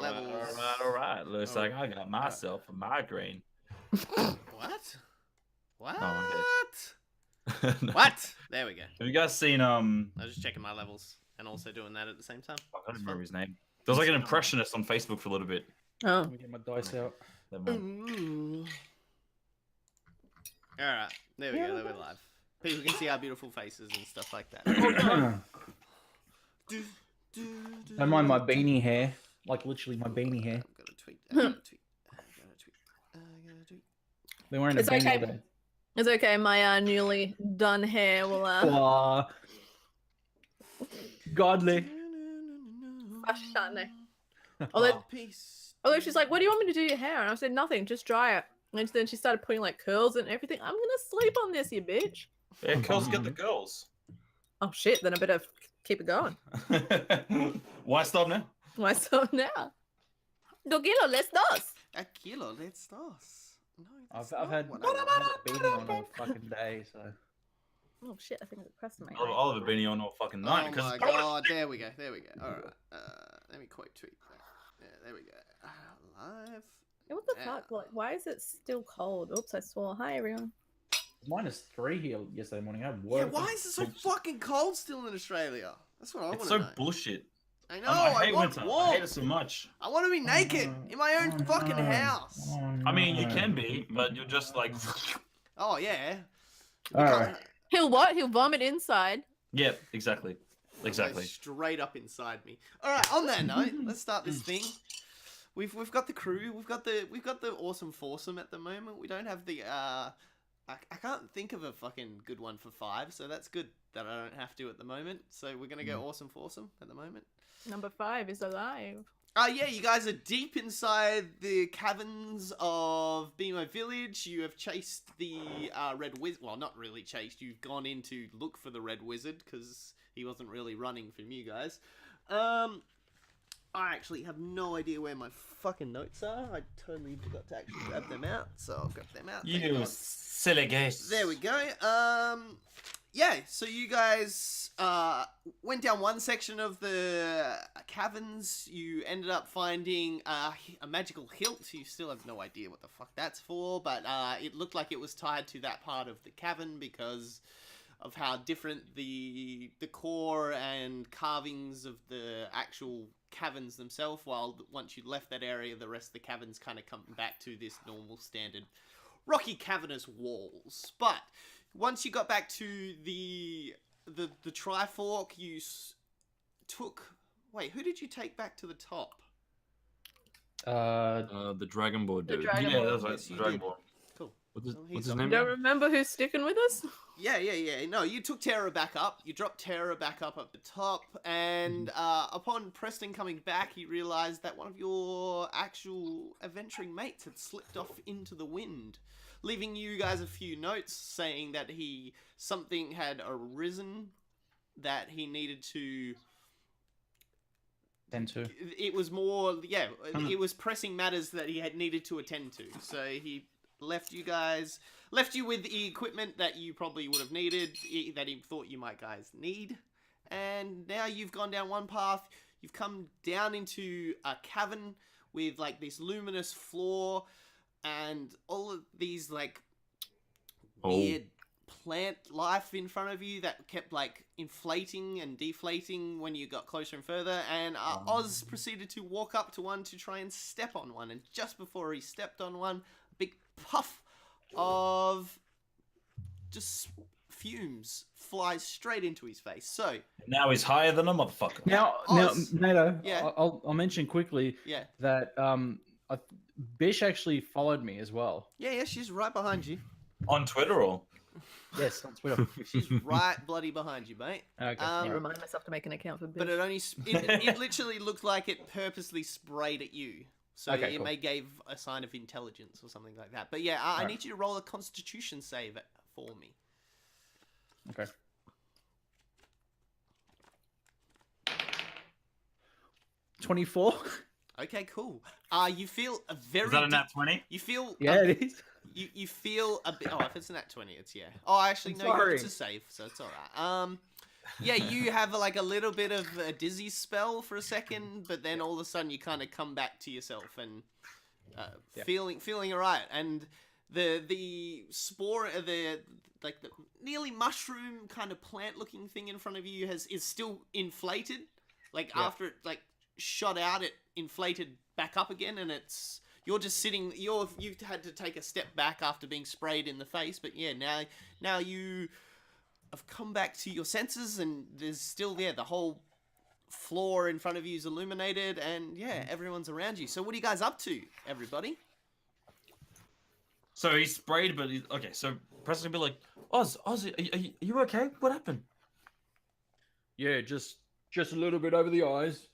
Levels. All right. Looks like I got myself a migraine. What? What? No. What? There we go. Have you guys seen I was just checking my levels and also doing that at the same time. I don't remember his name. There was like an impressionist on Facebook for a little bit. Oh. Let me get my dice out. All right, there we go. There we're live. People can see our beautiful faces and stuff like that. Don't mind my beanie hair. Like literally my beanie hair. I'm gonna tweet. I'm gonna tweet. Been wearing a It's beanie okay. all day. It's okay. My newly done hair will Aw. Godly. shine. Although she's like, "What do you want me to do to your hair?" And I said, "Nothing. Just dry it." And then she started putting like curls and everything. I'm gonna sleep on this, you bitch. Yeah, girls get the girls. Oh shit! Then I better keep it going. Why stop now? Why stop now? Do kilo, let's dos. A kilo, let's dos. No, I've that's had not a what I want. beanie on all fucking day, so. Oh shit! I think I pressed my. I'll have a beanie on all fucking night. Oh my god, there we go, there we go. Alright, let me quote tweet that. Yeah, there we go. Live. Hey, what the fuck? Like, why is it still cold? Oops, I swore. Hi everyone. -3 here yesterday morning. I had Yeah, work. why is it so fucking cold still in Australia? That's what I want It's to so know. bullshit. I know, I I hate want winter. warmth. I hate it so much. I want to be naked in my own fucking house. I mean, you can be, but you're just like. Oh, yeah. Alright. He'll what? He'll vomit inside. Yeah, exactly. Go Exactly. straight up inside me. All right. On that note, let's start this thing. We've got the crew. We've got the awesome foursome at the moment. We don't have the I can't think of a fucking good one for 5, so that's good that I don't have to at the moment. So we're gonna go awesome foursome at the moment. Number 5 is alive. Yeah, you guys are deep inside the caverns of Bemo Village. You have chased the Red Wizard. Well, not really chased. You've gone in to look for the Red Wizard because he wasn't really running from you guys. I actually have no idea where my fucking notes are. I totally forgot to actually grab them out, so I'll grab them out. Thank You God. silly goose. There we go. Yeah, so you guys went down one section of the caverns. You ended up finding a magical hilt. You still have no idea what the fuck that's for, but it looked like it was tied to that part of the cavern because of how different the decor and carvings of the actual caverns themselves, while once you left that area, the rest of the caverns kind of come back to this normal standard rocky cavernous walls. But once you got back to the Trifork, you took... Wait, who did you take back to the top? The Dragon Board dude. Dragon Yeah, Board. that's right. Yes, The you Dragon did. Board. Cool. What's Well, he's his up. name? Don't remember who's sticking with us? Yeah. No, you took Terra back up. You dropped Terra back up at the top, and upon Preston coming back, he realized that one of your actual adventuring mates had slipped off into the wind, leaving you guys a few notes saying that something had arisen that he needed to... Tend to. It was more, it was pressing matters that he had needed to attend to. So he left you with the equipment that you probably would have needed, that he thought you might guys need. And now you've gone down one path. You've come down into a cavern with like this luminous floor and all of these like weird plant life in front of you that kept like inflating and deflating when you got closer and further. And Oz proceeded to walk up to one to try and step on one. And just before he stepped on one, a big puff of just fumes flies straight into his face. So Now he's higher than a motherfucker. Now, Oz. NATO, Yeah. I'll mention quickly yeah, that Bish actually followed me as well. yeah, she's right behind you. On Twitter or? Yes, on Twitter. She's right bloody behind you, mate. Okay. I Um, remind myself to make an account for But Bish. it literally looked like it purposely sprayed at you. So Okay, it cool. may gave a sign of intelligence or something like that. But yeah, I Alright. need you to roll a Constitution save for me. Okay. 24. Okay, cool. You feel a very... Is that a nat 20? You feel... Yeah, it is. You feel a bit... Oh, if it's a nat 20, it's yeah. Oh, actually, I'm no, sorry. it's a save, so it's alright. Yeah, you have like a little bit of a dizzy spell for a second, but then all of a sudden you kind of come back to yourself and feeling alright. And the spore, the nearly mushroom kind of plant looking thing in front of you is still inflated. Like after it like shot out, it inflated back up again, and you're just sitting. You've had to take a step back after being sprayed in the face, but yeah, now you have come back to your senses, and there's still the whole floor in front of you is illuminated, and everyone's around you. So what are you guys up to, everybody? So he's sprayed, but okay. So Preston will be like, Oz, are you okay? What happened? Yeah, just a little bit over the eyes.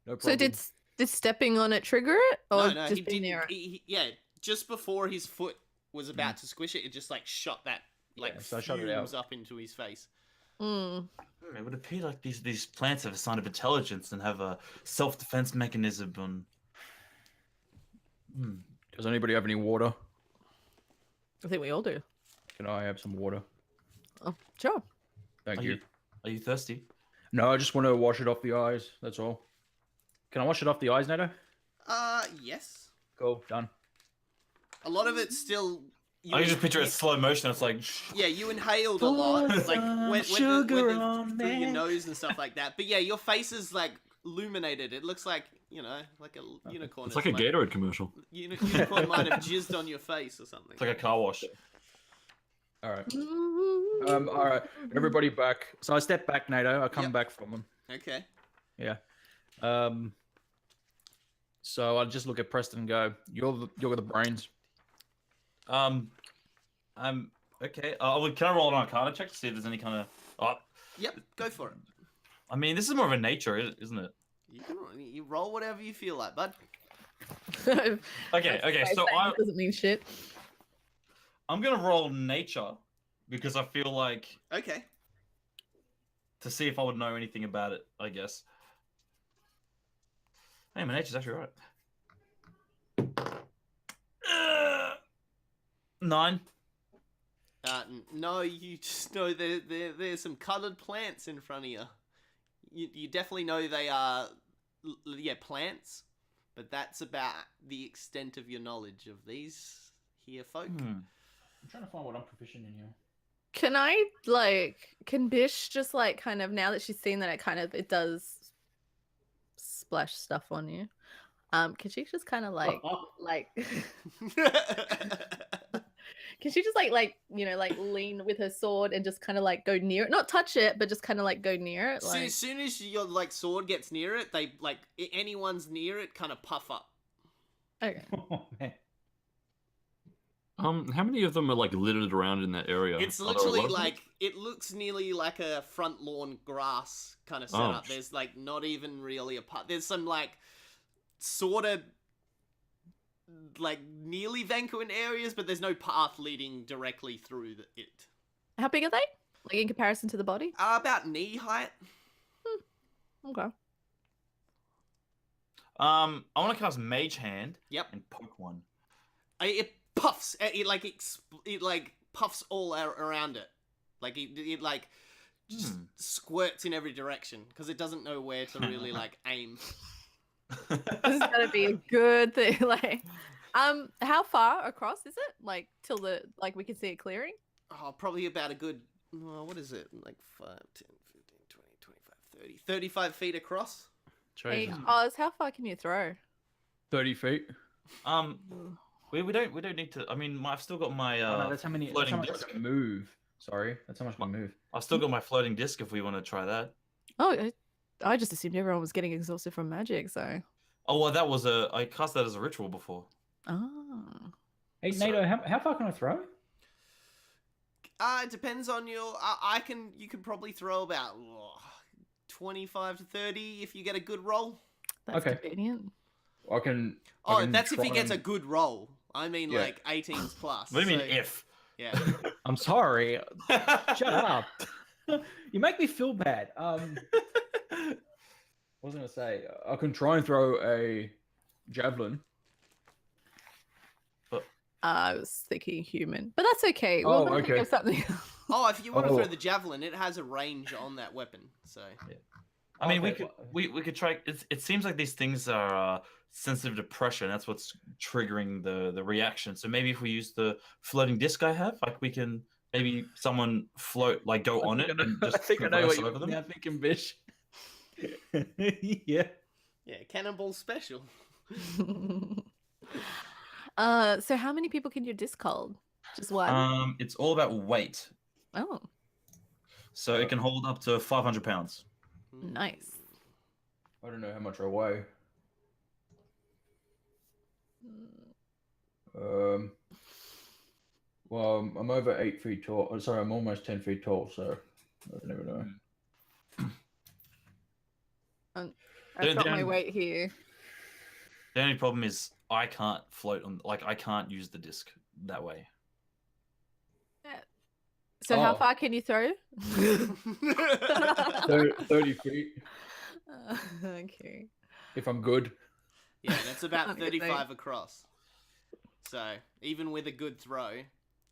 No problem. So did stepping on it trigger it, or No, just being near it? Just before his foot was about to squish it, it just like shot that so I shot it out. fumes up into his face. It would appear like these plants have a sign of intelligence and have a self-defense mechanism. Does anybody have any water? I think we all do. Can I have some water? Oh, sure. Thank you. Are you thirsty? No, I just want to wash it off the eyes. That's all. Can I wash it off the eyes, Nato? Yes. Cool, done. A lot of it's still. I can just picture it slow motion. It's like yeah, you inhaled a lot, like went through your nose and stuff like that. But yeah, your face is like illuminated. It looks like like a unicorn. It's like a Gatorade commercial. Unicorn might have jizzed on your face or something. it's like a car wash. All right. All right. Everybody back. So I step back, Nato. I come back from them. Okay. Yeah. So I just look at Preston and go, "You're the brains." I'm okay. Can I roll an Arcana check to see if there's any kind of? Yep. Go for it. I mean, this is more of a nature, isn't it? You roll whatever you feel like, bud. Okay. So doesn't mean shit. I'm gonna roll nature because I feel like Okay. to see if I would know anything about it. I guess. Hey, my nature's actually right. 9. No, you just know there's some coloured plants in front of you. You definitely know they are, plants, but that's about the extent of your knowledge of these here folk. I'm trying to find what I'm proficient in here. Can Bish just like kind of, now that she's seen that it does splash stuff on you, can she just kind of can she just lean with her sword and just kind of like go near it, not touch it, but just kind of like go near it? As soon as your sword gets near it, they anyone's near it kind of puff up. Okay. Oh, man. How many of them are like littered around in that area? It's literally it looks nearly like a front lawn grass kind of setup. There's like not even really a part. There's some like sort of like nearly Vanquin areas, but there's no path leading directly through it. How big are they? Like in comparison to the body? About knee height. Okay. I want to cast Mage Hand. Yep. And poke one. It puffs. It puffs all around it. Like it just squirts in every direction because it doesn't know where to really aim. This is gonna be a good thing. How far across is it? Like till we can see it clearing? Oh, probably about a good. What is it? Like 5, 10, 15, 20, 25, 30, 35 feet across. Hey, Oz, how far can you throw? 30 feet. We don't need to. I mean, I've still got my that's how many. floating That's how much disc. I can move. Sorry, that's how much I can move. I've still got my floating disc if we want to try that. Oh, I just assumed everyone was getting exhausted from magic, so. Oh well, that was I cast that as a ritual before. Oh. Hey, Nato, how far can I throw? It depends on your. You can probably throw about 25 to 30 if you get a good roll. That's convenient. I can. That's if he gets a good roll. I mean, 18s plus. What do you mean if? Yeah. I'm sorry. Shut up. You make me feel bad. What was I gonna say? I can try and throw a javelin. I was thinking human, but that's okay. We'll think of something. Oh, if you want to throw the javelin, it has a range on that weapon. So. I mean, Okay, we could try. It seems like these things are sensitive to pressure, and that's what's triggering the reaction. So maybe if we use the floating disc I have, like we can maybe someone float, like go on it and just I think I know traverse what over them. you're thinking, Bish. Yeah. Yeah, cannonball special. So how many people can your disc hold? Just one? It's all about weight, Oh, so it can hold up to 500 pounds. nice. I don't know how much I weigh. Well, I'm over 8 feet tall. Oh, sorry, I'm almost 10 feet tall, so I don't even know. I've got my Don't- weight here. The only problem is I can't float on, like I can't use the disc that way. So how Oh. far can you throw? 30 feet, Okay. if I'm good. Yeah, that's about Okay, 35 across. So even with a good throw,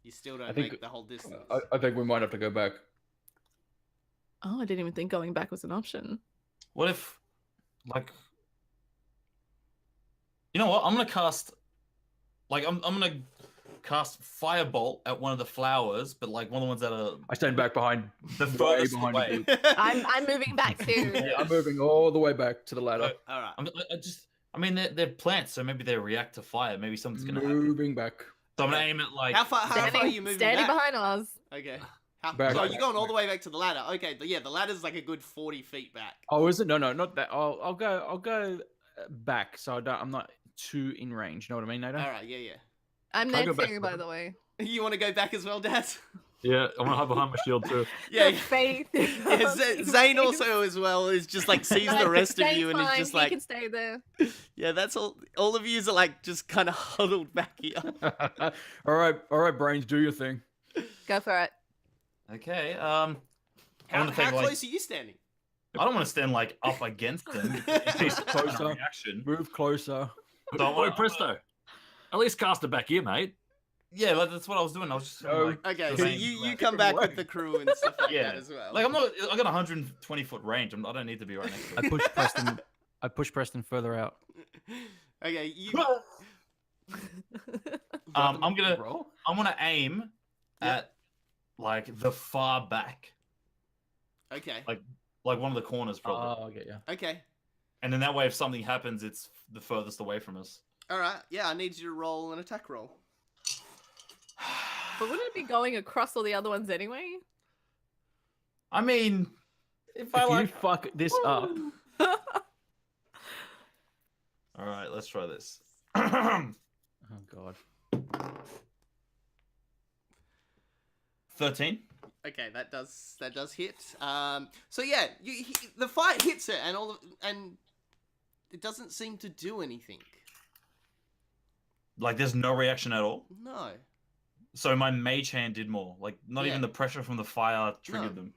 you still don't think- make the whole distance. I think we might have to go back. Oh, I didn't even think going back was an option. What if, like, you know what? I'm gonna cast, like, I'm gonna cast firebolt at one of the flowers, but like one of the ones that are I stand back behind. the way furthest behind away. you. I'm moving back too. Yeah, I'm moving all the way back to the ladder. All right. I mean, they're plants, so maybe they react to fire. Maybe something's gonna happen. Moving back. So I'm gonna aim at like. How far are you moving standing back? behind us. Okay. Back. Oh, you're going all the way back to the ladder. Okay, but yeah, the ladder's like a good 40 feet back. Oh, is it? No, not that. I'll go back, so I'm not too in range. You know what I mean, Nato? All right, yeah. I'm I'll there go back too, to by the- the way. You want to go back as well, Dad? Yeah, I'm gonna hide behind my shield too. Yeah. Faith. Yeah, Zane also as well is just like sees the rest of you and is just He like, can stay there. yeah, that's all. All of you are like just kind of huddled back here. all right, brains, do your thing. Go for it. Okay. How, wanna how take, like- close are you standing? I don't want to stand like up against them. In case it's Closer. a reaction. Move closer. So I Oh, wanna- presto! At least cast it back here, mate. Yeah, like, that's what I was doing. I was just No. like, Okay, the so same you way. come back way. with the crew and stuff like Yeah. that as well. Like I'm not. I got 120-foot range. I don't need to be right next to I it. push Preston further out. Okay, you. I'm gonna roll. aim at like the far back, Okay. like one of the corners probably. Oh, I get you. Okay. And then that way, if something happens, it's the furthest away from us. All right. Yeah, I need you to roll an attack roll. But wouldn't it be going across all the other ones anyway? I mean, if I If like. you fuck this up, All right, let's try this. oh god. 13. Okay, that does hit. So yeah, the fire hits it, and it doesn't seem to do anything. Like, there's no reaction at all. No. So my mage hand did more. Like, not Yeah. even the pressure from the fire triggered No. them.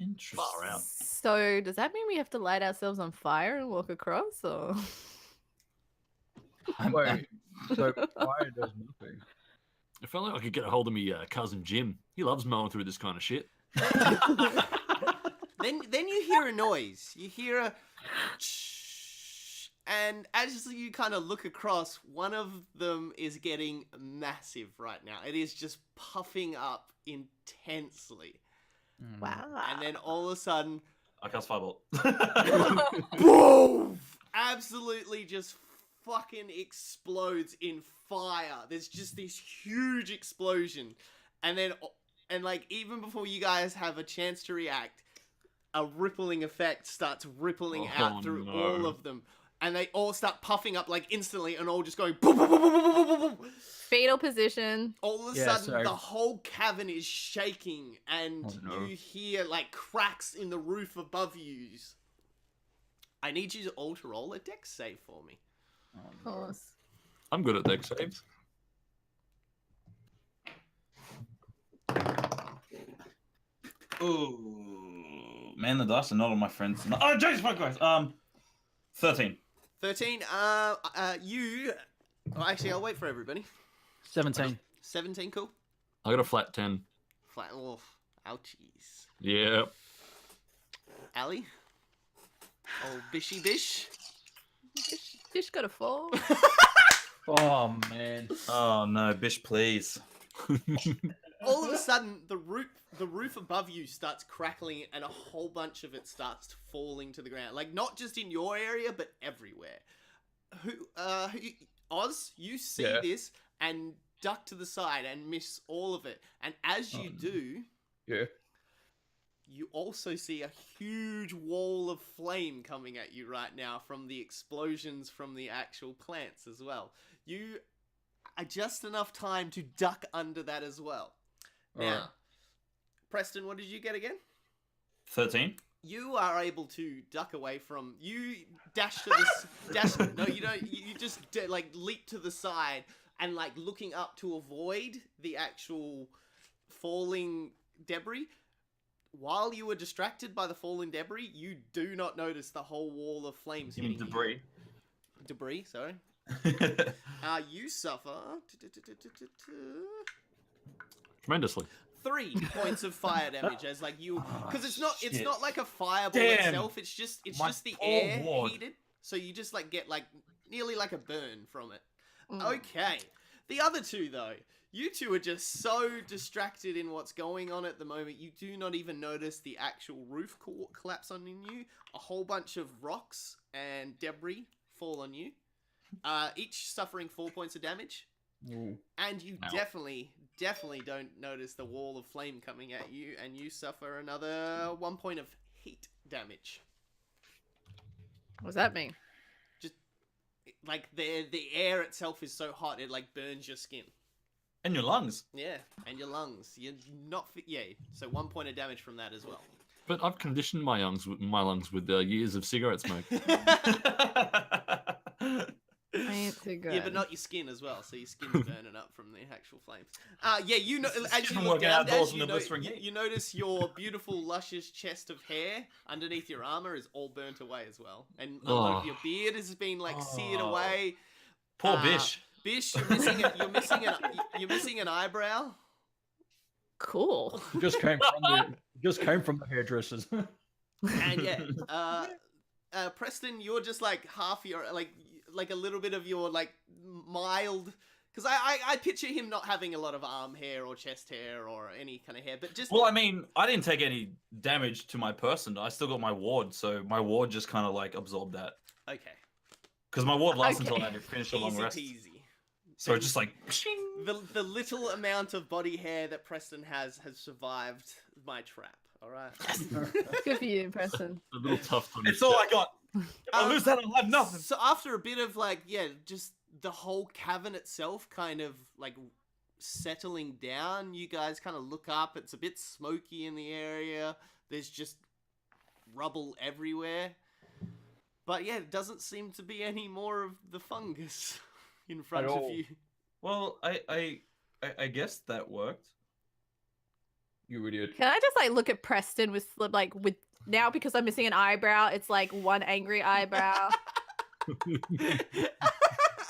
Interesting. Far out. So does that mean we have to light ourselves on fire and walk across, or? Wait, so fire does nothing. If only I could get a hold of me cousin Jim. He loves mowing through this kind of shit. Then you hear a noise. You hear a and as you kind of look across, one of them is getting massive right now. It is just puffing up intensely. Wow. And then all of a sudden, I cast Firebolt. boom! Absolutely just fucking explodes in fire. There's just this huge explosion. And like, even before you guys have a chance to react, a rippling effect starts rippling out through no. all of them. And they all start puffing up like instantly and all just going boom, boom, boom, boom, boom, boom, boom, boom. Fetal position. All of a Yeah, sudden, so- the whole cavern is shaking, and Oh, no. you hear like cracks in the roof above you. I need you all to roll a dex save for me. Of course. I'm good at deck saves. Ooh, man, the dice are not on my friends. Oh, Jesus fuck Christ. 13. 13. You. Well, actually, I'll wait for everybody. 17. 17, cool. I got a flat 10. Flat off. Ouchies. Yeah. Ali? Oh, Bishy Bish? Fish got a 4. Oh, man. Oh no, Bish, please. All of a sudden, the roof above you starts crackling, and a whole bunch of it starts falling to the ground. Like, not just in your area, but everywhere. Oz, you see this and duck to the side and miss all of it. And as you do, you also see a huge wall of flame coming at you right now from the explosions from the actual plants as well. You are just enough time to duck under that as well. Now, Preston, what did you get again? 13. You are able to duck away from. You dash to the no, you don't. You just like leap to the side and like looking up to avoid the actual falling debris. While you were distracted by the falling debris, you do not notice the whole wall of flames. You mean debris? Debris, sorry. You suffer Tremendously. 3 points of fire damage as like you, because it's shit. not like a fireball Damn. itself. It's just My the poor air ward. heated, so you just like get like nearly like a burn from it. Okay, the other two though, you two are just so distracted in what's going on at the moment. You do not even notice the actual roof collapse on you. A whole bunch of rocks and debris fall on you, each suffering 4 points of damage. And you definitely don't notice the wall of flame coming at you, and you suffer another 1 point of heat damage. What does that mean? Just like the air itself is so hot it like burns your skin. And your lungs. Yeah, and your lungs. You're not so 1 point of damage from that as well. But I've conditioned my lungs with years of cigarette smoke. I ain't too good. Yeah, but not your skin as well. So your skin's burning up from the actual flames. Yeah, you know, as you Shouldn't look work down, outdoors Dash, in the blistering heat. you notice your beautiful, luscious chest of hair underneath your armor is all burnt away as well, and a lot of your beard has been like seared away. Poor Bish. Bish, you're missing an eyebrow. Cool. Just came from the hairdressers. And yeah, Preston, you're just like half your like a little bit of your like mild, because I picture him not having a lot of arm hair or chest hair or any kind of hair, but just Well, I mean, I didn't take any damage to my person. I still got my ward, so my ward just kind of like absorbed that. okay, Because my ward lasts until I finish a long easy rest. peasy. So it's just like, The little amount of body hair that Preston has survived my trap. All right. Good for you, Preston. A little tough on it's all I got. If I lose that, I'll have nothing. So after a bit of like, just the whole cavern itself kind of like settling down, you guys kind of look up. It's a bit smoky in the area. There's just rubble everywhere. But yeah, it doesn't seem to be any more of the fungus in front of you. Well, I guess that worked. You idiot. Can I just like look at Preston with now because I'm missing an eyebrow, it's like one angry eyebrow.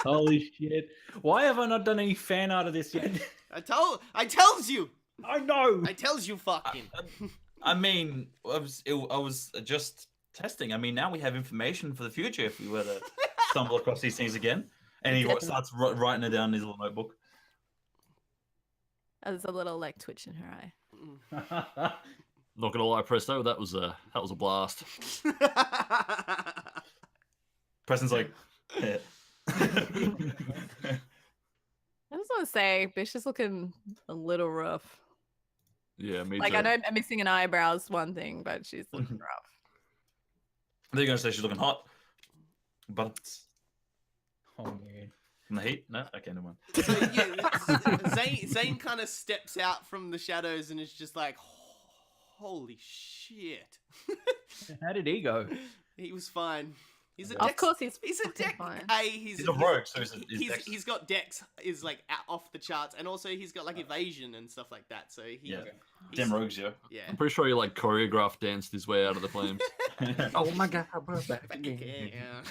Holy shit. Why have I not done any fan art of this yet? I tells you. I know. I tells you fucking. I mean, I was just testing. I mean, now we have information for the future if we were to stumble across these things again. And he starts writing it down in his little notebook. There's a little like twitch in her eye. Not gonna lie, Presto, that was a blast. Preston's like, yeah. I just want to say, Bish is looking a little rough. Yeah, me Like too. I know missing an eyebrow is one thing, but she's looking rough. They're gonna say she's looking hot, but Oh man. from the heat, no, okay, never mind. So yeah, Zane kind of steps out from the shadows and is just like, holy shit. How did he go? He was fine. He's a Of course he's a deck. fine. He's a rogue, so his he's got dex is like off the charts, and also he's got like evasion and stuff like that. So he, Yeah. he's- Damn rogues, yeah. yeah. I'm pretty sure he like choreographed danced his way out of the flames. Oh my god, we're back Yeah.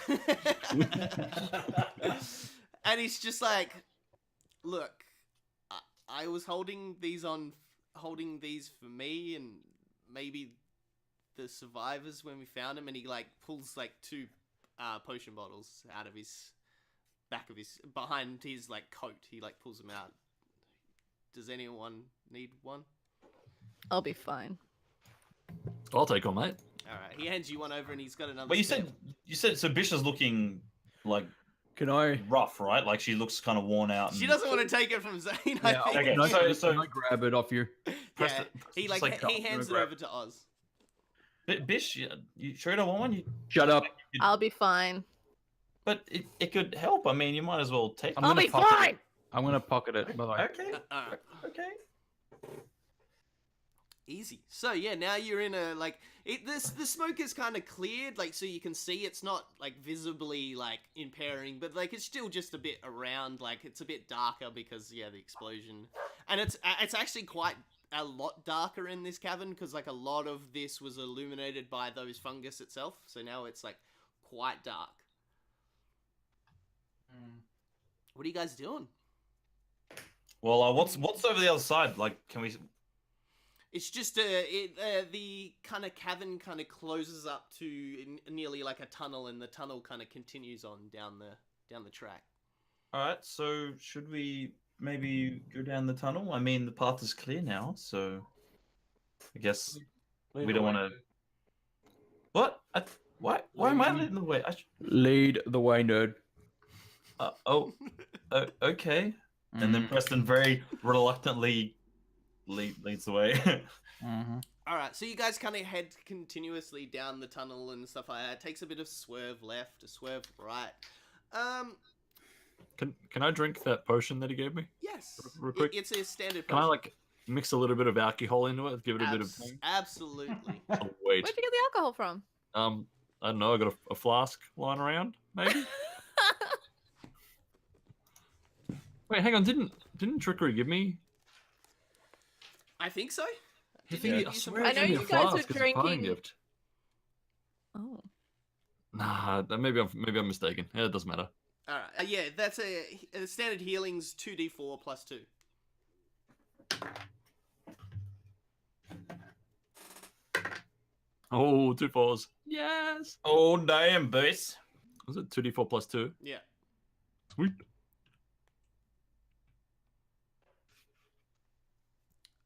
And he's just like, look, I was holding these for me and maybe the survivors when we found him, and he like pulls like 2 potion bottles out of his behind his like coat. He like pulls them out. Does anyone need one? I'll be fine. I'll take one, mate. All right, he hands you one over, and he's got another. But you spare. said so. Bish is looking like Can I? rough, right? Like she looks kind of worn out. She and- doesn't want to take it from Zane. I Yeah, think. Okay, can I, so- can I grab it off you? Press Yeah, the- he just like he cut. hands it grab over to Oz. Bish, you sure you don't want one? Shut up. I'll be fine. But it could help. I mean, you might as well take. I'm I'll gonna be pocket fine. it. I'm gonna pocket it. Bye-bye. Okay. Alright. Okay. Easy. So yeah, now you're in a like the smoke is kind of cleared, like so you can see it's not like visibly like impairing, but like it's still just a bit around, like it's a bit darker because the explosion, and it's actually quite a lot darker in this cavern because like a lot of this was illuminated by those fungus itself, so now it's like quite dark. What are you guys doing? Well, what's over the other side? Like, can we? It's just the kind of cavern kind of closes up to nearly like a tunnel, and the tunnel kind of continues on down the track. All right. So should we maybe go down the tunnel? I mean, the path is clear now, so I guess we don't want to. What? Why am I leading the way? Lead the way, nerd. Okay. And then Preston very reluctantly leads the way. All right, so you guys kind of head continuously down the tunnel and stuff like that. It takes a bit of swerve left, a swerve right. Can I drink that potion that he gave me? Yes, Real quick. it's a standard. Can I potion. like mix a little bit of alcohol into it? Give it a bit of. Absolutely. Oh, wait. Where'd you get the alcohol from? I don't know. I got a flask lying around. Maybe. Wait, hang on. Didn't Trickery give me? I think so. Did Didn't he- he I give you some swear I he know gave me you a guys were flask as a parting drinking- gift. Oh. Nah, maybe I'm mistaken. Yeah, it doesn't matter. All right. Yeah, that's a standard healing's 2d4 plus 2. Oh, 2 4s. Yes. Oh damn, boys! Was it 2d4 plus 2? Yeah. Sweet.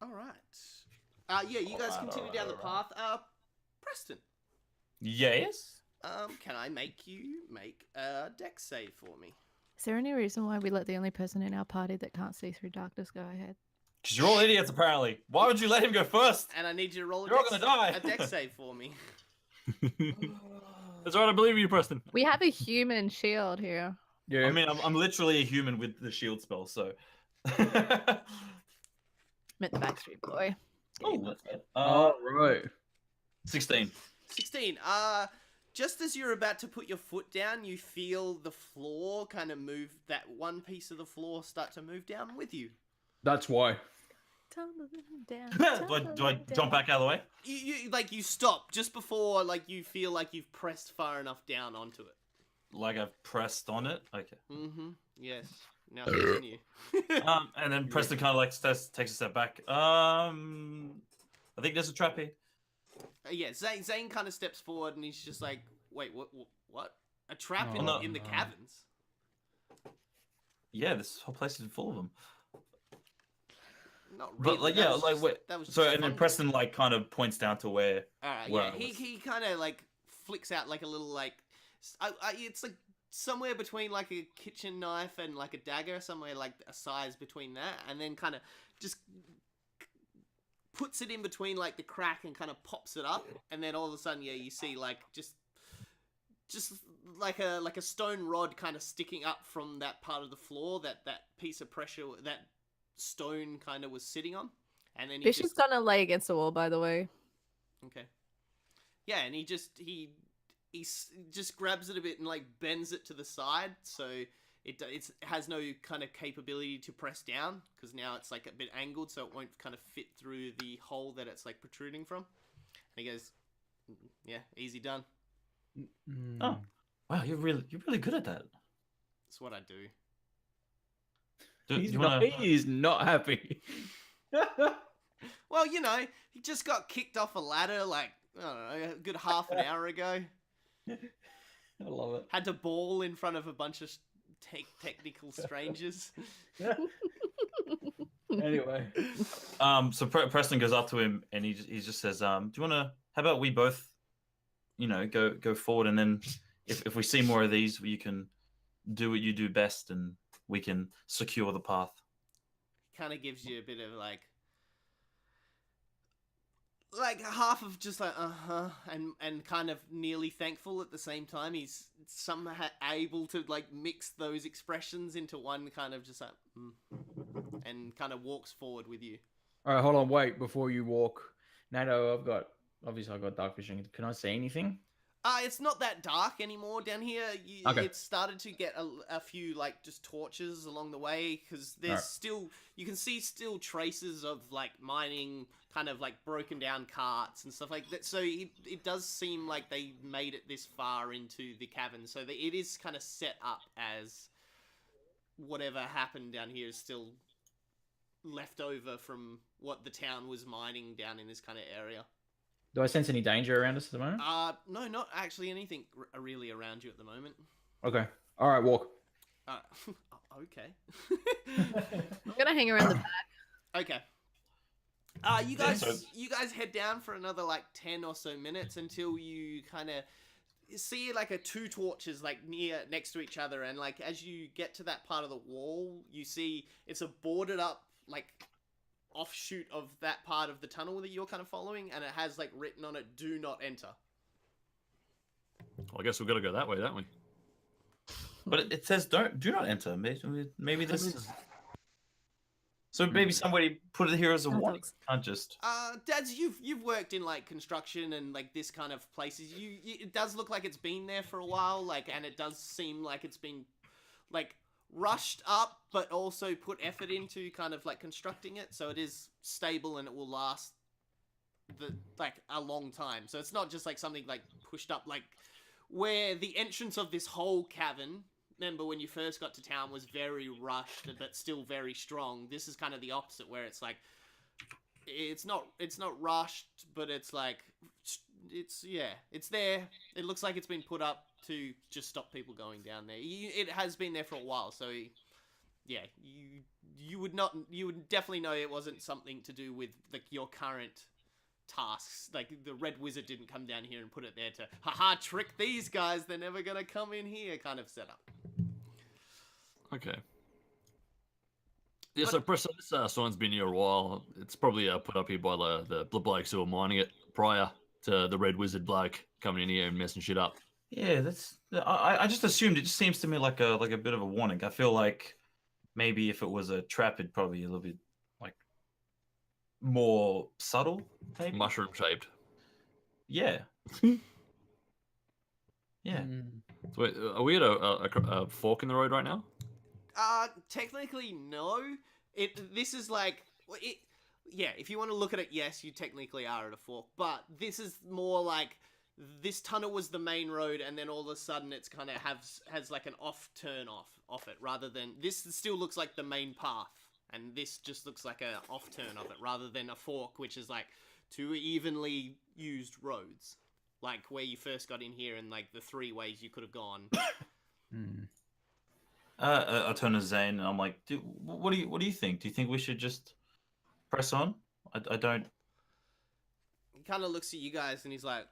All right. Yeah, you guys continue down the path. Preston, Yes. can I make you make a dex save for me? Is there any reason why we let the only person in our party that can't see through darkness go ahead? Because you're all idiots, apparently. Why would you let him go first? And I need you to roll You're all gonna die. a dex save for me. That's right. I believe in you, Preston. We have a human shield here. Yeah. I mean, I'm literally a human with the shield spell, so. Meant the Backstreet Boy. Oh, that's good. All right. 16. 16. Just as you're about to put your foot down, you feel the floor kind of move. That one piece of the floor start to move down with you. That's why. Tumbling down, do I tumbling jump back out of the way? You stop just before like you feel like you've pressed far enough down onto it. Like I've pressed on it? Okay. Mm-hmm. Yes. Now continue. And then Preston kind of like takes a step back. I think there's a trap here. Yeah, Zane kind of steps forward and he's just like, wait, what? A trap Oh, in, no. in the caverns? Yeah, this whole place is full of them. Not really. But like, that yeah, was like just- wait. that was So just and then fungus. Preston like kind of points down to where. Alright, Where yeah, I was. he kind of like flicks out like a little like, it's like somewhere between like a kitchen knife and like a dagger, somewhere like a size between that, and then kind of just puts it in between like the crack and kind of pops it up, and then all of a sudden, yeah, you see like just like a stone rod kind of sticking up from that part of the floor that piece of pressure that stone kind of was sitting on, and then he Bishop's just gonna lay against the wall, by the way. okay, yeah, and he just grabs it a bit and like bends it to the side, so it has no kind of capability to press down because now it's like a bit angled, so it won't kind of fit through the hole that it's like protruding from. And he goes, "Yeah, easy done. Oh, wow, you're really good at that. That's what I do." He's you not, wanna... he is not happy. Well, you know, he just got kicked off a ladder like, I don't know, a good half an hour ago. I love it. Had to bawl in front of a bunch of technical strangers. Anyway. So Preston goes up to him and he just says, "Do you wanna? How about we both, go forward, and then if we see more of these, you can do what you do best, and we can secure the path." Kind of gives you a bit of like half of just like and kind of nearly thankful at the same time. He's somehow able to like mix those expressions into one kind of just like and kind of walks forward with you. All right, hold on, wait before you walk. NATO, I've got dark vision. Can I see anything? It's not that dark anymore down here. Okay. It's started to get a few like just torches along the way because there's Alright. still, you can see still traces of like mining, kind of like broken down carts and stuff like that. So it does seem like they made it this far into the cavern. So that it is kind of set up as whatever happened down here is still left over from what the town was mining down in this kind of area. Do I sense any danger around us at the moment? No, not actually anything really around you at the moment. Okay. All right, walk. Okay. I'm gonna hang around the back. Okay. You guys head down for another like 10 or so minutes until you kind of see like two torches like next to each other, and like as you get to that part of the wall, you see it's a boarded up like offshoot of that part of the tunnel that you're kind of following, and it has like written on it, "Do not enter." Well, I guess we've got to go that way, don't we? But it says do not enter. Maybe this is... So maybe somebody put it here as a warning. Can't just... Dads, you've worked in like construction and like this kind of places. It does look like it's been there for a while, like, and it does seem like it's been like rushed up, but also put effort into kind of like constructing it, so it is stable and it will last a long time. So it's not just like something like pushed up, like where the entrance of this whole cavern, remember when you first got to town, was very rushed but still very strong. This is kind of the opposite, where it's like it's not rushed, but it's like it's there. It looks like it's been put up to just stop people going down there. It has been there for a while, so yeah, you would definitely know it wasn't something to do with like your current tasks. Like the Red Wizard didn't come down here and put it there to trick these guys, they're never gonna come in here kind of setup. Okay. Yeah, so Preston, this sign's been here a while. It's probably put up here by the blokes who were mining it prior to the Red Wizard bloke coming in here and messing shit up. Yeah, that's... I just assumed. It just seems to me like a bit of a warning. I feel like maybe if it was a trap, it'd probably be a little bit like more subtle, maybe. Mushroom shaped. Yeah. Yeah. So wait, are we at a fork in the road right now? Technically no. This is like if you want to look at it, yes, you technically are at a fork, but this is more like this tunnel was the main road, and then all of a sudden it's kind of has like an off turn off it, rather than this still looks like the main path, and this just looks like a off turn of it, rather than a fork, which is like two evenly used roads, like where you first got in here and like the three ways you could have gone. I turn to Zane and I'm like, what do you think? Do you think we should just press on? I don't... He kind of looks at you guys and he's like,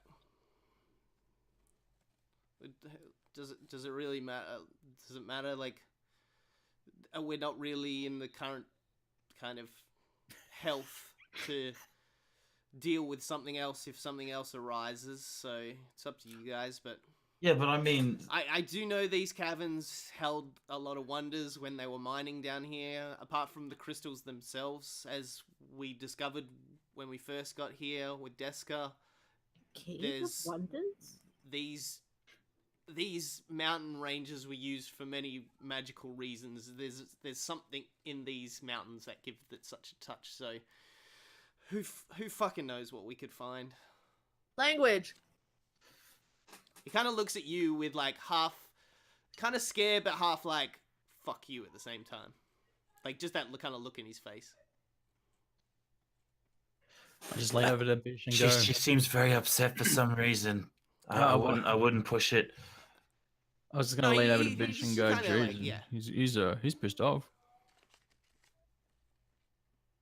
does it really matter? Does it matter? Like, we're not really in the current kind of health to deal with something else if something else arises. So it's up to you guys. But yeah, but I mean, I do know these caverns held a lot of wonders when they were mining down here. Apart from the crystals themselves, as we discovered when we first got here with Deska, there's wonders. These mountain ranges were used for many magical reasons. There's something in these mountains that give it such a touch. So who fucking knows what we could find? Language. He kind of looks at you with like half, kind of scared, but half like fuck you at the same time. Like just that kind of look in his face. I just lean over to the bitch and go. She seems very upset for some reason. I wouldn't push it. I was just gonna lean over to the bitch he's and go, kinda like, "Jesus, yeah. he's pissed off."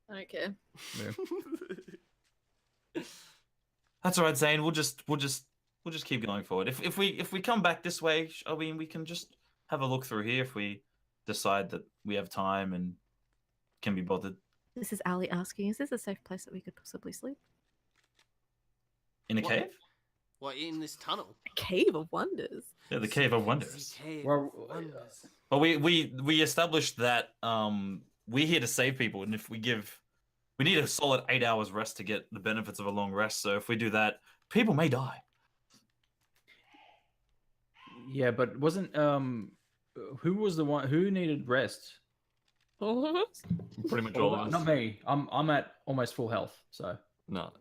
I don't care. Yeah. That's all right, Zane. We'll just keep going forward. If we come back this way, I mean, we can just have a look through here if we decide that we have time and can be bothered. This is Ali asking, is this a safe place that we could possibly sleep? In a What? cave? What, in this tunnel? A cave of wonders. Yeah, the Cave of Wonders. Well, But we established that we're here to save people, and if we need a solid 8 hours rest to get the benefits of a long rest. So if we do that, people may die. yeah, but wasn't who was the one who needed rest? All of us? Pretty much all of us. Not me. I'm at almost full health, so No,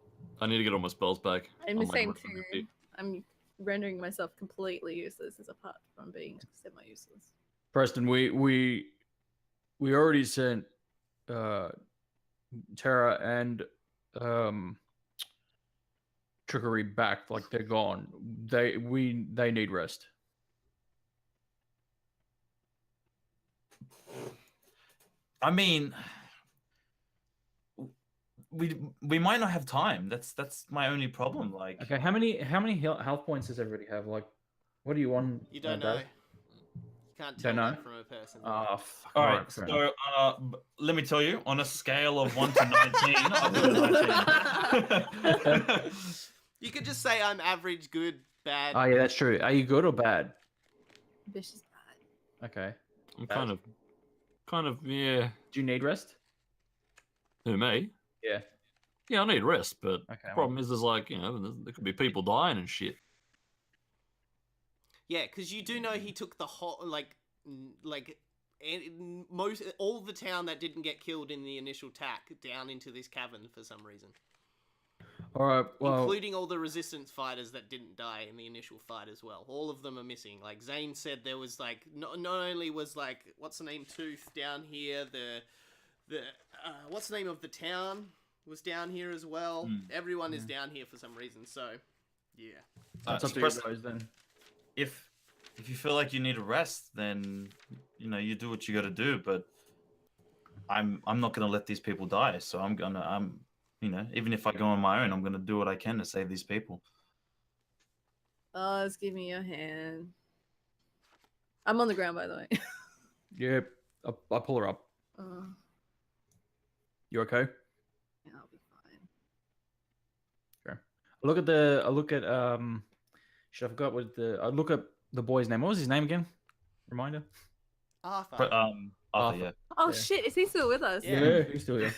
I need to get all my spells back. I'm the on my same weapon too. ability. I'm rendering myself completely useless as apart from being semi-useless. Preston, we already sent Terra and Trickery back, like they're gone. They need rest. I mean, we might not have time. That's my only problem. Like, Okay, how many health points does everybody have? Like, what do you want? You don't know. You can't tell Don't know? that from a person. Fuck. all right. fair enough. So let me tell you, on a scale of 1 to 19, I've got 19. You could just say I'm average, good, bad. Oh yeah, that's true. Are you good or bad? Bish is bad. Okay. I'm kind of, yeah. Do you need rest? Who, me? Yeah. Yeah, I need rest, but Okay. the problem is there's like, there could be people dying and shit. Yeah, because you do know he took the whole most all the town that didn't get killed in the initial attack down into this cavern for some reason, All right. Well, including all the resistance fighters that didn't die in the initial fight as well. All of them are missing. Like Zane said, there was like not only was like what's the name Tooth down here, the what's the name of the town was down here as well. Everyone is down here for some reason. So yeah, that's up to you guys then. If you feel like you need a rest, then you do what you got to do. But I'm not gonna let these people die. So I'm even if I go on my own, I'm gonna do what I can to save these people. Oz, give me your hand. I'm on the ground, by the way. Yeah, I'll pull her up. You okay? Yeah, I'll be fine. Sure. I look at shit, I forgot what I look at the boy's name. What was his name again? Reminder. Arthur. But, Arthur, yeah. Oh Yeah. shit, is he still with us? Yeah. He's still here.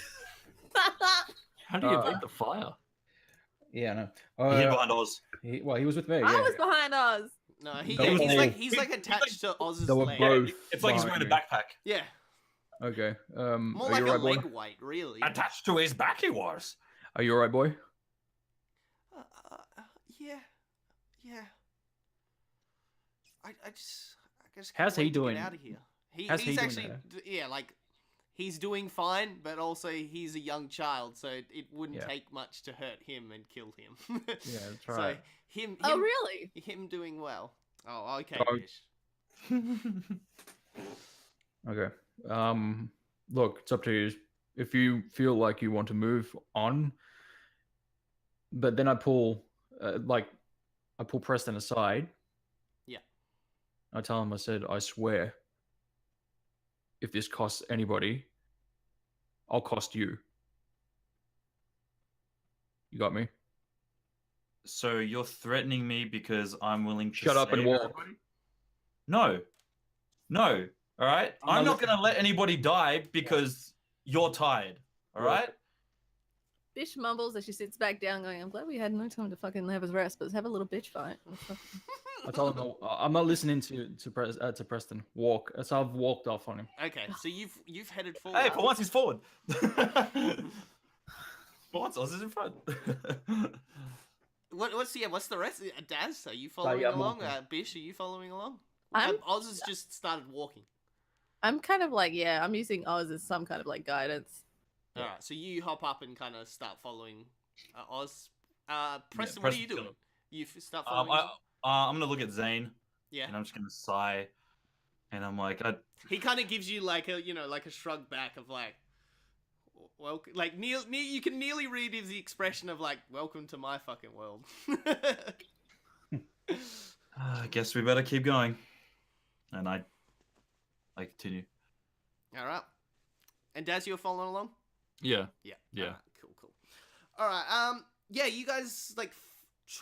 How do you make the fire? Yeah, I know. Here behind Oz. He was with me. I Yeah. was behind Oz. No, he's like attached to Oz's They were leg. both It's like he's wearing a behind me. backpack. Yeah, Okay. more are like you a alright, boy? leg weight, really. Attached to his back, he was. Are you alright, boy? Yeah. I just How's he can't wait to doing? Get out of here. How's he He's doing actually there? yeah, like he's doing fine, but also he's a young child, so it wouldn't Yeah. take much to hurt him and kill him. Yeah, that's So right. him Oh really? him doing well. Oh, okay, Oh. Bish. Okay. Look, it's up to you. If you feel like you want to move on, but then I pull Preston aside. Yeah. I tell him, I said, I swear, if this costs anybody, I'll cost you. You got me? So you're threatening me because I'm willing to Shut up and save walk. everybody? No. All right. I'm not gonna let anybody die because you're tired. All right. Bish mumbles as she sits back down, going, "I'm glad we had no time to fucking have his rest, but let's have a little bitch fight." I told him, I'm not listening to Preston. Walk. So I've walked off on him. Okay, so you've headed forward. Hey, for once he's forward. For once, Oz is in front. What's the rest? Daz, are you following yeah, I'm along? walking. Bish, are you following along? I'm- Oz has just started walking. I'm kind of like, yeah, I'm using Oz as some kind of like guidance. All right, so you hop up and kind of start following Oz. Preston, what are Preston's you doing? gonna- You start following him? I'm gonna look at Zane, Yeah. and I'm just gonna sigh, and I'm like, He kind of gives you like a, like a shrug back of like, well, like you can nearly read his expression of like, welcome to my fucking world. I guess we better keep going, and I continue. All right. And Daz, you're following along? Yeah. Yeah. Yeah. Alright, cool. All right. Yeah, you guys like.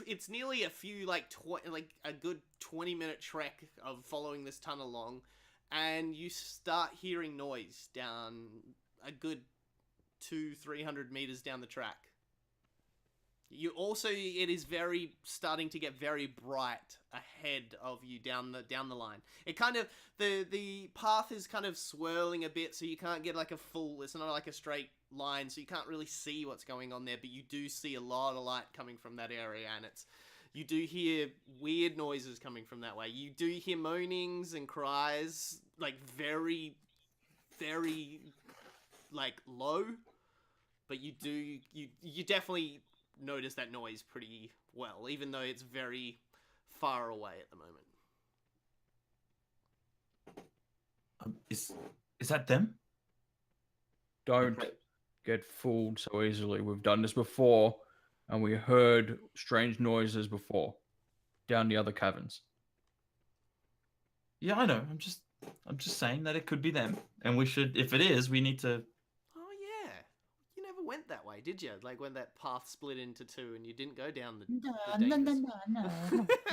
It's nearly a few like a good 20-minute trek of following this tunnel along, and you start hearing noise down a good 200-300 meters down the track. You also, it is starting to get very bright ahead of you down the line. It kind of the path is kind of swirling a bit, so you can't get like a full. It's not like a straight line, so you can't really see what's going on there. But you do see a lot of light coming from that area, and you do hear weird noises coming from that way. You do hear moanings and cries, like very, very, like low. But you definitely notice that noise pretty well, even though it's very far away at the moment. Is that them? Don't get fooled so easily. We've done this before, and we heard strange noises before down the other caverns. Yeah, I know. I'm just saying that it could be them, and we should. If it is, we need to. Oh yeah, you never went that way, did you? Like when that path split into two, and you didn't go down the No, dangerous...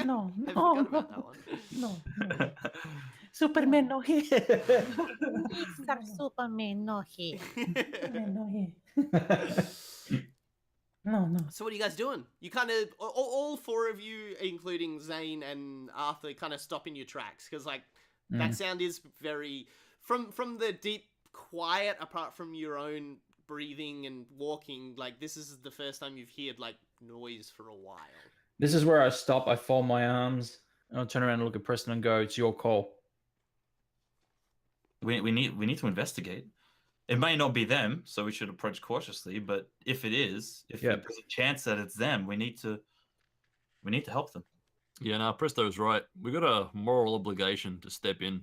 no. I forgot about that one. No. Superman no here. Mr. Superman no here. Superman no here. No. So what are you guys doing? You kind of all four of you, including Zane and Arthur, kind of stop in your tracks because like that sound is very from the deep quiet. Apart from your own breathing and walking, like this is the first time you've heard like noise for a while. This is where I stop. I fold my arms, and I'll turn around and look at Preston and go, "It's your call." We need to investigate. It may not be them, so we should approach cautiously. But if it is, if there's a chance that it's them, we need to help them. Yeah, no, Presto's right. We got a moral obligation to step in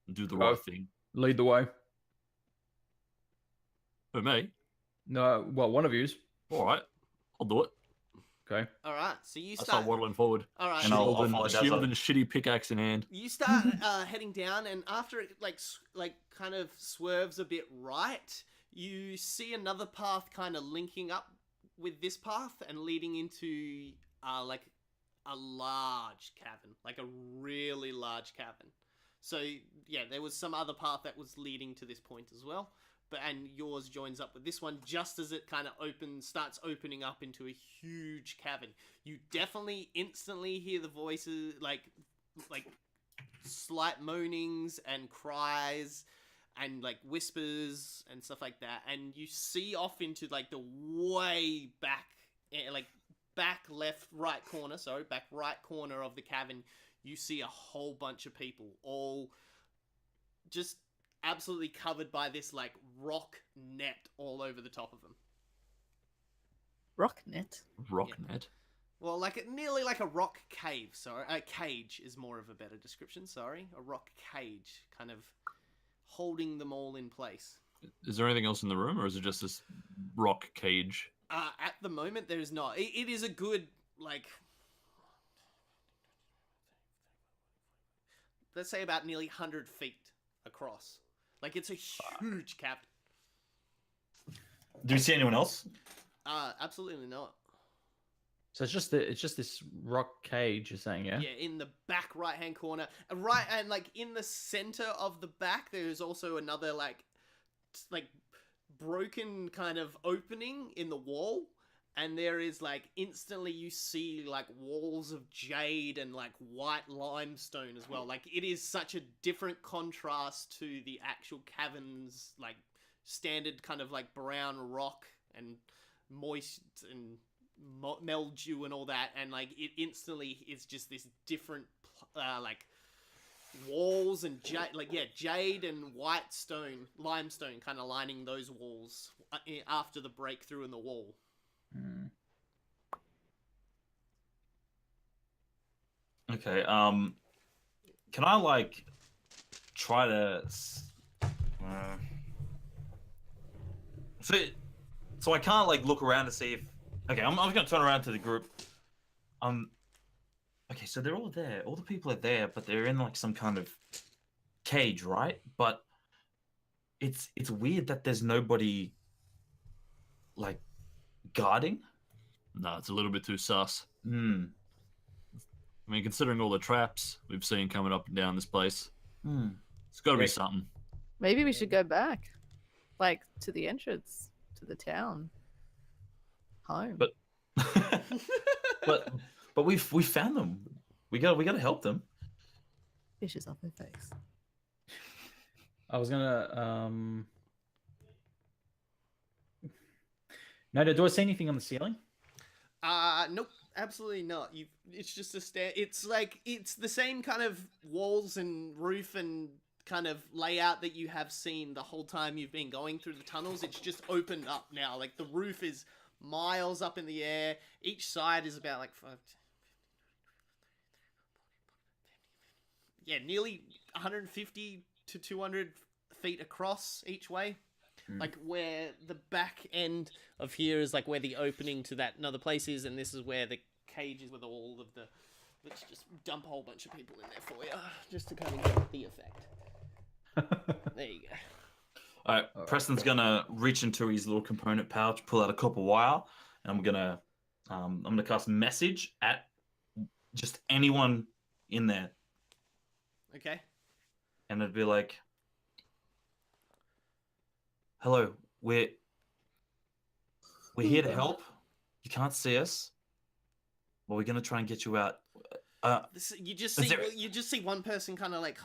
and do the right thing. Lead the way. For me? No, well, one of you's. All right, I'll do it. Okay. All right, so you I start start waddling forward. All right, And I'll follow Daz Shield up. and shitty pickaxe in hand. you start heading down, and after it like kind of swerves a bit right, you see another path kind of linking up with this path and leading into like a large cavern, like a really large cavern. So yeah, there was some other path that was leading to this point as well. And yours joins up with this one just as it kind of starts opening up into a huge cavern. You definitely instantly hear the voices, like slight moanings and cries and like whispers and stuff like that. And you see off into like the way back, back right corner of the cavern. You see a whole bunch of people all just absolutely covered by this like rock net all over the top of them. Rock net. Rock net. Well, nearly like a rock cave. Sorry, a cage is more of a better description. Sorry, a rock cage, kind of holding them all in place. Is there anything else in the room, or is it just this rock cage? At the moment, there is not. It is a good let's say about nearly 100 feet across. Like it's a huge cavern. Do you see anyone else? Absolutely not. So it's just this rock cage, you're saying, yeah? Yeah, in the back right-hand corner. And like in the center of the back, there's also another like broken kind of opening in the wall. And there is like instantly you see like walls of jade and like white limestone as well. Like it is such a different contrast to the actual caverns, like standard kind of like brown rock and moist and mildew and all that. And like it instantly is just this different like walls and jade and white stone, limestone, kind of lining those walls after the breakthrough in the wall. Mm. Okay. Can I like try to? So I can't like look around to see if. Okay, I'm gonna turn around to the group. Okay, so they're all there. All the people are there, but they're in like some kind of cage, right? But it's weird that there's nobody like guarding. No, it's a little bit too sus. Hmm. I mean, considering all the traps we've seen coming up and down this place, Hmm. it's got to be Great. something. Maybe we should go back, like to the entrance to the town. Home. But but we found them. We gotta help them. Fishes off her face. I was gonna No, do I see anything on the ceiling? Nope, absolutely not. It's just a stair. It's like it's the same kind of walls and roof and kind of layout that you have seen the whole time you've been going through the tunnels. It's just opened up now. Like the roof is miles up in the air. Each side is about like nearly 150 to 200 feet across each way. Like where the back end of here is like where the opening to that another place is, and this is where the cage is with all of the. Let's just dump a whole bunch of people in there for you, just to kind of get the effect. There you go. All right, Preston's gonna reach into his little component pouch, pull out a copper wire, and I'm gonna cast message at just anyone in there, Okay. and it'd be like, "Hello, we're here to help. You can't see us, but we're gonna try and get you out." You just Is see there- you just see one person kind of like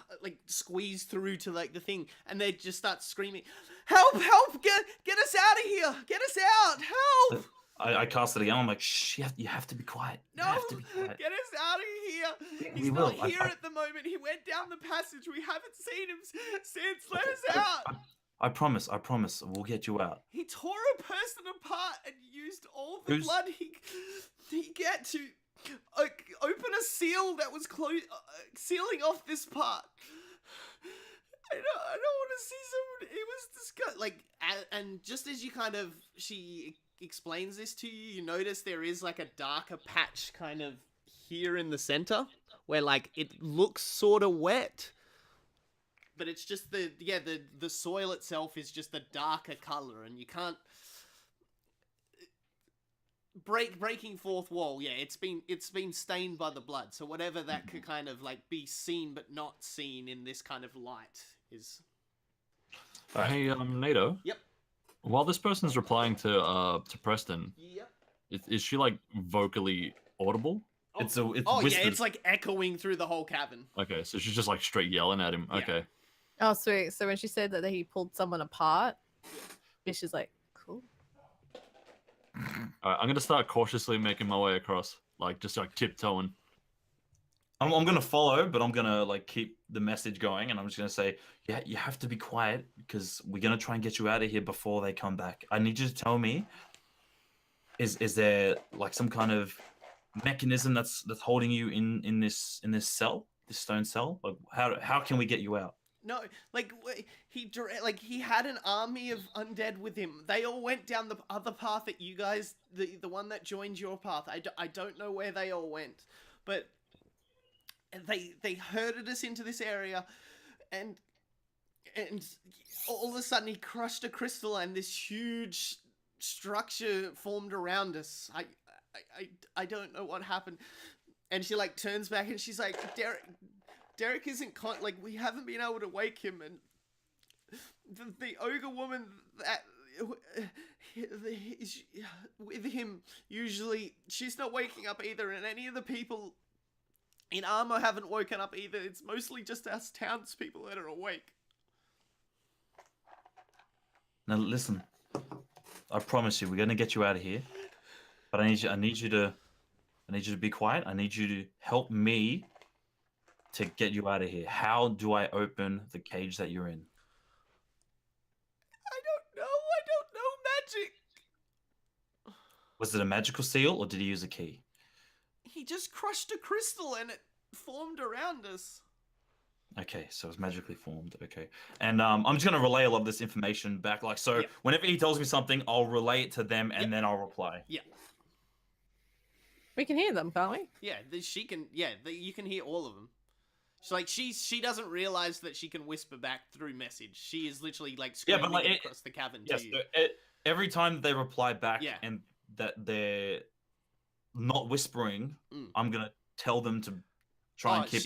squeeze through to like the thing, and they just start screaming, "Help! Help! Get us out of here! Get us out! Help! I cast it again. I'm like, "Shh! You have to be quiet. You No! have to be quiet." Get us out of here! We He's will. not here at the moment. He went down the passage. We haven't seen him since. Let us out!" I promise. We'll get you out. He tore a person apart and used all the Who's- blood he get to open a seal that was sealing off this part. I don't want to see someone. It was disgusting. Like, and just as you kind of she explains this to you, you notice there is like a darker patch kind of here in the center where like it looks sort of wet. But it's just the soil itself is just a darker color, and you can't breaking fourth wall. Yeah, it's been stained by the blood. So whatever that could kind of like be seen but not seen in this kind of light is. Alright. Hey, NATO. Yep. While this person's replying to Preston, Yep. is she like vocally audible? It's Oh whispers. yeah, it's like echoing through the whole cabin. Okay, so she's just like straight yelling at him. Yeah. Okay. Oh, sweet. So when she said that he pulled someone apart, Fish is like, cool. All right, I'm gonna start cautiously making my way across, like just like tiptoeing. I'm gonna follow, but I'm gonna like keep the message going, and I'm just gonna say, yeah, you have to be quiet because we're gonna try and get you out of here before they come back. I need you to tell me, is there like some kind of mechanism that's holding you in this cell, this stone cell? Like how can we get you out? No, like he had an army of undead with him. They all went down the other path that you guys, the one that joined your path. I don't know where they all went, but they herded us into this area, and all of a sudden he crushed a crystal and this huge structure formed around us. I don't know what happened, and she like turns back and she's like, Derek isn't like we haven't been able to wake him, and the ogre woman that is with him usually, she's not waking up either, and any of the people in armor haven't woken up either. It's mostly just us townspeople that are awake. Now listen, I promise you, we're gonna get you out of here, but I need you to be quiet. I need you to help me to get you out of here. How do I open the cage that you're in? I don't know magic. Was it a magical seal or did he use a key? He just crushed a crystal and it formed around us. Okay, so it's magically formed. Okay, and I'm just gonna relay a lot of this information back. Like, so Yeah. whenever he tells me something, I'll relay it to them, and then I'll reply. Yeah. We can hear them, can't we? Yeah, she can. Yeah, you can hear all of them. She's like she doesn't realize that she can whisper back through message. She is literally like screaming across the cavern Yes, to you. so every time they reply back, Yeah. and that they're not whispering, I'm gonna tell them to try and keep.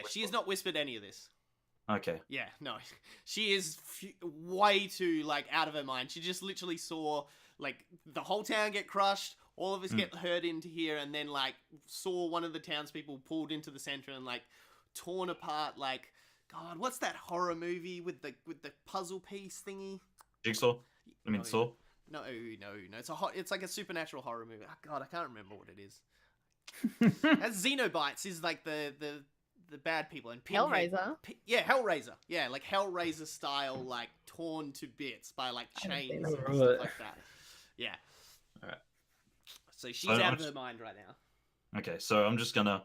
She has not whispered any of this. Okay. Yeah, no, she is way too like out of her mind. She just literally saw like the whole town get crushed, all of us get hurt into here, and then like saw one of the townspeople pulled into the center and like torn apart. Like, God, what's that horror movie with the puzzle piece thingy? Jigsaw. I mean, Saw. No. It's like a supernatural horror movie. Oh, God, I can't remember what it is. As Xenobites is like the bad people and Pinhead. Hellraiser. Hellraiser. Yeah, like Hellraiser style, like torn to bits by like chains and seen stuff that. like that. Yeah. All right. So she's out of her mind right now. Okay, so I'm just gonna.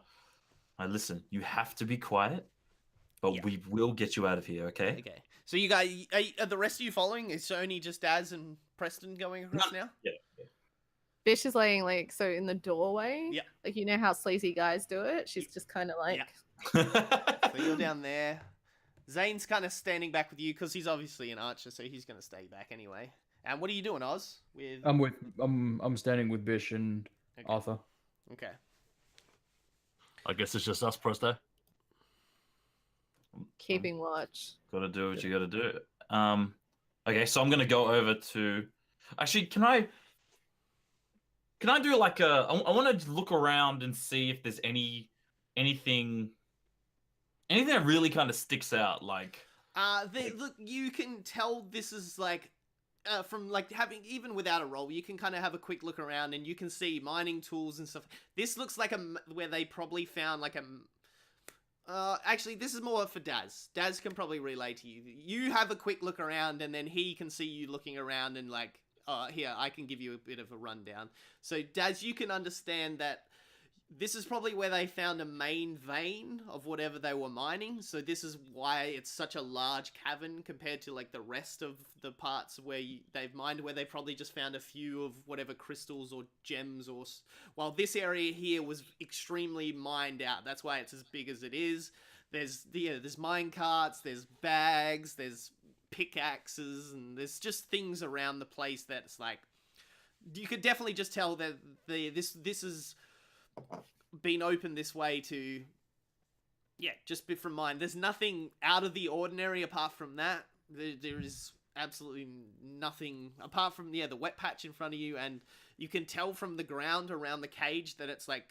Listen. You have to be quiet, but we will get you out of here. Okay. Okay. So you guys, are the rest of you following? Is only just Daz and Preston going across now? Yeah. Bish is laying like so in the doorway. Yeah. Like you know how sleazy guys do it. She's just kind of like. Yeah. So you're down there. Zane's kind of standing back with you because he's obviously an archer, so he's going to stay back anyway. And what are you doing, Oz? I'm standing with Bish and Arthur. Okay. I guess it's just us, Prosto. Keeping watch. Gotta do what you gotta do. Okay, so I'm gonna go over to. Actually, can I do like a? I want to look around and see if there's anything that really kind of sticks out. Like, Look, you can tell this is like. From like having even without a roll, you can kind of have a quick look around and you can see mining tools and stuff. This looks like where they probably found like a. Actually, this is more for Daz. Daz can probably relay to you. You have a quick look around, and then he can see you looking around, and like, here I can give you a bit of a rundown. So Daz, you can understand that this is probably where they found a main vein of whatever they were mining. So this is why it's such a large cavern compared to like the rest of the parts where they've mined, where they probably just found a few of whatever crystals or gems or... While this area here was extremely mined out. That's why it's as big as it is. There's mine carts, there's bags, there's pickaxes, and there's just things around the place that's like... You could definitely just tell that this is... been open this way to just be from mine. There's nothing out of the ordinary apart from that. There is absolutely nothing apart from the wet patch in front of you, and you can tell from the ground around the cage that it's like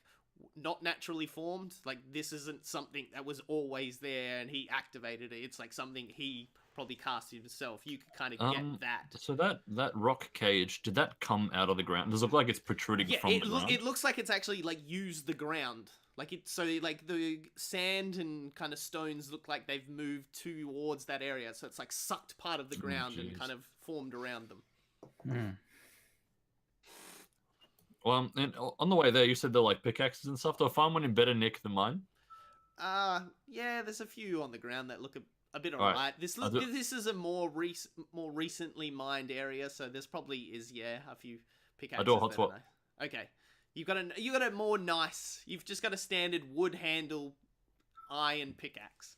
not naturally formed. Like this isn't something that was always there and he activated it. It's like something he probably cast himself. You could kind of get that. So that rock cage, did that come out of the ground? Does it look like it's protruding from the ground? It looks like it's actually like used the ground. Like like the sand and kind of stones look like they've moved towards that area. So it's like sucked part of the ground and kind of formed around them. Well, and on the way there, you said they're like pickaxes and stuff. Do I find one in better nick than mine? Yeah, there's a few on the ground that look a bit Alright. alright. This is a more recently mined area, so there's probably is a few pickaxes. I do a hotspot. Okay, you got a more nice. You've just got a standard wood handle iron pickaxe.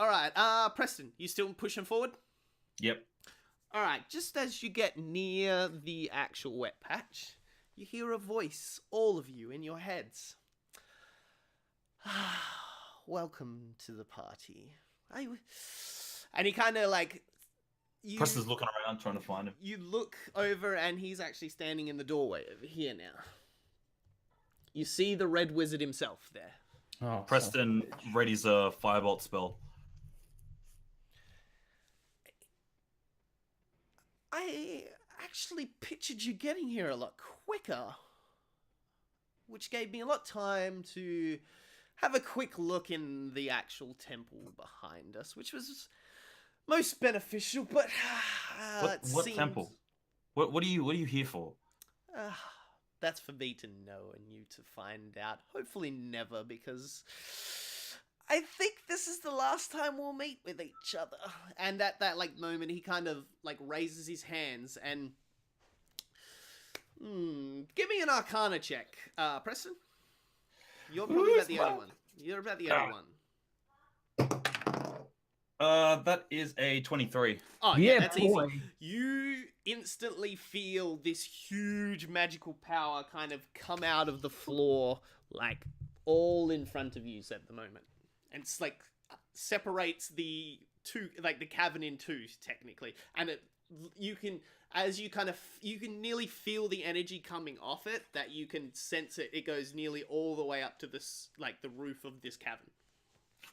All right, Preston, you still pushing forward? Yep. All right, just as you get near the actual wet patch, you hear a voice, all of you, in your heads. Welcome to the party. And he kind of like... Preston's looking around trying to find him. You look over and he's actually standing in the doorway over here now. You see the Red Wizard himself there. Oh, Preston readies a firebolt spell. I actually pictured you getting here a lot quicker, which gave me a lot of time to have a quick look in the actual temple behind us, which was most beneficial, but What temple? What are you here for? That's for me to know and you to find out. Hopefully never, because I think this is the last time we'll meet with each other. And at that like moment, he kind of like raises his hands and give me an Arcana check, Preston. You're probably about the only one. You're about the only one. That is a 23. Oh yeah, Yeah, that's boy. easy. You instantly feel this huge magical power kind of come out of the floor, like all in front of you at the moment, and it's like separates the two, like the cavern in two technically, and you can nearly feel the energy coming off it, that you can sense it. It goes nearly all the way up to this, like the roof of this cavern.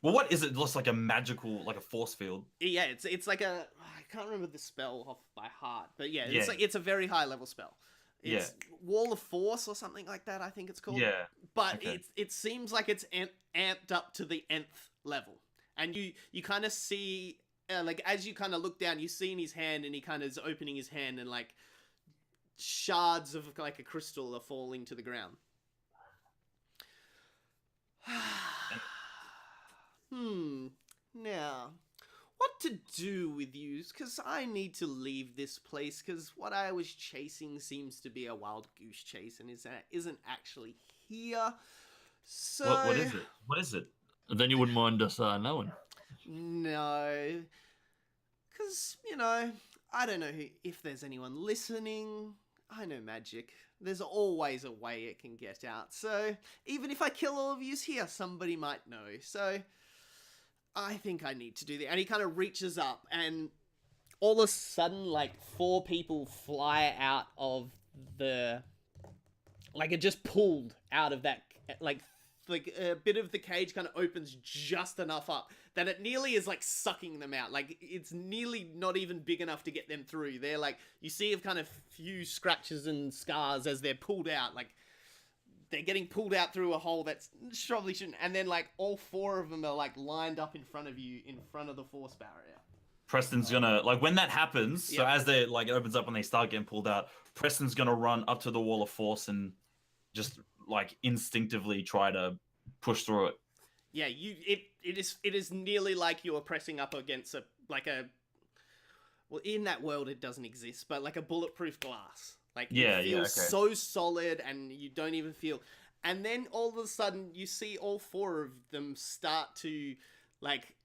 Well, what is it? Just like a magical, like a force field? Yeah, it's like a, I can't remember the spell off by heart, but yeah, Yeah. it's a very high level spell. It's Wall of Force or something like that, I think it's called. Yeah. But okay. it seems like it's amped up to the nth level, and you kind of see like as you kind of look down, you see in his hand, and he kind of is opening his hand, and like shards of like a crystal are falling to the ground. Now, what to do with you? Because I need to leave this place, because what I was chasing seems to be a wild goose chase and isn't actually here. So... What is it? What is it? Then you wouldn't mind us knowing. No. Because, you know, I don't know if there's anyone listening. I know magic. There's always a way it can get out. So, even if I kill all of yous here, somebody might know. So... I think I need to do that. And he kind of reaches up, and all of a sudden, like, 4 people fly out of the... Like, it just pulled out of that... Like a bit of the cage kind of opens just enough up that it nearly is, like, sucking them out. Like, it's nearly not even big enough to get them through. They're, like... You see a kind of few scratches and scars as they're pulled out, like... They're getting pulled out through a hole that's probably shouldn't. And then, like, all 4 of them are, like, lined up in front of you, in front of the force barrier. Preston's gonna, like, when that happens, so Yeah. as they, like, it opens up and they start getting pulled out, Preston's gonna run up to the wall of force and just, like, instinctively try to push through it. Yeah, it is nearly like you're pressing up against well, in that world it doesn't exist, but like a bulletproof glass. Like, it feels so solid, and you don't even feel... And then, all of a sudden, you see all 4 of them start to, like,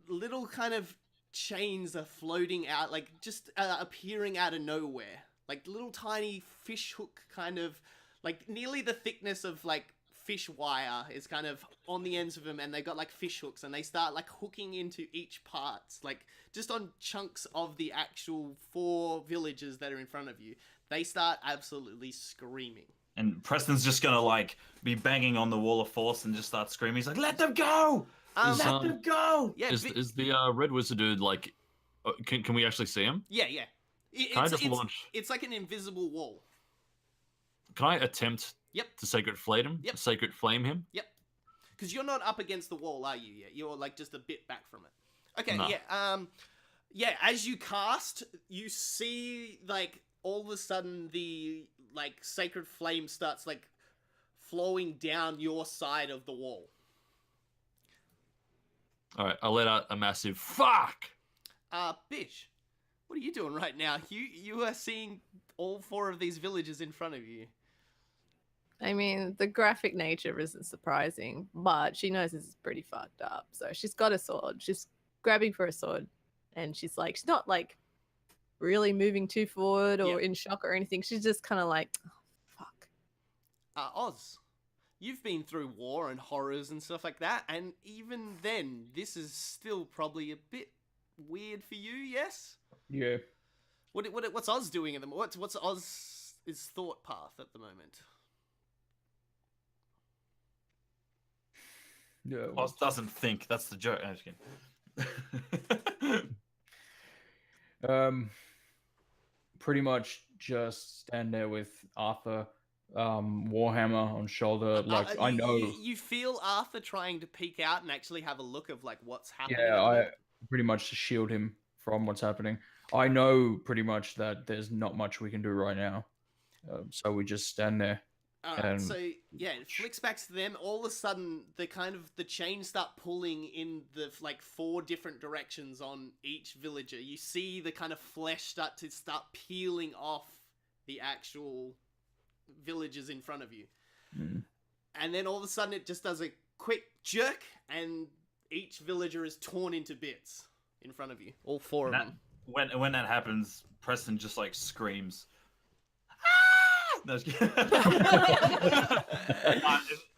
little kind of chains are floating out, like, just appearing out of nowhere. Like, little tiny fish hook kind of... Like, nearly the thickness of, like, fish wire is kind of on the ends of them, and they've got, like, fish hooks, and they start, like, hooking into each part, like, just on chunks of the actual 4 villages that are in front of you. They start absolutely screaming. And Preston's just gonna, like, be banging on the wall of force and just start screaming. He's like, let them go! Let them go! Yeah, Is the red wizard dude, like... Can we actually see him? Yeah. Can I just launch... It's like an invisible wall. Can I attempt Yep. to sacred flame him? Yep. Sacred flame him? Yep. Because you're not up against the wall, are you, yet? You're, like, just a bit back from it. Okay, No. yeah. Yeah, as you cast, you see, like... all of a sudden the, like, sacred flame starts, like, flowing down your side of the wall. Alright, I let out a massive fuck! Bish, what are you doing right now? You are seeing all 4 of these villages in front of you. I mean, the graphic nature isn't surprising, but she knows this is pretty fucked up. So she's got a sword. She's grabbing for a sword, and she's not like really moving too forward or in shock or anything. She's just kind of like, oh, fuck. Oz, you've been through war and horrors and stuff like that, and even then, this is still probably a bit weird for you, yes? Yeah. What's Oz doing at the moment? What's Oz's thought path at the moment? Yeah. Oz doesn't think. That's the joke. I'm just kidding. Pretty much just stand there with Arthur, warhammer on shoulder. Like I know. You feel Arthur trying to peek out and actually have a look of like what's happening. Yeah, at the I moment. pretty much shield him from what's happening. I know pretty much that there's not much we can do right now, so we just stand there. Alright, And- so yeah, it flicks back to them. All of a sudden, the chains start pulling in the like 4 different directions on each villager. You see the kind of flesh start peeling off the actual villagers in front of you, and then all of a sudden it just does a quick jerk, and each villager is torn into bits in front of you. All 4 of them. When that happens, Preston just like screams. No,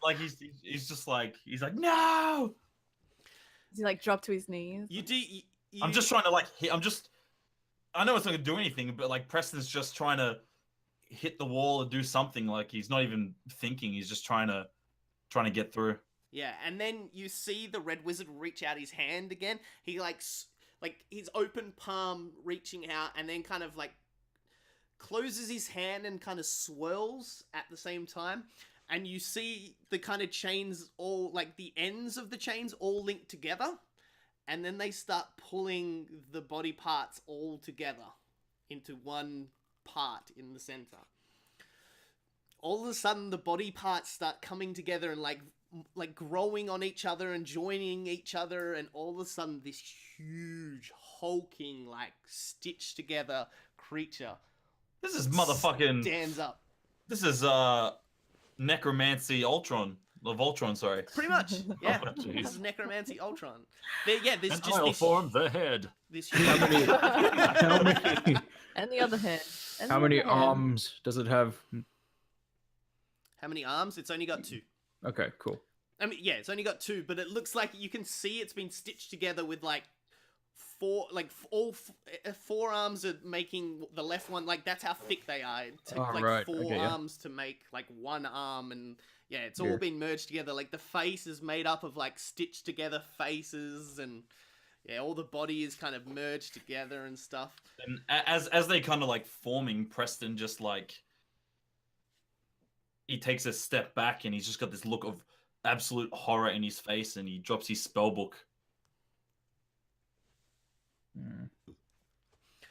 like he's just like no. Does he like drop to his knees? I'm just trying to like hit. I know it's not gonna do anything, but like Preston's just trying to hit the wall or do something. Like he's not even thinking. He's just trying to get through. Yeah, and then you see the red wizard reach out his hand again. He like his open palm reaching out, and then kind of like closes his hand and kind of swirls at the same time, and you see the kind of chains all like the ends of the chains all linked together, and then they start pulling the body parts all together into one part in the center. All of a sudden the body parts start coming together and like growing on each other and joining each other, and all of a sudden this huge hulking like stitched together creature This is motherfucking. stands up. This is necromancy Ultron. Of Ultron, sorry. Pretty much, yeah. Oh, jeez. This is necromancy Ultron. There's And just I'll this, form the head. this How many? huge... How many? And the other hand. And How the many other hand. arms does it have? How many arms? It's only got 2. Okay, cool. I mean, yeah, it's only got 2, but it looks like you can see it's been stitched together with like 4, like all 4 arms are making the left one. Like that's how thick they are. It took Oh, like right. 4 Okay, yeah. arms to make like 1 arm, and yeah, it's Yeah. all been merged together. Like the face is made up of like stitched together faces, and yeah, all the body is kind of merged together and stuff. And as they kind of like forming, Preston just like he takes a step back and he's just got this look of absolute horror in his face, and he drops his spell book.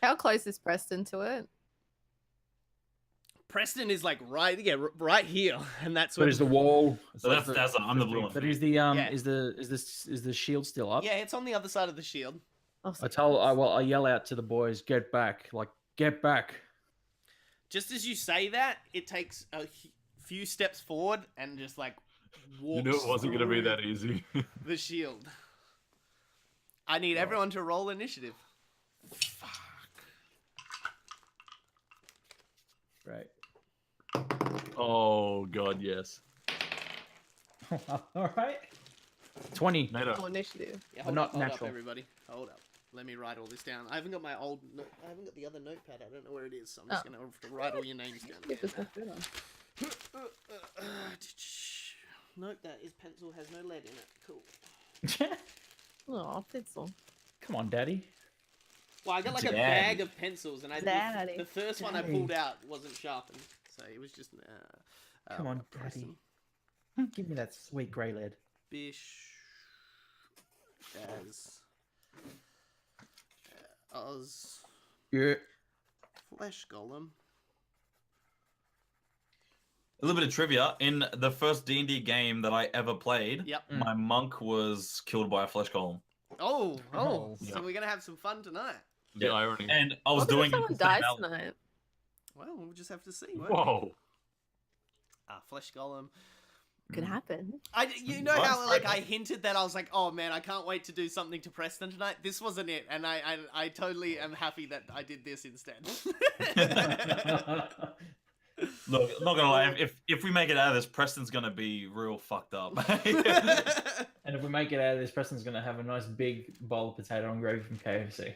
How close is Preston to it? Preston is like right here, and that's But what is the wall? So that's I'm the blue one. But is the Yeah. is the shield still up? yeah, it's on the other side of the shield. Oh, I yell out to the boys, get back! Like get back! Just as you say that, it takes a few steps forward and just like You walks knew it wasn't going to be through that easy. the shield. I need everyone to roll initiative. Right. Oh god, yes. All right. 20. NATO. Oh, initiative. Yeah, But not hold up, natural. everybody. Hold up. Let me write all this down. I haven't got my old. I haven't got the other notepad. I don't know where it is, so I'm just Oh. gonna have to write all your names down. Give us a bit on. Nope, that is pencil has no lead in it. Cool. Oh, pencil. Come on, Daddy. Well, I got like a Daddy. bag of pencils, and Daddy. the first one I Daddy. pulled out wasn't sharpened, so it was just. Come on, Preston. Daddy. Give me that sweet grey lead. Bish. As. Oz. Yeah. Flesh Golem. A little bit of trivia: in the first D&D game that I ever played, Yep. my monk was killed by a flesh golem. Oh. Oh. So we're gonna have some fun tonight. The irony. And I was What if doing someone it the same dies hour. tonight? Well, we'll just have to see. won't we? Whoa. Flesh Golem. Could happen. You know Well, how like right. I hinted that I was like, oh man, I can't wait to do something to Preston tonight. This wasn't it, and I totally am happy that I did this instead. Look, I'm not gonna lie. If we make it out of this, Preston's gonna be real fucked up. And if we make it out of this, Preston's gonna have a nice big bowl of potato and gravy from KFC.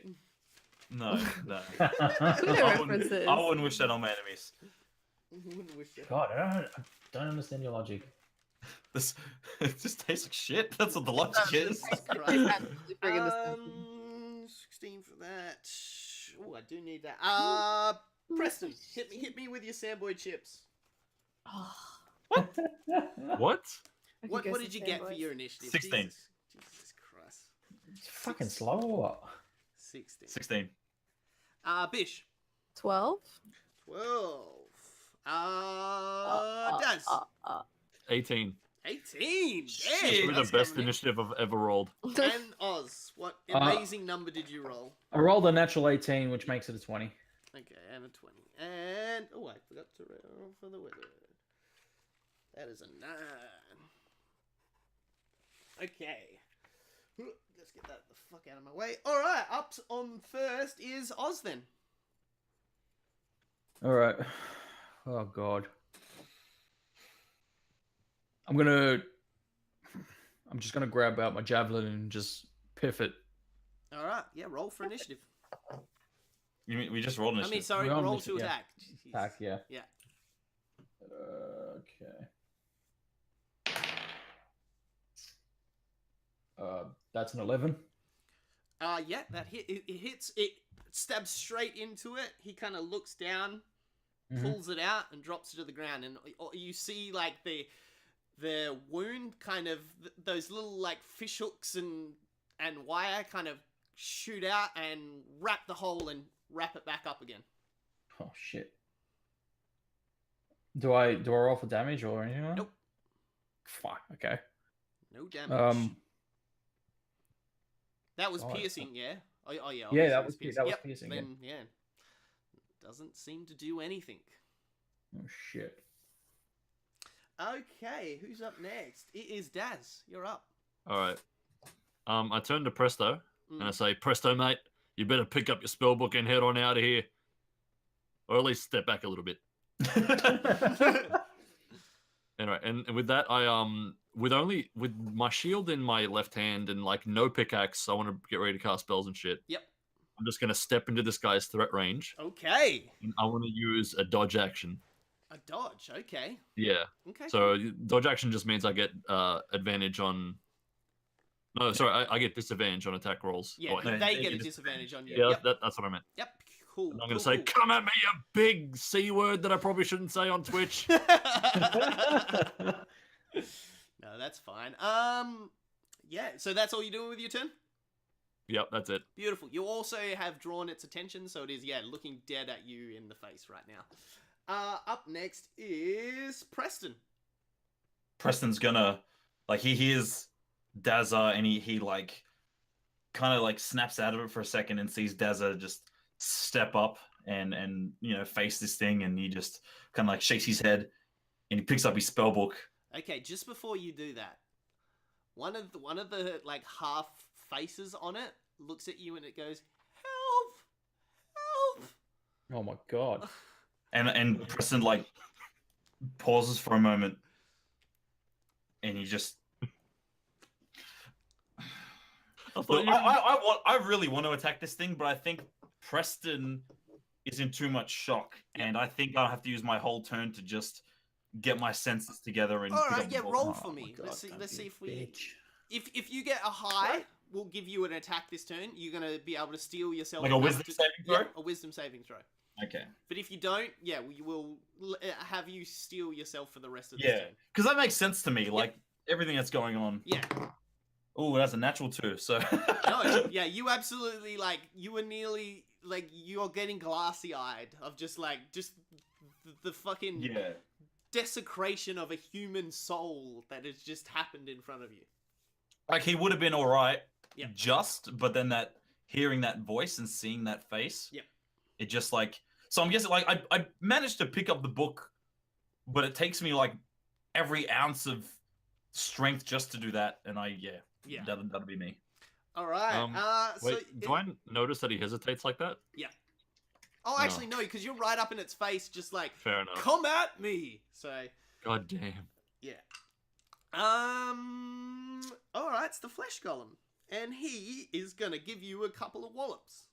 no. Twitter I references. wouldn't wish that on my enemies. Wouldn't wish it. God, I don't understand your logic. This it just tastes like shit. That's what the logic is. Christ. Friggin' disgusting. 16 for that. Oh, I do need that. Preston, hit me with your Sandboy chips. Oh, What? I could What go did you get for boys. your initiative? 16. Jesus Christ. It's fucking slow or what? 16. 16. Bish. 12. 12. Daz. 18. 18. Shit. Damn, Probably that's the best coming in. initiative I've ever rolled. And Oz, what amazing number did you roll? I rolled a natural 18, which makes it a 20. Okay, and a 20. And, oh, I forgot to roll for the wizard. That is a 9. Okay. Let's get that the fuck out of my way. Alright, up on first is Oz then. All right. Oh God. I'm just gonna grab out my javelin and just piff it. Alright, yeah, roll for initiative. You mean we just rolled I initiative? mean, sorry, We're on roll initiative, to yeah. attack. Jeez. Attack, yeah. Yeah. Okay. That's an 11. Yeah, that hit. It hits. It stabs straight into it. He kind of looks down, Mhm. pulls it out, and drops it to the ground. And you see like the wound, kind of those little like fish hooks and wire kind of shoot out and wrap the hole and wrap it back up again. Oh shit. Do I roll for damage or anything? Like that? Nope. Fuck. Okay. No damage. That was oh, piercing, yeah. Oh yeah. Yeah, obviously that it was that was Yep, piercing. Then yeah, doesn't seem to do anything. Oh shit. Okay, who's up next? It is Daz. You're up. All right. I turn to Presto and I Mm. say, Presto, mate, you better pick up your spell book and head on out of here. Or at least step back a little bit. Anyway, and with that, I with my shield in my left hand and like no pickaxe, I want to get ready to cast spells and shit. Yep. I'm just gonna step into this guy's threat range. Okay. And I want to use a dodge action. A dodge. Okay. Yeah. Okay. So dodge action just means I get advantage on. No, sorry, I get disadvantage on attack rolls. yeah, Oh, no, they it get a is- disadvantage on you. yeah, Yep. that's what I meant. Yep. Cool. And I'm gonna cool, say, cool. "Come at me, you big c word that I probably shouldn't say on Twitch." No, that's fine. Yeah. So that's all you're doing with your turn. Yep, that's it. Beautiful. You also have drawn its attention, so it is looking dead at you in the face right now. Up next is Preston. Preston's gonna like he hears Dazza and he like kind of like snaps out of it for a second and sees Dazza just step up and face this thing, and he just kind of like shakes his head and he picks up his spell book. Okay, just before you do that, one of the like half faces on it looks at you and it goes, "Help! Help!" Oh my God. And Preston like pauses for a moment and he just I thought Look, you- I really want to attack this thing, but I think Preston is in too much shock, and I think I'll have to use my whole turn to just get my senses together and All pick right, up the yeah, book. roll Oh for my me. God, Let's don't see be if a we bitch. if you get a high, we'll give you an attack this turn. You're gonna be able to steal yourself Like a enough wisdom to- saving throw? Yeah, a wisdom saving throw. Okay. But if you don't, yeah, we will have you steal yourself for the rest of this Yeah, turn. because that makes sense to me. Like everything that's going on. Yeah. Oh, that's a natural 2. So. No, yeah, you absolutely you were nearly you're getting glassy eyed of just the fucking Yeah. desecration of a human soul that has just happened in front of you. Like he would have been all right. Yeah. Just, but then hearing that voice and seeing that face. Yep. It just like. So I'm guessing I managed to pick up the book, but it takes me like every ounce of strength just to do that, and Yeah. that'll be me. All right. Wait, do I notice that he hesitates like that? Oh, actually, no, because you're right up in its face, just like, Fair enough. come at me. So, God damn. yeah. All right, it's the flesh golem, and he is gonna give you a couple of wallops.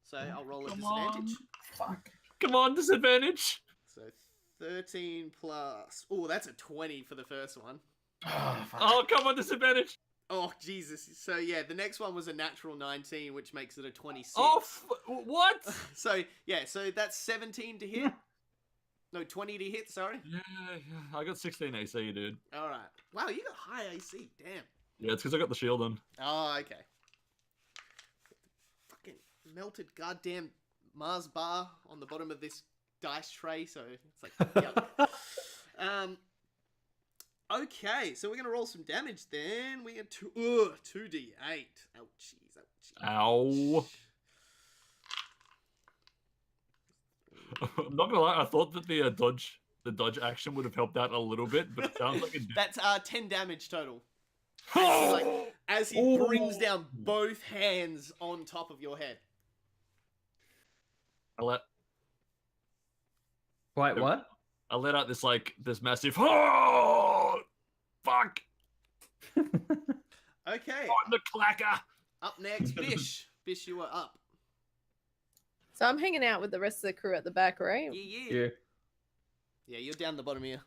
So I'll roll a Come disadvantage. Fuck. Come on, disadvantage. So 13 plus. Oh, that's a 20 for the first one. Oh, fuck. Oh, come on, disadvantage. Oh, Jesus. So, yeah, the next one was a natural 19, which makes it a 26. Oh, what? So, yeah, so that's 17 to hit. No, 20 to hit. Sorry. Yeah, I got 16 AC, dude. All right. Wow, you got high AC. Damn. Yeah, it's because I got the shield on. Oh, okay. Fucking melted goddamn Mars bar on the bottom of this dice tray, so it's like yuck. Okay, so we're gonna roll some damage then. We get 2d8. Ouchies, ouchies. Ow. I'm not gonna lie, I thought that the dodge action would have helped out a little bit, but it sounds like it did. That's 10 damage total. As he brings down both hands on top of your head. Wait, what? I let out this massive oh fuck. Okay. On the clacker. Up next, Bish. Bish, you are up. So I'm hanging out with the rest of the crew at the back, right? Yeah. Yeah, you're down the bottom here.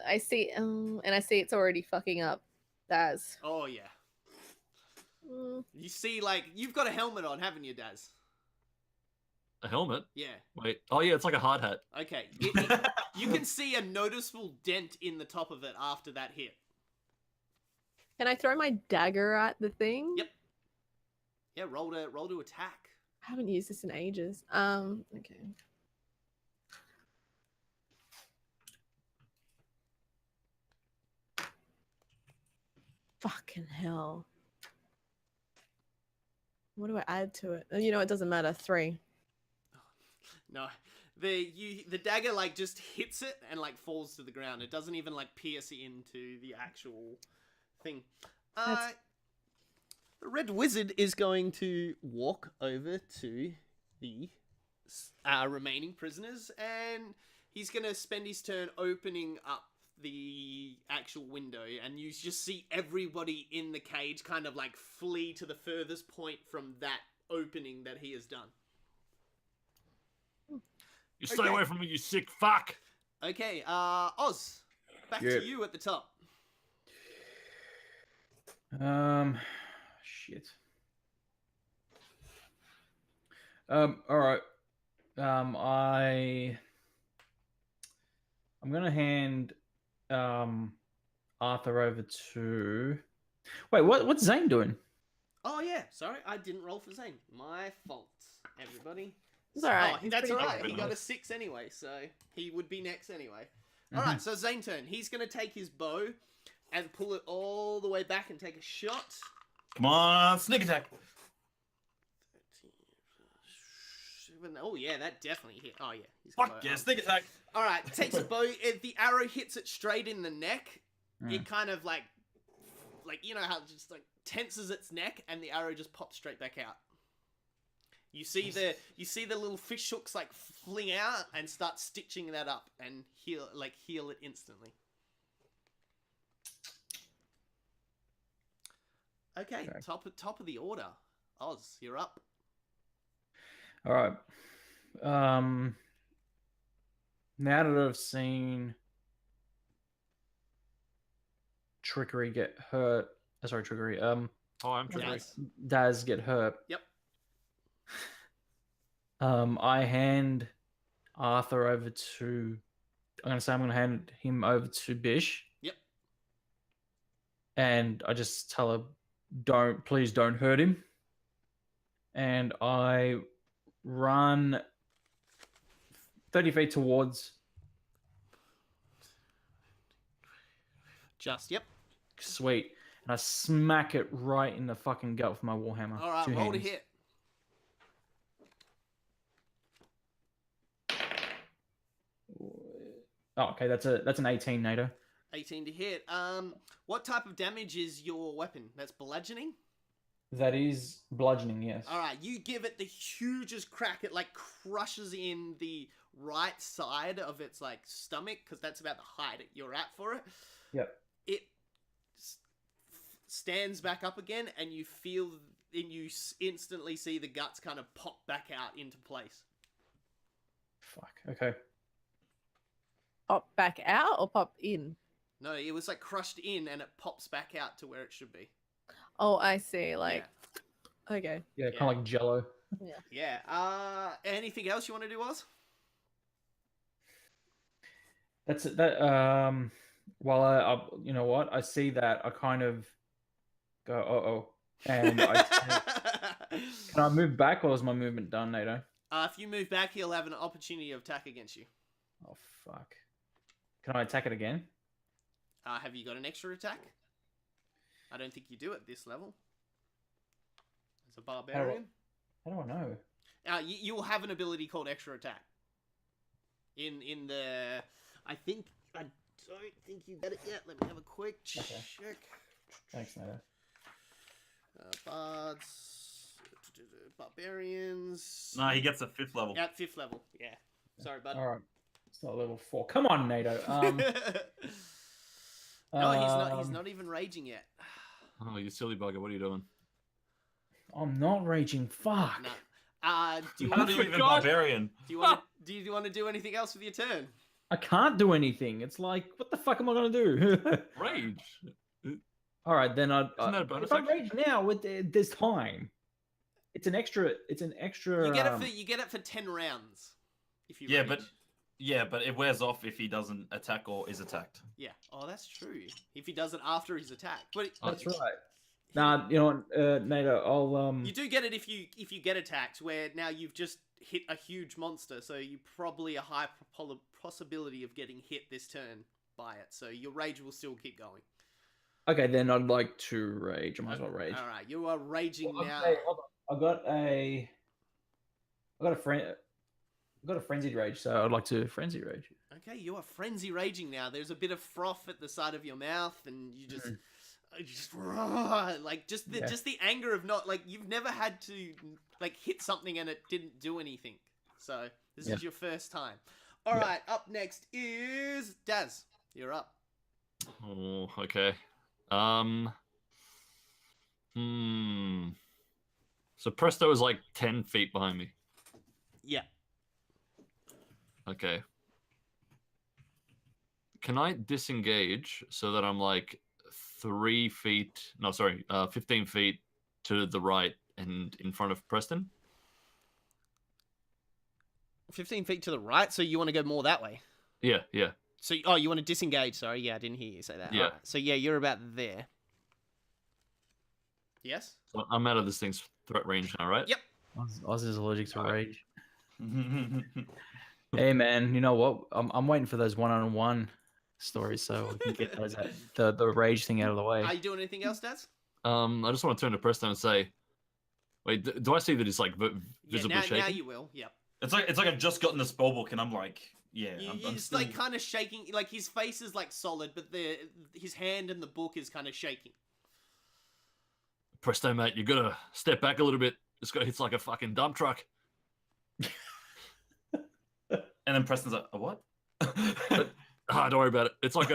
I see, and I see it's already fucking up Daz. Oh, yeah. You see, you've got a helmet on, haven't you, Daz? A helmet? Yeah. Wait. Oh yeah, it's like a hard hat. Okay. You can see a noticeable dent in the top of it after that hit. Can I throw my dagger at the thing? Yep. Yeah, roll to attack. I haven't used this in ages. Okay. Fucking hell. What do I add to it? You know, it doesn't matter. 3. No. The dagger just hits it and falls to the ground. It doesn't even pierce into the actual thing. The red wizard is going to walk over to the remaining prisoners, and he's going to spend his turn opening up the actual window, and you just see everybody in the cage kind of flee to the furthest point from that opening that he has done. You stay away from me, you sick fuck. Okay, Oz, back to you at the top. Shit. All right. I'm gonna hand Arthur over to. Wait, what's Zane doing? Oh yeah, sorry, I didn't roll for Zane. My fault, everybody. It's alright. Oh, that's pretty alright. good. He got a 6 anyway, so he would be next anyway. Alright, so Zane turn. He's gonna take his bow and pull it all the way back and take a shot. Come on, sneak attack. 13, oh yeah, that definitely hit. Oh yeah. He's got Fuck bow. yeah, sneak attack. Alright, takes a bow. The arrow hits it straight in the neck. It kind of you know how it just tenses its neck, and the arrow just pops straight back out. You see the little fish hooks fling out and start stitching that up and heal it instantly. Okay, top of the order. Oz, you're up. All right. Now that I've seen Trickery get hurt, Trickery. Oh, I'm Trickery. Daz get hurt. Yep. I hand Arthur over to. I'm gonna hand him over to Bish. Yep. And I just tell her, please don't hurt him. And I run 30 feet towards. Yep. Sweet. And I smack it right in the fucking gut with my warhammer. All right, Two roll to hands. hit. Oh, okay, that's an 18, NATO. 18 to hit. What type of damage is your weapon? That's bludgeoning? That is bludgeoning, yes. Alright, you give it the hugest crack. It crushes in the right side of its stomach, because that's about the height you're at for it. Yep. It stands back up again, and you instantly see the guts kind of pop back out into place. Fuck, okay. Pop back out or pop in? No, it was crushed in, and it pops back out to where it should be. Oh, I see. Okay. Yeah, kind of like Jello. Yeah. Anything else you want to do, Oz? That's it. That while you know what, I see that, I kind of go, and I can I move back, or is my movement done, NATO? If you move back, he'll have an opportunity of attack against you. Oh fuck! Can I attack it again? Have you got an extra attack? I don't think you do at this level. As a barbarian. How do I know? You'll have an ability called extra attack. In the, I don't think you get it yet. Let me have a quick check. Thanks, NATO. Bards, barbarians. No, he gets a 5th level. At 5th level. Yeah. Sorry, bud. All right, it's not level 4. Come on, NATO. No, he's not even raging yet. Oh, you silly bugger! What are you doing? I'm not raging. Fuck. No. Do you How want do to you even barbarian? do you want to do anything else with your turn? I can't do anything. It's like, what the fuck am I gonna do? Rage. All right, then Isn't that a bonus if I action? rage now, with there's time. It's an extra. It's an extra. You get it for 10 rounds. If you Yeah, rage. but it wears off if he doesn't attack or is attacked. Yeah. Oh, that's true. If he does it after his attack, but That's right. Nah, you know what, NATO, I'll you do get it if you get attacked, where now you've just hit a huge monster, so you probably a high possibility of getting hit this turn by it. So your rage will still keep going. Okay, then I'd like to rage. I might as well rage. All right, you are raging Well, now. okay, hold on. I got a frenzied rage, so I'd like to frenzy rage. Okay, you are frenzy raging now. There's a bit of froth at the side of your mouth, and you just. Just the anger of not, like, you've never had to like hit something and it didn't do anything, so this is your first time. All right, up next is Daz. You're up. Oh, okay. So Presto is like 10 feet behind me. Yeah. Okay. Can I disengage so that I'm like 15 feet to the right and in front of Preston? 15 feet to the right, so you want to go more that way. Yeah. So you want to disengage. Sorry, yeah, I didn't hear you say that. Yeah. Alright, so yeah, you're about there. Yes. So I'm out of this thing's threat range now, right? Yep. Oz is allergic to Alright. rage. Hey man, you know what? I'm waiting for those one-on-one stories so we can get those the rage thing out of the way. Are you doing anything else, Daz? I just want to turn to Preston and say, wait, do I see that it's like visibly now shaking? you will. Yep. It's like I've just gotten the spell book and I'm like, yeah, I'm He's still... like kind of shaking. Like his face is like solid, but his hand and the book is kind of shaking. Presto, mate, you gotta step back a little bit. This guy hits like a fucking dump truck. And then Preston's like, a what? Don't worry about it. It's like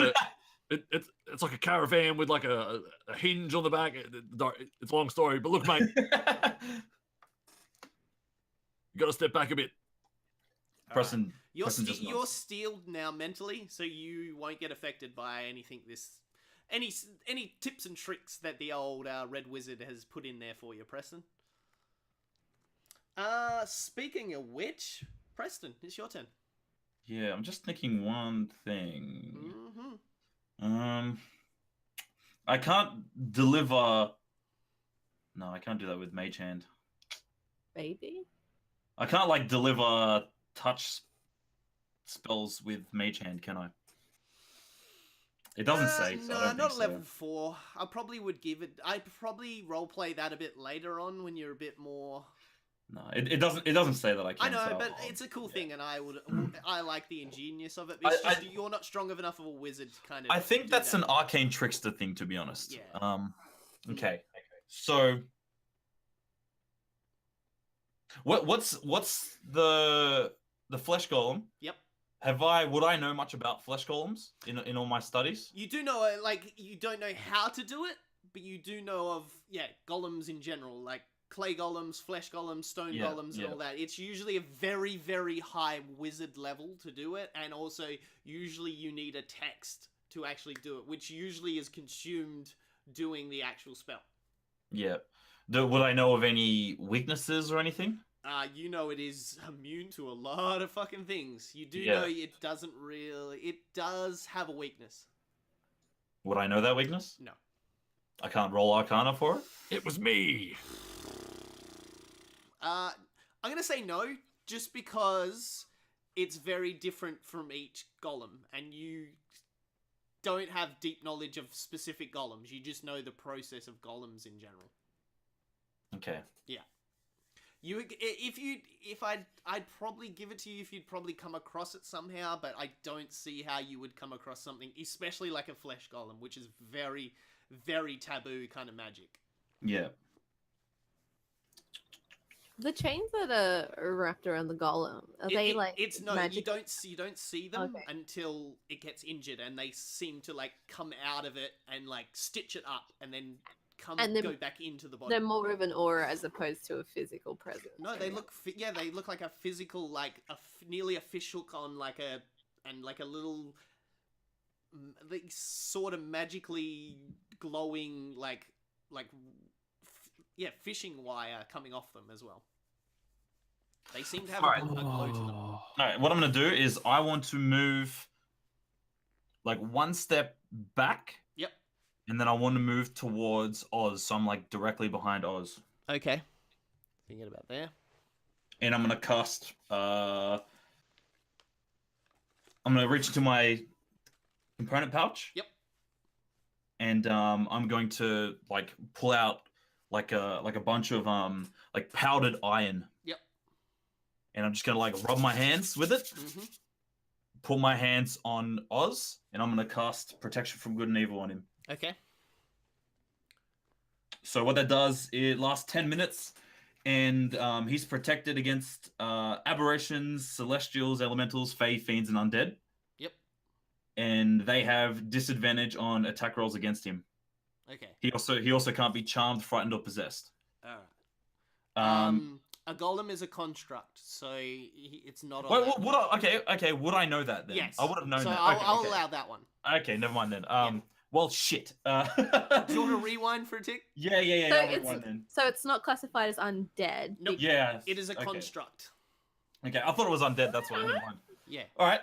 it's like a caravan with like a hinge on the back. It's a long story, but look, mate, you gotta step back a bit. Preston, You're Preston just you're nods. steeled now mentally, so you won't get affected by anything. Any tips and tricks that the old Red Wizard has put in there for you, Preston. Speaking of which, Preston, it's your turn. Yeah, I'm just thinking one thing. Mm-hmm. I can't deliver. No, I can't do that with Mage Hand. Baby? I can't like deliver touch spells with Mage Hand, can I? It doesn't say. So No, I don't not think level so. 4. I probably would give it. I'd probably roleplay that a bit later on when you're a bit more. No, it doesn't say that I can. I know, so but I'll- it's a cool yeah. thing, and I like the ingenious of it. It's I- just you're not strong enough of a wizard to kind of. I think do that's that. an arcane trickster thing, to be honest. Yeah. Okay. So, what's the flesh golem? Yep. Would I know much about flesh golems in all my studies? You do know, like, you don't know how to do it, but you do know of, golems in general, like clay golems, flesh golems, stone Yeah, golems, and yeah. all that. It's usually a very, very high wizard level to do it, and also usually you need a text to actually do it, which usually is consumed doing the actual spell. Yeah. Would I know of any weaknesses or anything? You know it is immune to a lot of fucking things. You do Yeah. know it doesn't really... It does have a weakness. Would I know that weakness? No. I can't roll Arcana for it? It was me. I'm going to say no, just because it's very different from each golem, and you don't have deep knowledge of specific golems. You just know the process of golems in general. Okay. I'd probably give it to you if you'd probably come across it somehow, but I don't see how you would come across something, especially like a flesh golem, which is very, very taboo kind of magic. Yeah. The chains that are wrapped around the golem, are they like It's no, magic? you don't see them Okay. until it gets injured, and they seem to like come out of it and like stitch it up, and then go back into the body. They're more of an aura as opposed to a physical presence. No, they look they look like a physical, like nearly a fish hook on like a little like, sort of magically glowing fishing wire coming off them as well. They seem to have Alright. a glow to them. All right. What I'm gonna do is I want to move like one step back. Yep. And then I want to move towards Oz, so I'm like directly behind Oz. Okay. Thinking about there. And I'm gonna cast. I'm gonna reach into my component pouch. Yep. And I'm going to like pull out like a bunch of like powdered iron. Yep. And I'm just gonna like rub my hands with it. Mm-hmm. Put my hands on Oz, and I'm gonna cast Protection from Good and Evil on him. Okay. So what that does, it lasts 10 minutes, and he's protected against aberrations, celestials, elementals, fae, fiends, and undead. Yep. And they have disadvantage on attack rolls against him. Okay. He also can't be charmed, frightened, or possessed. All Um, right. A golem is a construct, so it's not on. Wait, that would I, okay, would I know that then? Yes. I would have known so that. I'll Okay. allow that one. Okay, never mind then. Well, shit. Do you want to rewind for a tick? Yeah. So I'll it's rewind then. so it's not classified as undead. Nope. Yeah. It is a okay. construct. Okay, I thought it was undead. That's why. Never mind. Yeah. All right.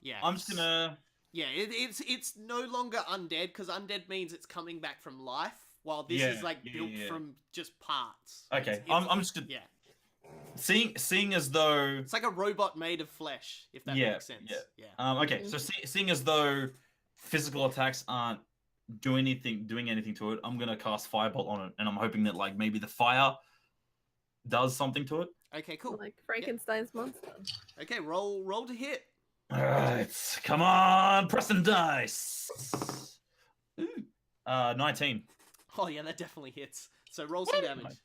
Yeah. I'm just gonna. Yeah. It's no longer undead because undead means it's coming back from life, while this Yeah, is like built yeah. from just parts. Okay, It's- I'm just gonna. Yeah. Seeing as though. It's like a robot made of flesh, if that Yeah, makes sense. yeah. Yeah. Okay, so seeing as though physical attacks aren't doing anything to it, I'm gonna cast Firebolt on it, and I'm hoping that like maybe the fire does something to it. Okay. Cool. Like Frankenstein's monster. Okay. Roll to hit. All right, come on, Preston dice. Ooh. 19. Oh yeah, that definitely hits. So roll some damage.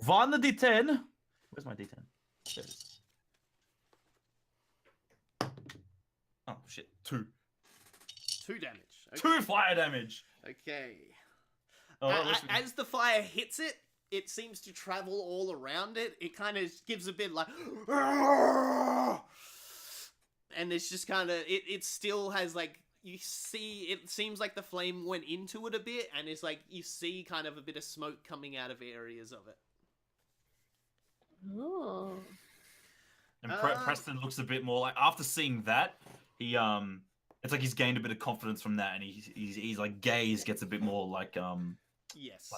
Van the D10. Where's my D10? There it is. Oh shit! 2. 2 damage. Okay. 2 fire damage. Okay. Oh, listen. As the fire hits it, it seems to travel all around it. It kind of gives a bit like, and it's just kind of it still has like, you see, it seems like the flame went into it a bit, and it's like you see kind of a bit of smoke coming out of areas of it. Oh. And Preston looks a bit more like, after seeing that, he it's like he's gained a bit of confidence from that, and he's like gaze gets a bit more like Yes.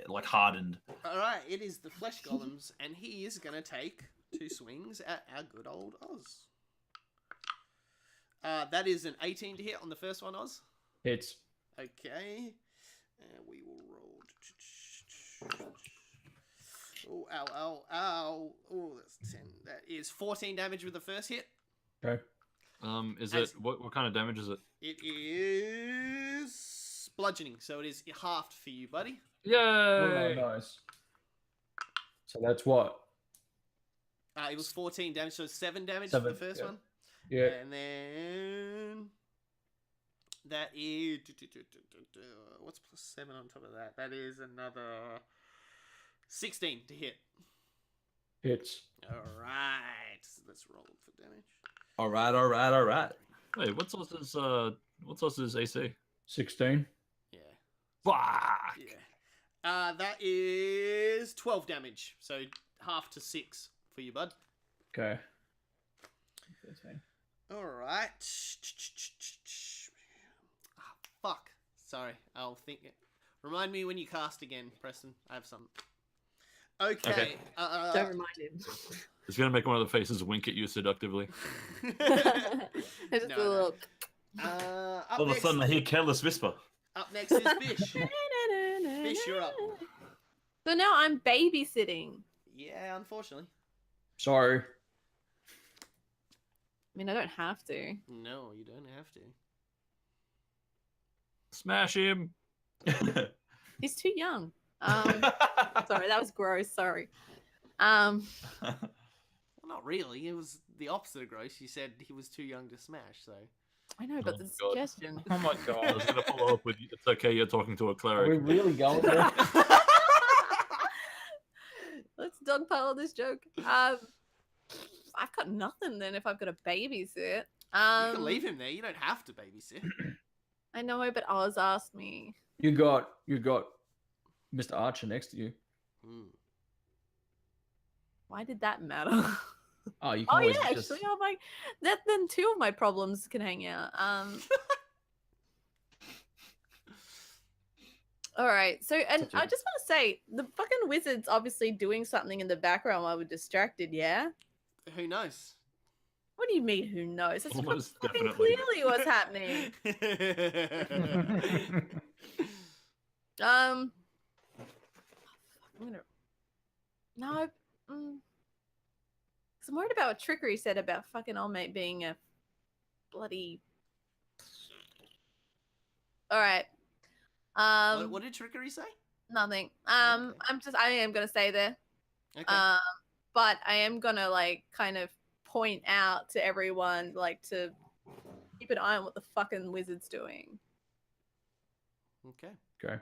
like hardened. All right, it is the flesh golems, and he is gonna take 2 swings at our good old Oz. That is an 18 to hit on the first one, Oz. Hits. Okay. And we will roll. Oh, ow. Oh, that's 10. That is 14 damage with the first hit. Okay. Is As- it what kind of damage is it? It is bludgeoning, so it is halved for you, buddy. Yay! Oh, nice. So that's what? It was 14 damage, so 7 damage 7, for the first yeah. one. Yeah. And then that is what's plus 7 on top of that? That is another 16 to hit. Hits. All right, let's roll for damage. All right. Hey, what's Oz's AC? 16. Yeah, Fuck! yeah. That is 12 damage. So half to 6 for you, bud. Okay. All right. Ah, fuck. Sorry, I'll think it. Remind me when you cast again, Preston. I have some. Okay. Okay. Don't remind him. It's gonna make one of the faces wink at you seductively. It's just No, a no. little. Up All of a next, sudden, I hear careless whisper. up next is Bish. Bish, you're up. So now I'm babysitting. Yeah, unfortunately. Sorry. I mean, I don't have to. No, you don't have to. Smash him. He's too young. Sorry, that was gross. Sorry. Well, not really. It was the opposite of gross. You said he was too young to smash, so. I know, but Oh the my God. suggestion. Oh my I was god. gonna follow up with it's okay, you're talking to a Are we cleric. really going there? Let's dogpile this joke. I've got nothing then if I've got to babysit. You can leave him there. You don't have to babysit. I know, but Oz asked me. You got Mr. Archer next to you. Hmm. Why did that matter? Oh, you can Oh always yeah, just... actually, oh my, that then two of my problems can hang out. All right, so and Such I a- just want to say the fucking wizard's obviously doing something in the background while we're distracted. Yeah. Who knows? What do you mean? Who knows? That's Almost fucking definitely. clearly what's happening. I'm gonna no. Cause I'm worried about what Trickery said about fucking old mate being a bloody. All right. What did Trickery say? Nothing. Okay. I am gonna stay there. Okay. But I am gonna like kind of point out to everyone like to keep an eye on what the fucking wizard's doing. Okay. Okay.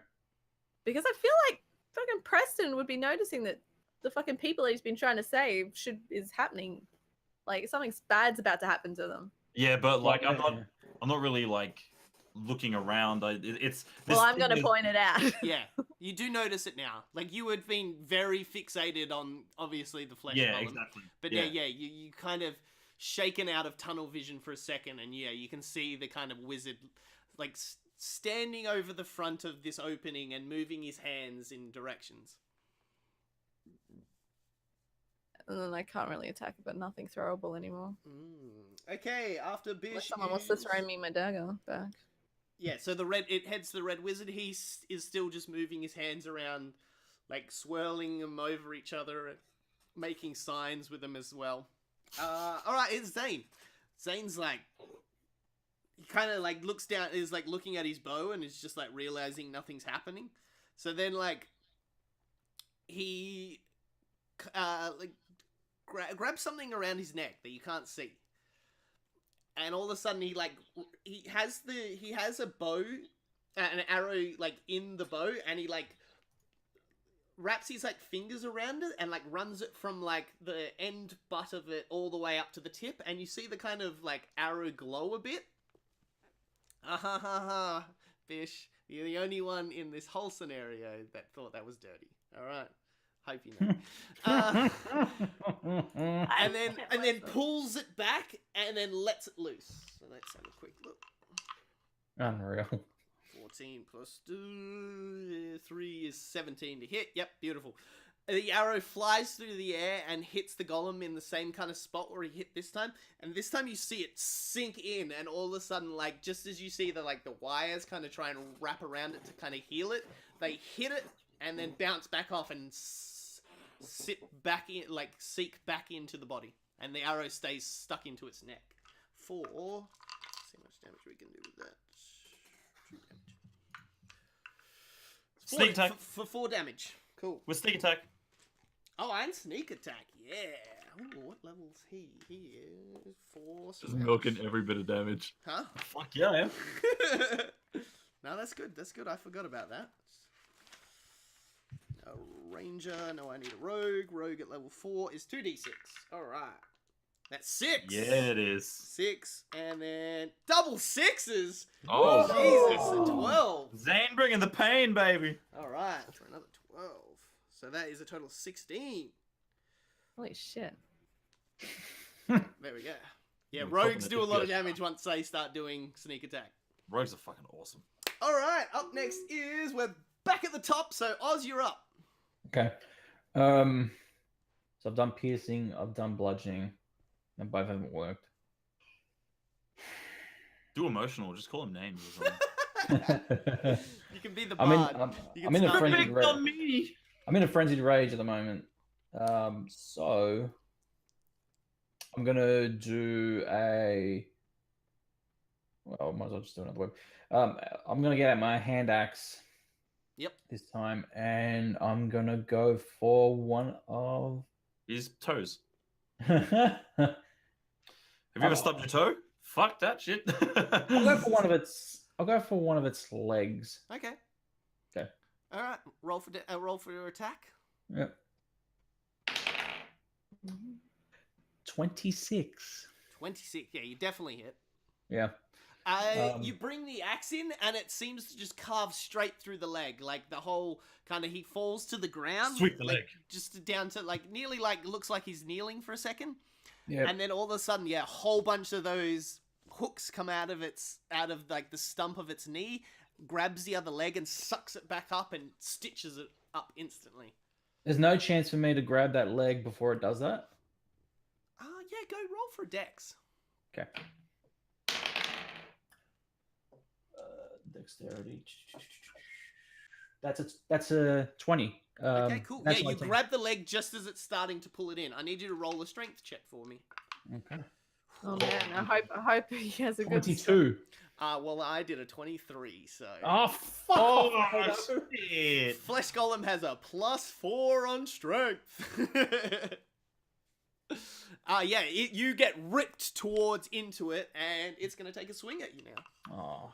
Because I feel like fucking Preston would be noticing that the fucking people that he's been trying to save is happening. Like something bad's about to happen to them. Yeah, but like Yeah, I'm not really like looking around. It's Well, this I'm thing gonna is- point it out. Yeah, you do notice it now. Like you had been very fixated on obviously the flesh Yeah, golem, exactly. but yeah, you kind of shaken out of tunnel vision for a second, and yeah, you can see the kind of wizard like standing over the front of this opening and moving his hands in directions. And then I can't really attack it, but nothing throwable anymore. Okay, after Bish, Unless someone wants to throw me my dagger back. Yeah, so it heads to the red wizard. He is still just moving his hands around, like swirling them over each other, making signs with them as well. All right, it's Zane. Zane's like, he kind of like looks down, is like looking at his bow, and is just like realizing nothing's happening. So then like, he like grabs something around his neck that you can't see. And all of a sudden, he has a bow, an arrow like in the bow, and he like wraps his like fingers around it and like runs it from like the end butt of it all the way up to the tip, and you see the kind of like arrow glow a bit. Ah ha ha ha, Bish, you're the only one in this whole scenario that thought that was dirty. All right, hope you know. And then pulls it back and then lets it loose. So let's have a quick look. Unreal. 14 plus 3 is 17 to hit. Yep, beautiful. The arrow flies through the air and hits the golem in the same kind of spot where he hit this time. And this time you see it sink in, and all of a sudden, like, just as you see the wires kind of try and wrap around it to kind of heal it, they hit it and then bounce back off and sit back in, like seek back into the body, and the arrow stays stuck into its neck. Let's see how much damage we can do with that. 2 damage. Sneak attack. For 4 damage. Cool. With sneak attack. Oh, and sneak attack. Yeah. Ooh, what level's he? He is 4. Just milking every bit of damage. Huh? Fuck yeah, I am. No, that's good. That's good. I forgot about that. A ranger. No, I need a rogue. Rogue at level 4 is 2d6. All right. That's 6. Yeah, it is. 6, and then double 6s. Oh, Jesus, a 12. Zane bringing the pain, baby. All right, for another 12. So that is a total of 16. Holy shit. There we go. Yeah, We're rogues talking do a lot of good. damage once they start doing sneak attack. Rogues are fucking awesome. All right, up next is we're back at the top. So Oz, you're up. Okay. So I've done piercing, I've done bludgeoning, and both haven't worked. Do emotional. Just call them names or something. You can be the I'm in, bard. You can I'm in a start- frenzied Big rage. on me. I'm in a frenzied rage at the moment. So I'm gonna do a. Well, might as well just do another web. I'm gonna get out my hand axe. Yep. This time, and I'm gonna go for one of. His toes. I'll Have you ever stubbed your toe? Fuck that shit. go for one of its. I'll go for one of its legs. Okay. Okay. All right. Roll for your attack. Yep. 26. 26. Yeah, you definitely hit. Yeah. You bring the axe in, and it seems to just carve straight through the leg. Like the whole kind of, he falls to the ground. Sweep the like, leg. Just down to like nearly like looks like he's kneeling for a second, Yeah. and then all of a sudden, yeah, a whole bunch of those hooks come out of like the stump of its knee, grabs the other leg and sucks it back up and stitches it up instantly. There's no chance for me to grab that leg before it does that. Yeah, go roll for dex. Okay. Dexterity. That's a 20. Okay, cool. That's Yeah, my you 10. grab the leg just as it's starting to pull it in. I need you to roll a strength check for me. Okay. Oh man, I hope he has a good 22. Well, I did a 23, so... Oh, fuck. Oh, off, Fredo. shit. Flesh Golem has a +4 on strength. Yeah, you get ripped towards into it, and it's going to take a swing at you now. Oh.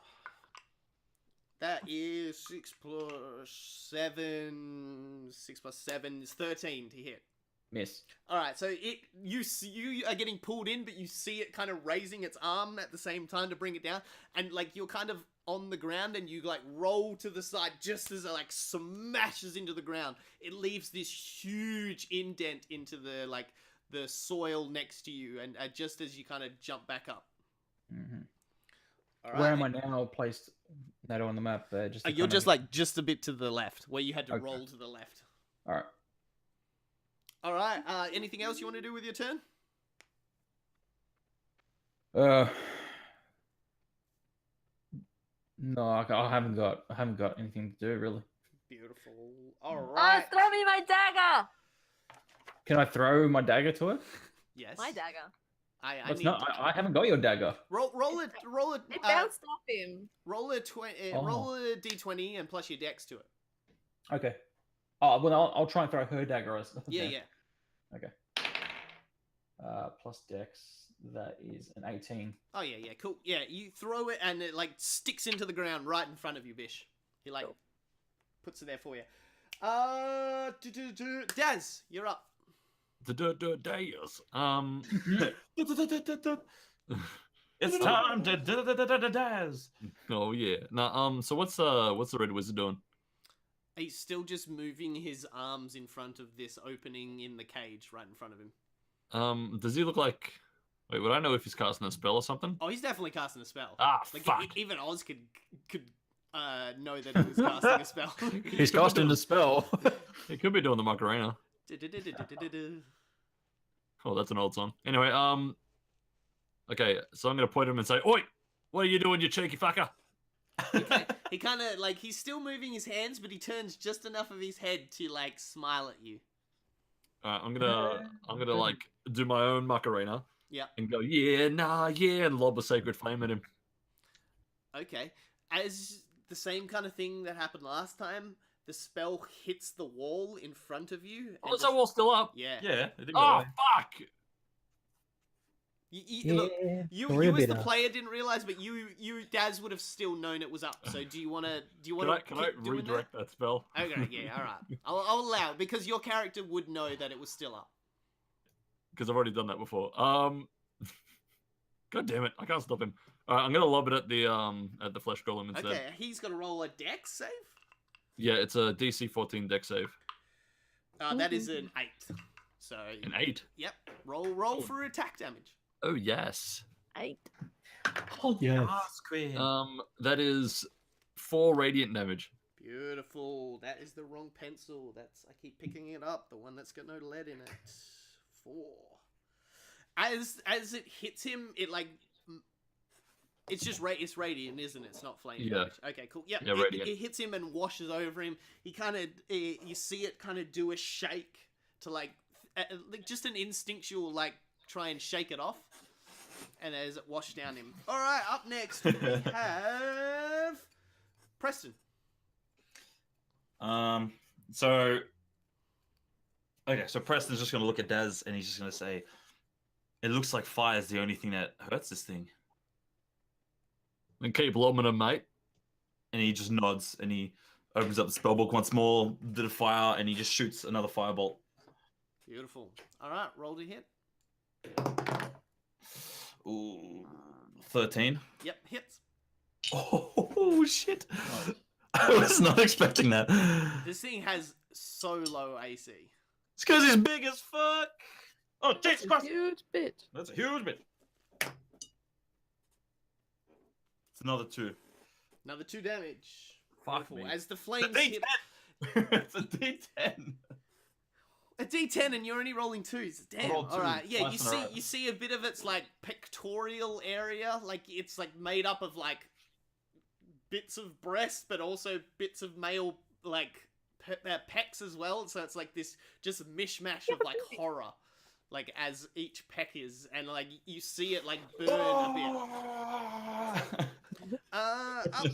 That is 6 plus 7. 6 plus 7 is 13 to hit. Miss. All right, so you are getting pulled in, but you see it kind of raising its arm at the same time to bring it down, and like you're kind of on the ground, and you like roll to the side just as it like smashes into the ground. It leaves this huge indent into the soil next to you, and just as you kind of jump back up. Mm-hmm. All Where right. am I now placed? That on the map there. Just to You're kind just of- like just a bit to the left, where you had to Okay. roll to the left. All right. All right. Anything else you want to do with your turn? No, I haven't got anything to do really. Beautiful. All Oh, right. throw me my dagger! Can I throw my dagger to it? Yes. My dagger. I That's need not. I haven't got your dagger. roll it. It bounced off him. Roll a Oh. roll a d20 and plus your dex to it. Okay. Oh well, I'll try and throw her dagger. Yeah, then. yeah. Plus dex. That is an 18. Oh yeah, yeah, cool. Yeah, you throw it and it like sticks into the ground right in front of you, Bish. He like Cool. puts it there for you. Daz, you're up. The days. It's time to daz. Oh yeah. Now, so what's the red wizard doing? He's still just moving his arms in front of this opening in the cage right in front of him. Does he look like? Wait, would I know if he's casting a spell or something? Oh, he's definitely casting a spell. Ah, Like fuck. even Oz could know that he was casting a spell. He's casting a spell. He could be doing the Macarena. Oh, that's an old song. Anyway, okay, so I'm gonna point at him and say, "Oi, what are you doing, you cheeky fucker?" He kind of like he's still moving his hands, but he turns just enough of his head to like smile at you. I'm gonna like do my own Macarena. Yeah. And go, yeah, nah, yeah, and lob a sacred flame at him. Okay, as the same kind of thing that happened last time, the spell hits the wall in front of you. Oh, is that wall still up? Yeah. Yeah, it didn't go Oh, away. fuck! Look, you as the player didn't realize, but you Daz would have still known it was up. So do you want to Can I redirect that spell? Okay, yeah, all right. I'll allow it, because your character would know that it was still up. because I've already done that before. God damn it, I can't stop him. Alright, I'm gonna lob it at the flesh golem instead. Okay, he's got to roll a dex save. Yeah, it's a DC 14 deck save. That is an 8. So An 8. Yep. Roll for attack damage. Oh yes. 8. Oh yeah. Queen. That is 4 radiant damage. Beautiful. That is the wrong pencil. I keep picking it up. The one that's got no lead in it. 4. As it hits him, it's just it's radiant, isn't it? It's not flame damage. Okay, cool. Yep. Yeah, radiant. It hits him and washes over him. He you see it kind of do a shake to like just an instinctual try and shake it off. And as it washed down him. All right, up next we have Preston. So Preston's just gonna look at Daz and he's just gonna say, "It looks like fire is the only thing that hurts this thing." And keep lobbing him, mate. And he just nods and he opens up the spellbook once more, did a fire, and he just shoots another firebolt. Beautiful. All right, roll to hit. Ooh, 13. Yep, hits. Oh shit! I was not expecting that. This thing has so low AC. It's because he's big as fuck. Oh Jesus That's a Christ! huge bit. That's a huge bit. It's another 2. Another 2 damage. Fuck Beautiful. me. As the flames It's hit it's a D10. a D10 and you're only rolling 2s. Damn. rolled All 2 right. Yeah, twice in a row. you see a bit of its pectoral area, it's made up of bits of breast, but also bits of male pecs as well. So it's this just mishmash of horror, as each peck is, and you see it burn a bit.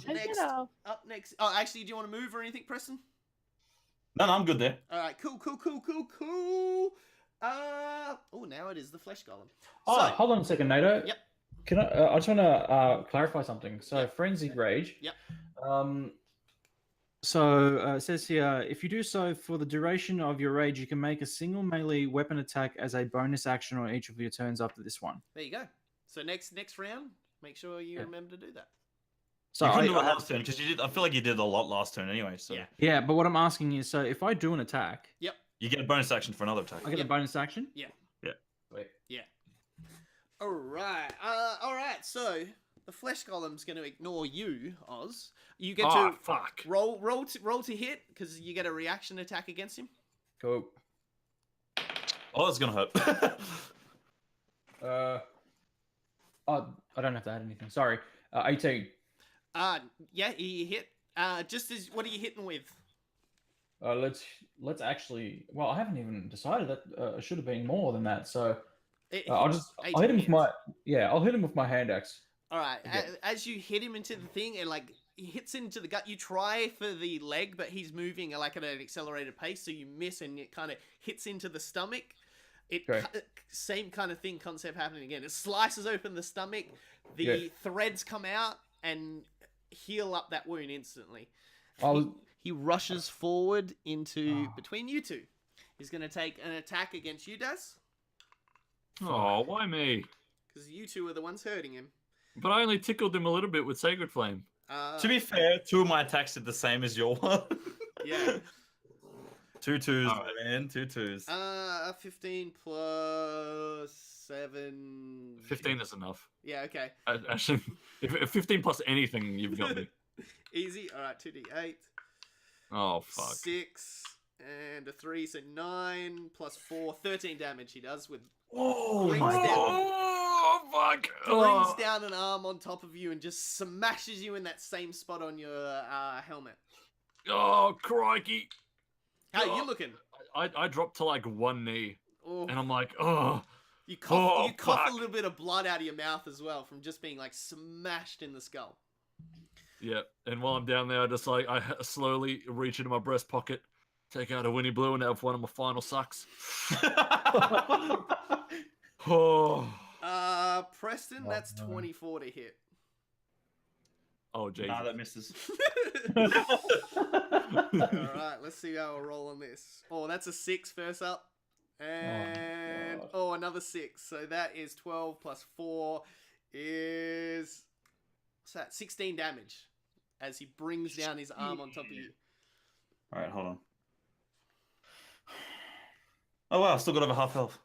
Take it off. Up next. Oh, actually, do you want to move or anything, Preston? No, I'm good there. All right, cool. Oh, now it is the flesh golem. Oh, So- hold on a second, Nato. Yep. Can I just want to clarify something. So, frenzied rage. Yep. So it says here, if you do so for the duration of your rage, you can make a single melee weapon attack as a bonus action on each of your turns after this one. There you go. So next round, make sure you remember to do that. So You couldn't do it I have- last turn because you did. I feel like you did a lot last turn anyway. So Yeah. yeah, but what I'm asking is, so if I do an attack, you get a bonus action for another attack. I get Yeah. a bonus action. Wait. All right. So the flesh golem's going to ignore you, Oz. You get Oh, to fuck. roll to hit because you get a reaction attack against him. Cool. Oh, that's gonna hurt. Oh, I don't have to add anything. Sorry. 18. Yeah, he hit. Just as what are you hitting with? Let's actually. Well, I haven't even decided that. It should have been more than that. So It I'll hits hit him 18 with my. hits. Yeah, I'll hit him with my hand axe. All right. Okay. As you hit him into the thing, it he hits into the gut. You try for the leg, but he's moving at an accelerated pace, so you miss, and it kind of hits into the stomach. Okay. Same kind of concept happening again. It slices open the stomach. The Yeah. threads come out and heal up that wound instantly. I'll. He rushes forward into Oh. between you two. He's going to take an attack against you, Daz, Oh, why me? because you two are the ones hurting him. But I only tickled him a little bit with Sacred Flame. To be fair, 2 of my attacks did the same as your one. Yeah. 2 twos, Alright. man. 2 twos. 15 plus 7. 15 is enough. Yeah, okay. Actually, if 15 plus anything, you've got me. Easy. All right, 2d8. Oh, fuck. 6 and a 3, so 9 plus 4, 13 damage he does with Oh Brings my down- god. Oh, fuck. brings Oh. down an arm on top of you and just smashes you in that same spot on your helmet. Oh, crikey. How Oh. you looking? I dropped to one knee, Oh, and I'm like, oh. you cough, oh, you cough fuck. a little bit of blood out of your mouth as well from just being smashed in the skull. Yeah, and while I'm down there, I slowly reach into my breast pocket, take out a Winnie Blue, and have one of my final sucks. Oh, Preston, Oh, that's no. 24 to hit. oh, Jesus. Nah, that misses. All right, let's see how I roll on this. Oh, that's a 6 first up. And God. another 6. So that is 12 plus 4 is what's that? 16 damage as he brings down his arm on top of you. All right, hold on. Oh wow, I still got over half health.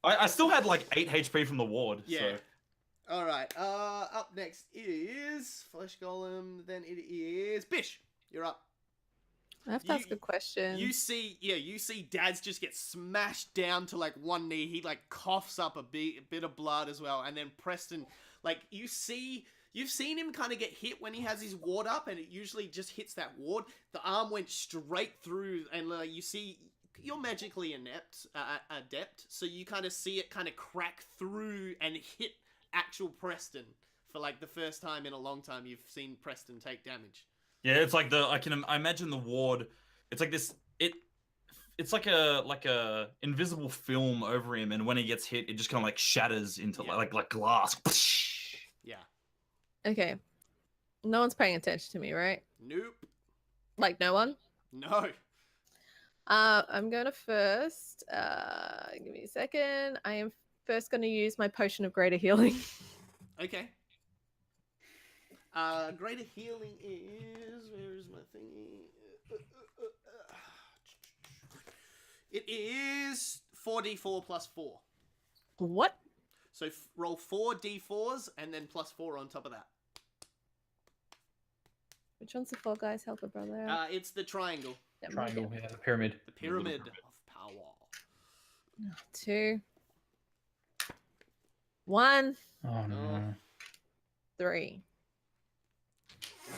I still had like 8 HP from the ward. Yeah. So. All right. Up next is Flesh Golem. Then it is Bish. You're up. I have to ask a question. You see Dad's just get smashed down to like one knee. He like coughs up a bit of blood as well. And then Preston, like you've seen him kind of get hit when he has his ward up, and it usually just hits that ward. The arm went straight through, and you see you're magically adept, so you kind of see it kind of crack through and hit actual Preston for like the first time in a long time you've seen Preston take damage. Yeah, it's like I imagine the ward. It's like this. It's like a invisible film over him, and when he gets hit, it just kind of like shatters into like glass. Yeah. Okay. No one's paying attention to me, right? Nope. Like no one? No. I'm gonna first. Give me a second. I am first gonna use my potion of greater healing. Okay. Greater healing is... Where is my thingy? It is 4d4 plus 4. What? So roll 4 d4s and then plus 4 on top of that. Which one's the Fall Guys helper, brother? It's the triangle. Yeah, Triangle, yeah, the pyramid. The pyramid of power. 2, 1, Oh no. 3.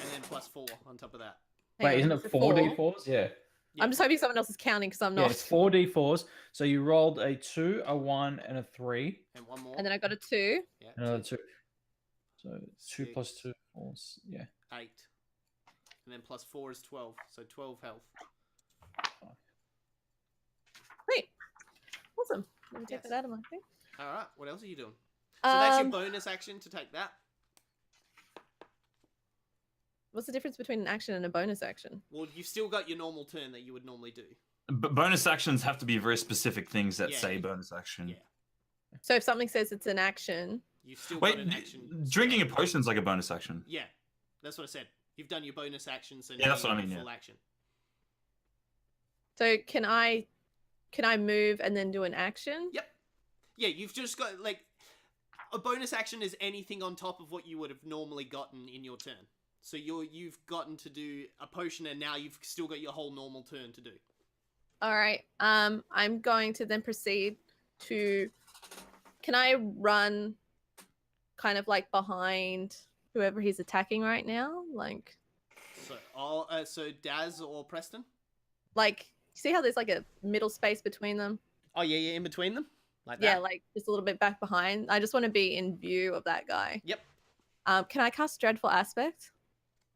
And then plus 4 on top of that. Wait, isn't it's it a 4 d4s? Yeah. Yeah. I'm just hoping someone else is counting because I'm Yeah, not. it's 4 d4s. So you rolled a 2, a 1, and a 3. And one more. And then I got a 2. Yeah, Another 2. So 2 6. plus 2 is, yeah. 8. And then plus 4 is 12. So 12 health. Wait. Awesome. Let me take Yes. that out of my thing. Alright, what else are you doing? So that's your Um, bonus action to take that. What's the difference between an action and a bonus action? Well, you've still got your normal turn that you would normally do. But bonus actions have to be very specific things that Yeah. say bonus action. Yeah. So if something says it's an action, You've still Wait, got an action. drinking a potion's like a bonus action. Yeah, that's what I said. You've done your bonus action, so Yeah, now that's what you I have mean, full yeah. action. so can I move and then do an action? Yep. Yeah, you've just got, like, a bonus action is anything on top of what you would have normally gotten in your turn. So you've gotten to do a potion, and now you've still got your whole normal turn to do. All right. I'm going to then proceed to. Can I run, kind of like behind whoever he's attacking right now? Like So Daz or Preston? See how there's like a middle space between them? Oh yeah, in between them, like Yeah, that. like just a little bit back behind. I just want to be in view of that guy. Yep. Can I cast Dreadful Aspect?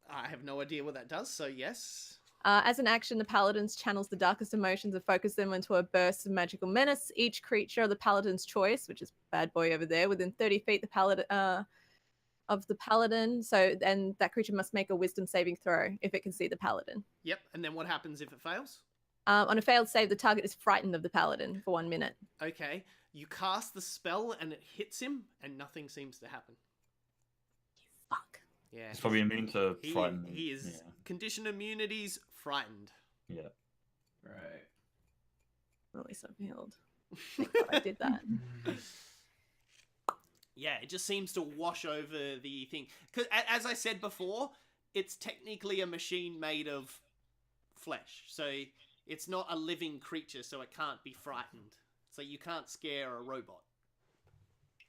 I have no idea what that does. So yes. As an action, the paladins channels the darkest emotions and focus them into a burst of magical menace. Each creature of the paladin's choice, which is bad boy over there, within 30 feet of the paladin. So then that creature must make a wisdom saving throw if it can see the paladin. Yep. And then what happens if it fails? On a failed save, the target is frightened of the paladin for 1 minute. Okay. You cast the spell and it hits him, and nothing seems to happen. Fuck. Yeah. It's probably immune to frighten. He is condition immunities frightened. Yeah. Right. Well, at least I'm healed. Thank God I did that. Yeah, it just seems to wash over the thing. Because, as I said before, it's technically a machine made of flesh. So it's not a living creature, so it can't be frightened. So you can't scare a robot.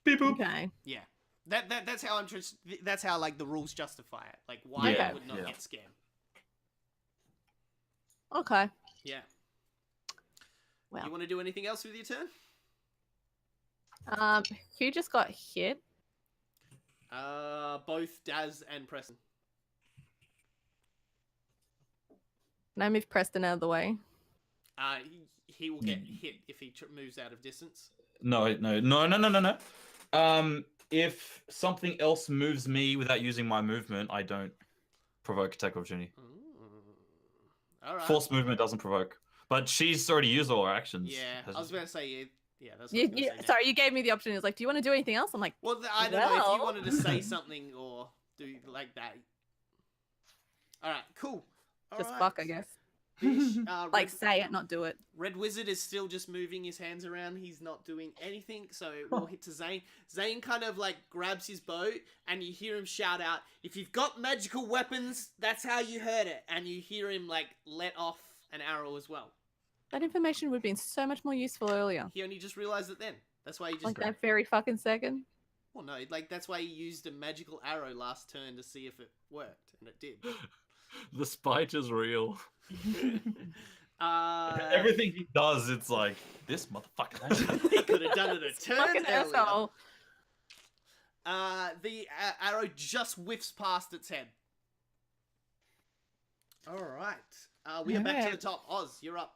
Beep boop. Okay. Yeah. That's how that's how like the rules justify it. Like why Yeah, it would not yeah. get scared. Okay. Yeah. Well. You want to do anything else with your turn? Who just got hit? Both Daz and Preston. Can I move Preston out of the way? He will get hit if he moves out of distance. No. If something else moves me without using my movement, I don't provoke attack opportunity. All right. Forced movement doesn't provoke. But she's already used all her actions. Yeah, I was going to say, yeah, that's what I was You, gonna you, say now. sorry, you gave me the option. It was like, do you want to do anything else? I'm like, Well, I don't know if you Well. wanted to say something or do like that. All right, cool. All just right. fuck, I guess. Bish, Like, say it, not do it. Red Wizard is still just moving his hands around. He's not doing anything, so we'll hit to Zane. Zane kind of like grabs his bow, and you hear him shout out, "If you've got magical weapons, that's how you heard it." And you hear him like let off an arrow as well. That information would have been so much more useful earlier. He only just realized it then. That's why he just Like that very fucking second. well, no, like that's why he used a magical arrow last turn to see if it worked, and it did. The spite is real. Everything he does, it's like, this motherfucker. He could have done it a turn Fucking earlier. asshole. The arrow just whiffs past its head. All right. We are back to the Alright. top. Oz, you're up.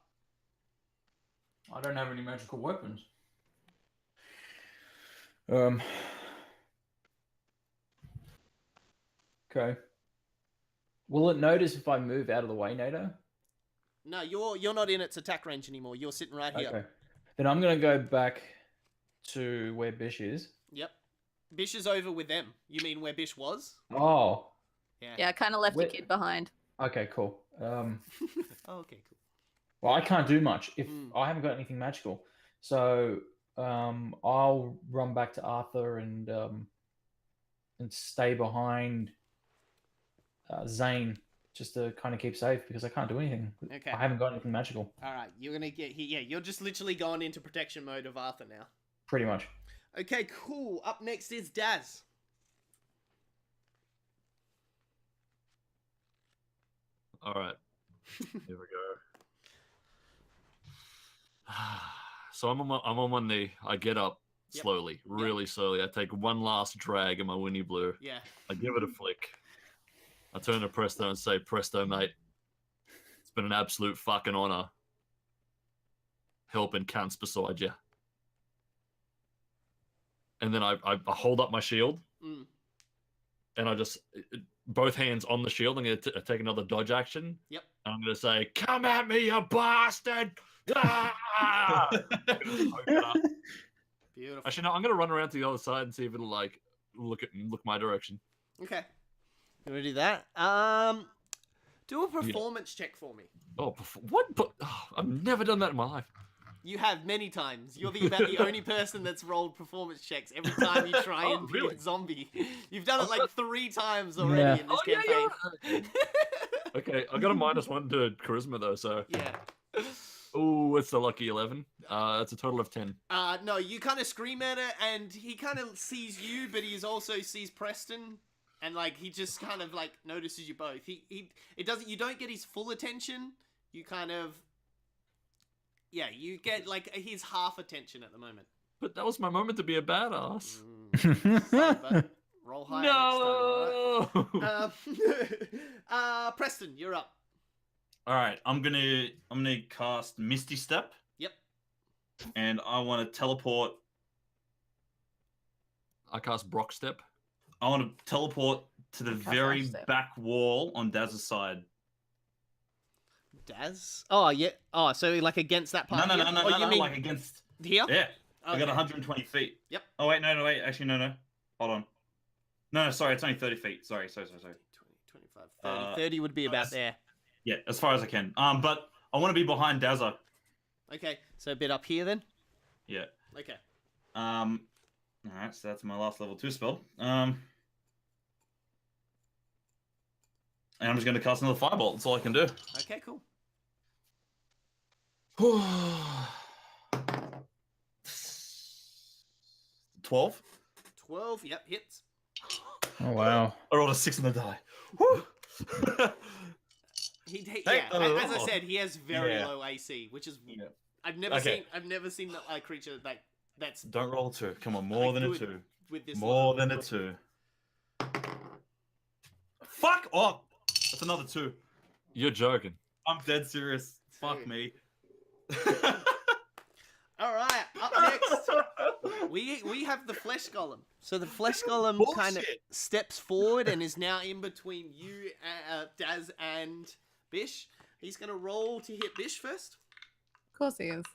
I don't have any magical weapons. Okay. Will it notice if I move out of the way, Nato? No, you're not in its attack range anymore. You're sitting right here. Okay. Then I'm gonna go back to where Bish is. Yep. Bish is over with them. You mean where Bish was? Oh. Yeah. Yeah, I kind of left Where- the kid behind. Okay, cool. Oh, okay, cool. Well, I can't do much if Mm. I haven't got anything magical. So I'll run back to Arthur and stay behind Zane just to kind of keep safe because I can't do anything. Okay. I haven't got anything magical, All right. You're gonna get here. Yeah, you're just literally going into protection mode of Arthur now. pretty much. Okay, cool. Up next is Daz. All right. Here we go. So I'm on my knee. I get up Yep. slowly, really slowly. I take one last drag of my Winnie Blue. Yeah. I give it a flick. I turn to Presto and say, "Presto, mate. It's been an absolute fucking honor helping cunts beside you." And then I hold up my shield, Mm. and I just both hands on the shield. I'm going to take another dodge action. Yep. And I'm going to say, "Come at me, you bastard!" Ah! Beautiful. Actually, no. I'm going to run around to the other side and see if it'll like look my direction. Okay. You want to do that? Do a performance check for me. Oh, what? But I've never done that in my life. You have many times. You're about the only person that's rolled performance checks every time you try Oh, and be really? a zombie. You've done it like 3 times already in this Oh, yeah, campaign. Okay, I got a -1 to charisma though, so Yeah. oh, it's the lucky 11. That's a total of 10. No, you kind of scream at it, and he kind of sees you, but he also sees Preston, and like he just kind of like notices you both. It doesn't. You don't get his full attention. You kind of. Yeah, you get like his half attention at the moment. But that was my moment to be a badass. Sorry, but roll high. No. Preston, you're up. All right, I'm gonna cast Misty Step. Yep. And I want to teleport. I cast Brock Step. I want to teleport to the Cast very Ice Step. back wall on Daz's side. Daz? Oh, yeah. Oh, so like against that part? No, here? Oh, you mean like against. here? Yeah, I got Okay. 120 feet. Yep. Oh wait, no, wait. Actually, no. Hold on. No, sorry, it's only 30 feet. Sorry. 20, 25, 30. 30 would be no, about that's- there. Yeah, as far as I can. But I want to be behind Dazza. Okay, so a bit up here then? Yeah. Okay. All right, so that's my last level 2 spell. And I'm just gonna cast another firebolt. That's all I can do. Okay, cool. 12. 12, yep, hits. Oh wow. I rolled a 6 on the die. Woo! Yeah, not at as I all. said, he has very Yeah. low AC, which is Yeah. I've never Okay. seen a creature like that's Don't roll a 2. Come on, more than a good 2. with this More level. than a 2. Fuck off! That's another 2. You're joking. I'm dead serious. Fuck Dude. me. All right, up next we have the flesh golem. So the flesh golem kind of steps forward and is now in between you, Daz, and Bish. He's gonna roll to hit Bish first. Of course he is.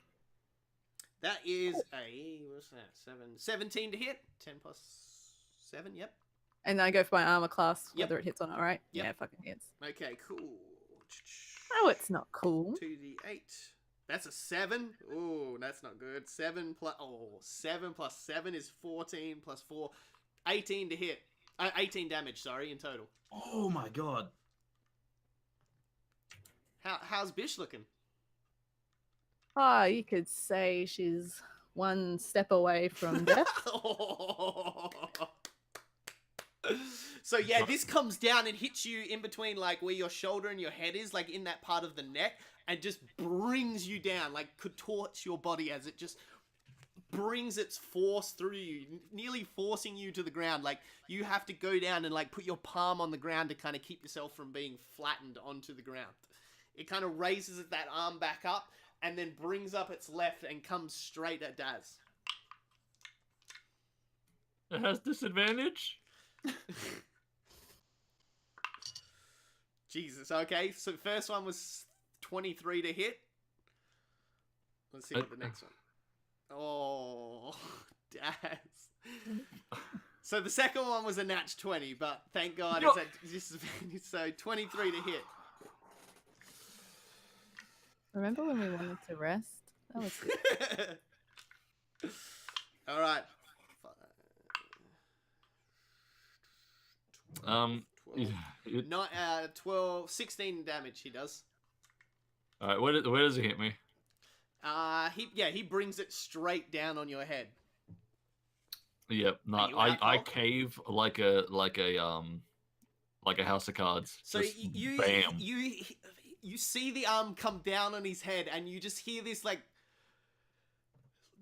That is a what's that? 17 to hit. 10 plus 7. Yep. And I go for my armor class, Yep. whether it hits or not, right? Yep. Yeah, it fucking hits. Okay, cool. Oh, it's not cool. 2d8. That's a 7. Oh, that's not good. 7 plus 7 is 14 plus 4. 18 to hit. 18 damage, sorry, in total. Oh my god. How's Bish looking? Oh, you could say she's one step away from death. So yeah, this comes down and hits you in between like where your shoulder and your head is, like in that part of the neck, and just brings you down, like contorts your body as it just brings its force through you, nearly forcing you to the ground. Like you have to go down and like put your palm on the ground to kind of keep yourself from being flattened onto the ground. It kind of raises that arm back up and then brings up its left and comes straight at Daz. It has disadvantage. Jesus, okay. So first one was 23 to hit. Let's see what the next one. Oh, Daz. So the second one was a natch 20, but thank God it's at disadvantage. So 23 to hit. Remember when we wanted to rest? That was good. All right. 12, not 12, 16 damage he does. All right, where does it hit me? He brings it straight down on your head. Yep. No, Are you I out, cave like a house of cards. So Just you bam. you see the arm come down on his head, and you just hear this like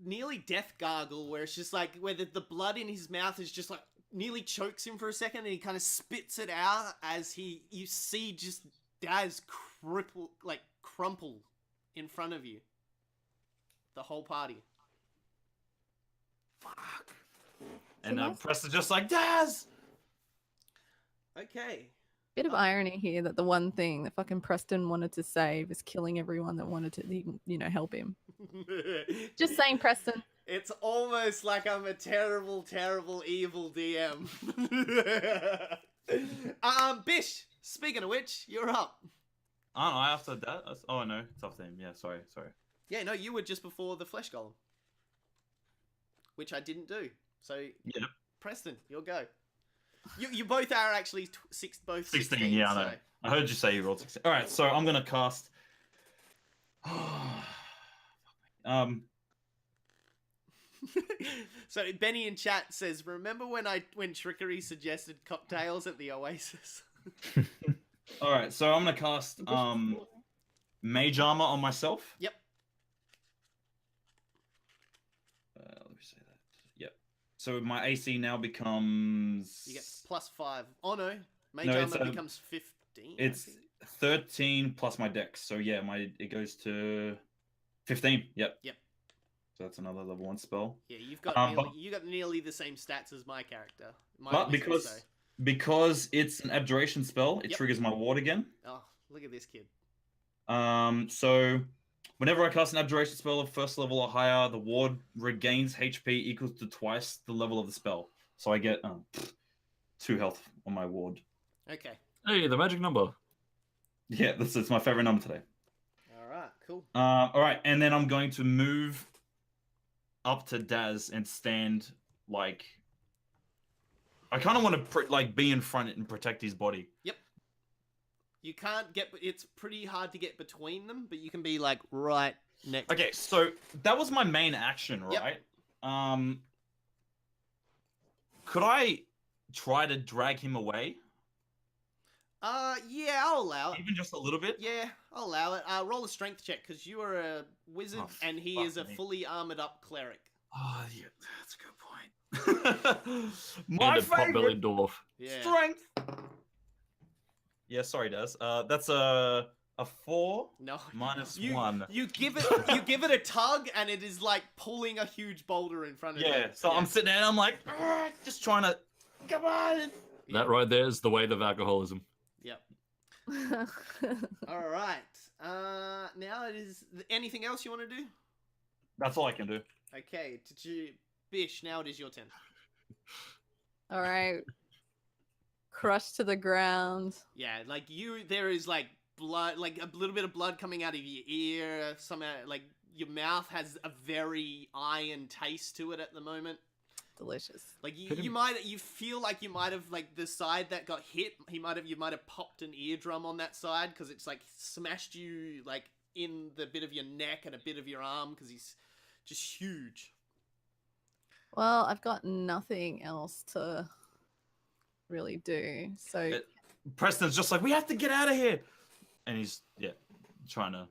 nearly death gargle, where it's just like where the blood in his mouth is just like nearly chokes him for a second, and he kind of spits it out as you see just Daz crumple in front of you. The whole party. Fuck. And Preston's just like, Daz! Okay. Bit of irony here that the one thing that fucking Preston wanted to save is killing everyone that wanted to, help him. Just saying, Preston. It's almost like I'm a terrible, terrible, evil DM. Bish, speaking of which, you're up. Oh, no, after that? Oh, no, it's after him. Yeah, sorry. Yeah, no, you were just before the flesh golem. Which I didn't do. So, Yep. Preston, you'll go. You both are actually 16. Yeah, I know. So. I heard you say you rolled 16. Alright, so I'm going to cast... So Benny in chat says, remember when Trickery suggested cocktails at the Oasis? Alright, so I'm going to cast Mage Armor on myself. Yep. Let me say that. Yep. So my AC now becomes... You get +5. Oh no, Mage No, Armor becomes 15. It's 13 plus my dex. So yeah, it goes to 15. Yep. So that's another level 1 spell. Yeah, you got nearly the same stats as my character. But because it's an abjuration spell, it triggers my ward again. Oh, look at this kid. So whenever I cast an abjuration spell of first level or higher, the ward regains HP equals to twice the level of the spell. So I get 2 health on my ward. Okay. Hey, the magic number. Yeah, it's my favorite number today. All right, cool. All right, and then I'm going to move up to Daz and stand like... I kind of want to be in front and protect his body. Yep. You can't it's pretty hard to get between them, but you can be like right next. Okay, so that was my main action, right? Yep. Could I try to drag him away? Yeah, I'll allow it. Even just a little bit? Yeah, I'll allow it. Roll a strength check, because you are a wizard, and he is a fully armored up cleric. Oh, yeah, that's a good point. My And a potbelly favorite dwarf. Yeah. strength. Yeah, sorry, Daz. That's a 4 No. minus You 1. You give it a tug, and it is like pulling a huge boulder in front of you. Yeah, so I'm sitting there and I'm like, just trying to, come on. That right there is the weight of alcoholism. Yep. All right. Now it is. Anything else you want to do? That's all I can do. Okay, Bish. Now it is your turn. All right. Crushed to the ground. Yeah, like there is like blood, like a little bit of blood coming out of your ear. Like your mouth has a very iron taste to it at the moment. Delicious. Like you feel like you might have like the side that got hit. You might have popped an eardrum on that side because it's like smashed you like in the bit of your neck and a bit of your arm because he's just huge. Well, I've got nothing else to really do. So Preston's just like, we have to get out of here, and he's trying to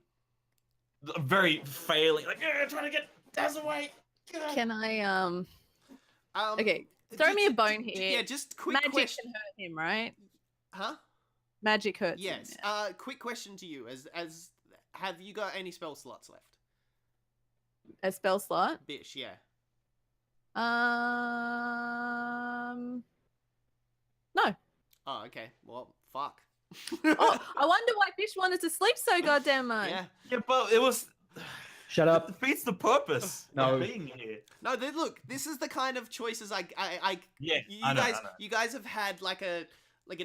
very failing, like trying to get Daz away. can I okay, throw me a bone here. Yeah, just quick Magic question. can hurt him, right? Huh? Magic hurts him. Yes. Yeah. Quick question to you: as have you got any spell slots left? A spell slot? Bish, yeah. No. Oh, okay. Well, fuck. Oh, I wonder why Fish wanted to sleep so goddamn much. Yeah. But it was. Shut It up. defeats the purpose No. of being here. No, look. This is the kind of choices Yeah, You I know, guys, I know. you guys have had like an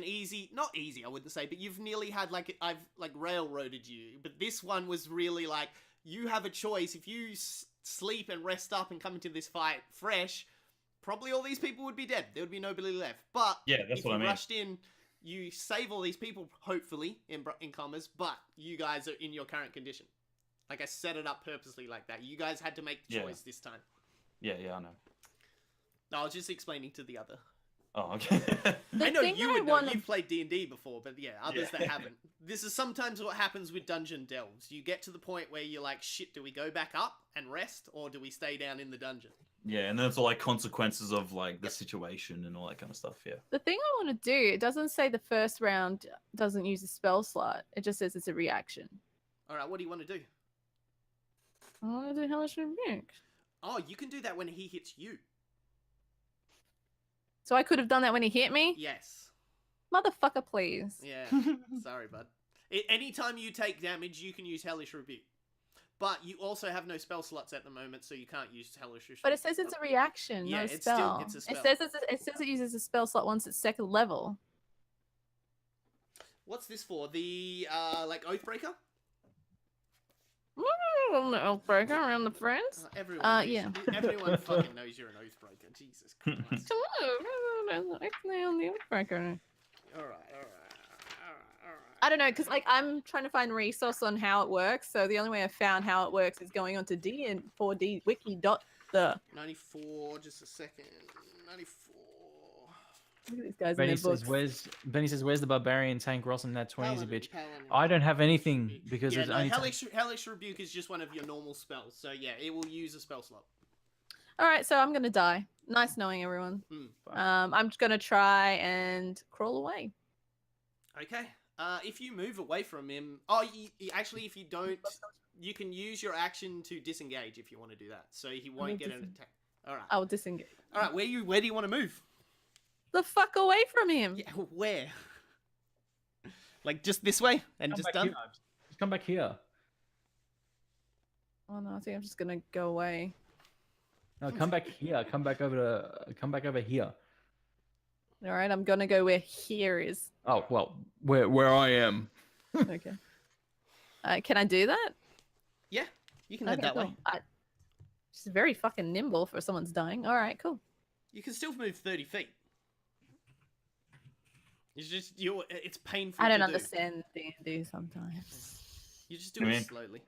easy, not easy, I wouldn't say, but you've nearly had like I've like railroaded you. But this one was really like you have a choice. If you sleep and rest up and come into this fight fresh, probably all these people would be dead. There would be nobody left. But Yeah, that's if what I you mean. rushed in, you save all these people, hopefully in commas. But you guys are in your current condition. Like I set it up purposely like that. You guys had to make the Yeah. choice this time. Yeah, I know. No, I was just explaining to the other. Oh, okay. The I know thing you I would know. wanna- You've played D&D before, but yeah, others Yeah. that haven't. This is sometimes what happens with dungeon delves. You get to the point where you're like, shit, do we go back up and rest, or do we stay down in the dungeon? Yeah, and then it's all like consequences of like the situation and all that kind of stuff. Yeah. The thing I want to do, it doesn't say the first round doesn't use a spell slot. It just says it's a reaction. All right, what do you want to do? I want to do Hellish Rebuke. Oh, you can do that when he hits you. So I could have done that when he hit me? Yes. Motherfucker, please. Yeah. Sorry, bud. Anytime you take damage, you can use Hellish Rebuke. But you also have no spell slots at the moment, so you can't use Hellish Rebuke. But it says it's a reaction, Yeah, no it's still- spell. it's a spell. It says it uses a spell slot once it's second level. What's this for? The, like, Oathbreaker? Breaker around the friends. Everyone knows yeah. Everyone fucking knows you're an Oathbreaker. Jesus Christ. Come on, actually on the Breaker. Alright. I don't know, because like I'm trying to find resource on how it works. So the only way I found how it works is going onto D4D wiki dot the. 94, just a second. 94. Look at these guys in Benny their says, books. Benny says, where's the barbarian tank Ross in that 20s a Paladin, bitch? Paladin. I don't have anything because Yeah, it's no, only Hellish Rebuke is just one of your normal spells. So yeah, it will use a spell slot. All right, so I'm gonna die. Nice knowing everyone. I'm just gonna try and crawl away. Okay. If you move away from him... actually, if you don't... You can use your action to disengage if you want to do that. So he won't get an attack. Alright. I'll disengage. Alright, where do you want to move? The fuck away from him. Yeah, where? Like, just this way? And Come just back done? here. Just come back here. Oh no, I think I'm just gonna go away. No, come back here. Come back over here. All right, I'm gonna go where here is. Oh well, where I am. Okay. Can I do that? Yeah, you can head that way. She's very fucking nimble for someone's dying. All right, cool. You can still move 30 feet. It's just, it's painful I don't to do. understand D&D sometimes. You just do it slowly.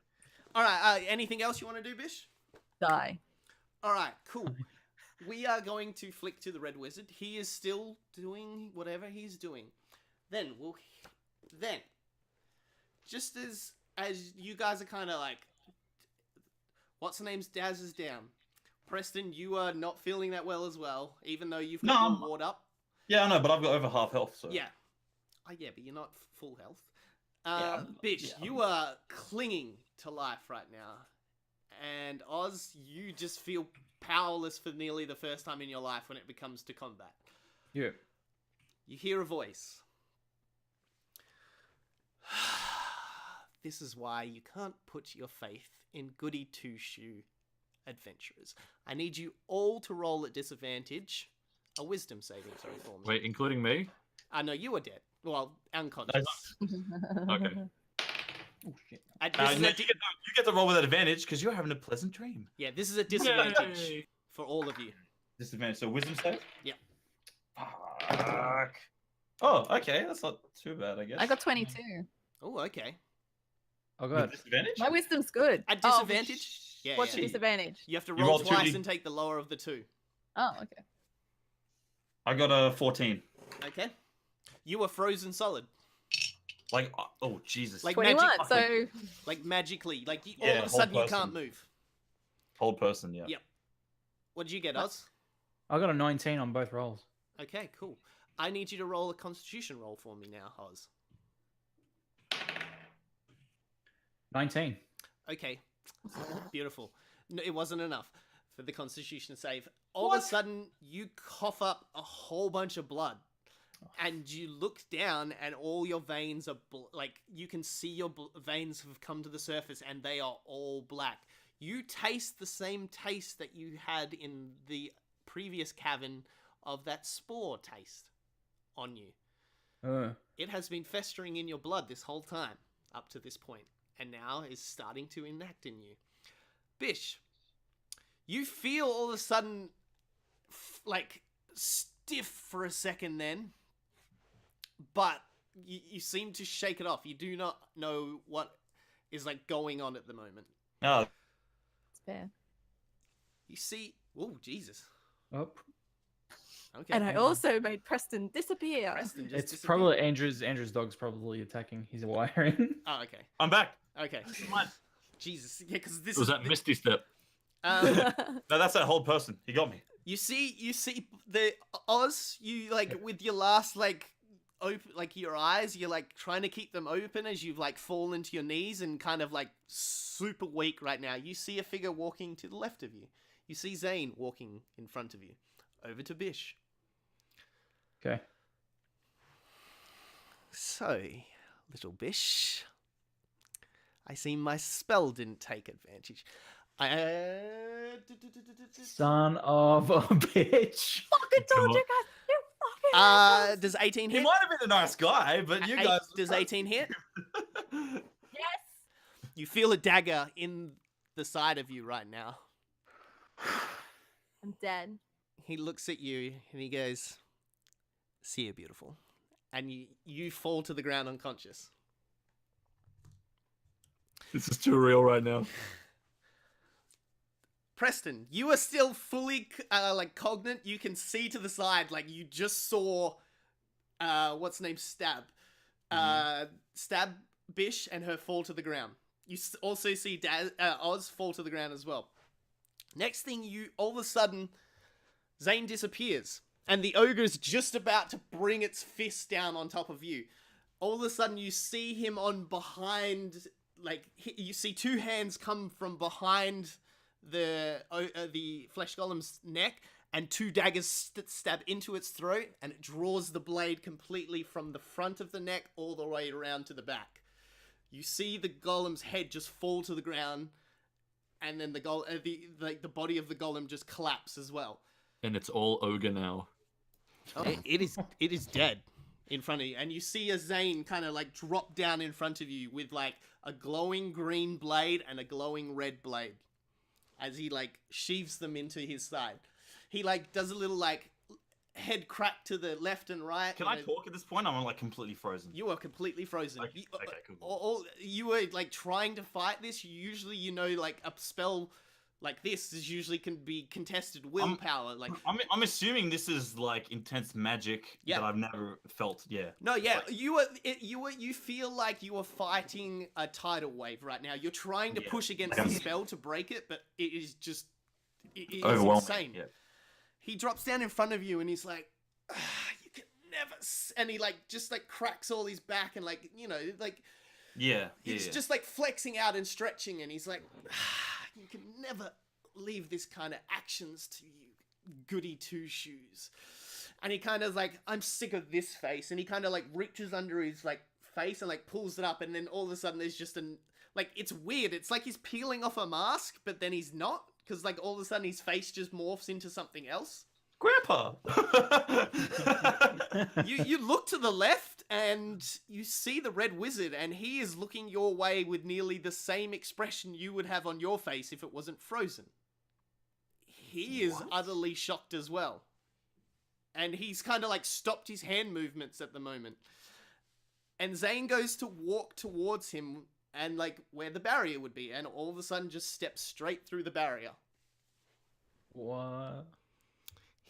Alright, anything else you want to do, Bish? Die. Alright, cool. We are going to flick to the Red Wizard. He is still doing whatever he's doing. Then, just as you guys are kind of like, what's the name's Daz is down. Preston, you are not feeling that well as well, even though you've got your ward up. Yeah, I know, but I've got over half health, so. Yeah. Oh, yeah, but you're not full health. Bish, yeah, you are clinging to life right now. And Oz, you just feel powerless for nearly the first time in your life when it comes to combat. Yeah. You hear a voice. this is why you can't put your faith in goody two-shoe adventurers. I need you all to roll at disadvantage a wisdom saving throw for me. Wait, including me? No, you are dead. Well, unconscious. Okay. Oh shit. At No, disadvantage- you get to roll with advantage because you're having a pleasant dream. yeah, this is a disadvantage Yay. for all of you. Disadvantage. So wisdom save. Yeah. Fuck. Oh, okay. That's not too bad, I guess. I got 22. Oh, okay. I With got disadvantage. My wisdom's good. At Oh, disadvantage? Yeah, What's yeah. the disadvantage? You have to You roll roll twice 2D. and take the lower of the two. Oh, okay. I got a 14. Okay. You are frozen solid. Like, oh Jesus. Like 21. magic- So Like magically. Like you, Yeah, all of a whole sudden you person. can't move. Whole person. Yeah. Yep. What did you get, Oz? I got a 19 on both rolls. Okay, cool. I need you to roll a constitution roll for me now, Oz. 19. Okay. Beautiful. No, it wasn't enough for the constitution save. All of a sudden, you cough up a whole bunch of blood. And you look down, and all your veins are like you can see your veins have come to the surface, and they are all black. You taste the same taste that you had in the previous cavern of that spore taste on you. It has been festering in your blood this whole time up to this point, and now is starting to enact in you. Bish, you feel all of a sudden like stiff for a second then, but you seem to shake it off. You do not know what is like going on at the moment. Oh, it's fair. You see, oh Jesus. Oh, Okay. And I also made Preston disappear. Preston just it's disappeared. probably Andrew's dog's probably attacking. He's wiring. Oh, okay. I'm back. Okay. Come on. Jesus. Yeah, because this Was is that Misty Step? um, No, that's that whole person. He got me. you see the Oz, you like with your last like open like your eyes, you're like trying to keep them open as you've like fallen to your knees and kind of like super weak right now. You see a figure walking to the left of you. You see Zane walking in front of you. Over to Bish. Okay. So, little Bish, I see my spell didn't take advantage. Son of a bitch. Fucking told you guys. You fucking assholes. Does 18 He hit? might have been a nice guy, but you guys. Does 18 hit? Yes. You feel a dagger in the side of you right now. I'm dead. He looks at you and he goes, "See you, beautiful," and you fall to the ground unconscious. This is too real right now. Preston, you are still fully like cognate. You can see to the side, like you just saw, what's name Stab, Stab Bish and her fall to the ground. You also see Oz fall to the ground as well. Next thing, you all of a sudden, Zane disappears, and the ogre's just about to bring its fist down on top of you. All of a sudden, you see him on behind, like you see two hands come from behind the flesh golem's neck, and two daggers stab into its throat, and it draws the blade completely from the front of the neck all the way around to the back. You see the golem's head just fall to the ground, and then the body of the golem just collapse as well. And it's all ogre now. It is dead in front of you, and you see a Zane kind of like drop down in front of you with like a glowing green blade and a glowing red blade, as he like sheaves them into his side. He like does a little like head crack to the left and right. Can I talk at this point? I'm like completely frozen. You are completely frozen. Okay, cool. You were like trying to fight this. Usually, like a spell like this is usually can be contested willpower. Like I'm assuming this is like intense magic Yeah. that I've never felt. Yeah. no, yeah, Like- you feel like you are fighting a tidal wave right now. You're trying to Yeah. push against Yeah. the spell to break it, but it is just it is Overwhelming. insane. Yeah. He drops down in front of you and he's like, "You can never," and he like just like cracks all his back and like like. Yeah. He's yeah. just like flexing out and stretching, and he's like, "You can never leave this kind of actions to you, goody two shoes." And he kind of like, "I'm sick of this face," and he kind of like reaches under his like face and like pulls it up, and then all of a sudden there's just like it's weird. It's like he's peeling off a mask, but then he's not, because like all of a sudden his face just morphs into something else. Grandpa. You look to the left and you see the Red Wizard, and he is looking your way with nearly the same expression you would have on your face if it wasn't frozen. He is utterly shocked as well. And he's kind of like stopped his hand movements at the moment. And Zane goes to walk towards him and like where the barrier would be, and all of a sudden just steps straight through the barrier. What?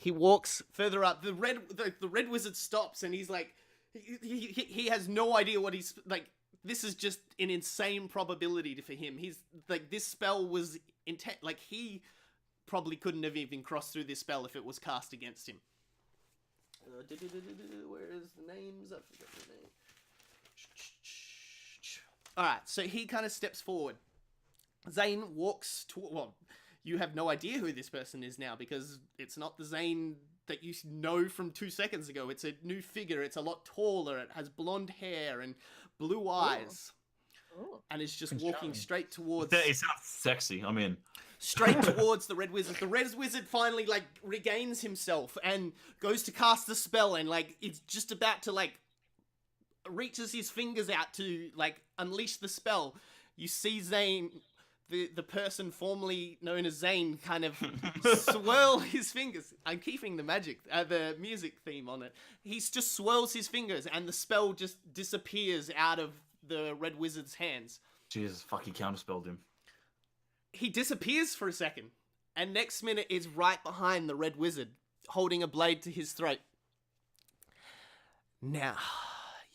He walks further up. The red wizard stops, and he's like, he has no idea what he's like. This is just an insane probability for him. He's like, this spell was intent. Like, he probably couldn't have even crossed through this spell if it was cast against him. Where is the names? I forgot the name. All right, so he kind of steps forward. Zane walks toward. Well, you have no idea who this person is now, because it's not the Zane that you know from 2 seconds ago. It's a new figure. It's a lot taller. It has blonde hair and blue eyes. Oh. And it's just walking straight towards... It sounds sexy. I mean... Straight towards the Red Wizard. The Red Wizard finally, like, regains himself and goes to cast the spell, and, like, it's just about to, like, reaches his fingers out to, like, unleash the spell. You see Zane... The person formerly known as Zane kind of swirl his fingers. I'm keeping the music theme on it. He just swirls his fingers, and the spell just disappears out of the Red Wizard's hands. Jesus, fuck, he counterspelled him. He disappears for a second, and next minute is right behind the Red Wizard, holding a blade to his throat. Now,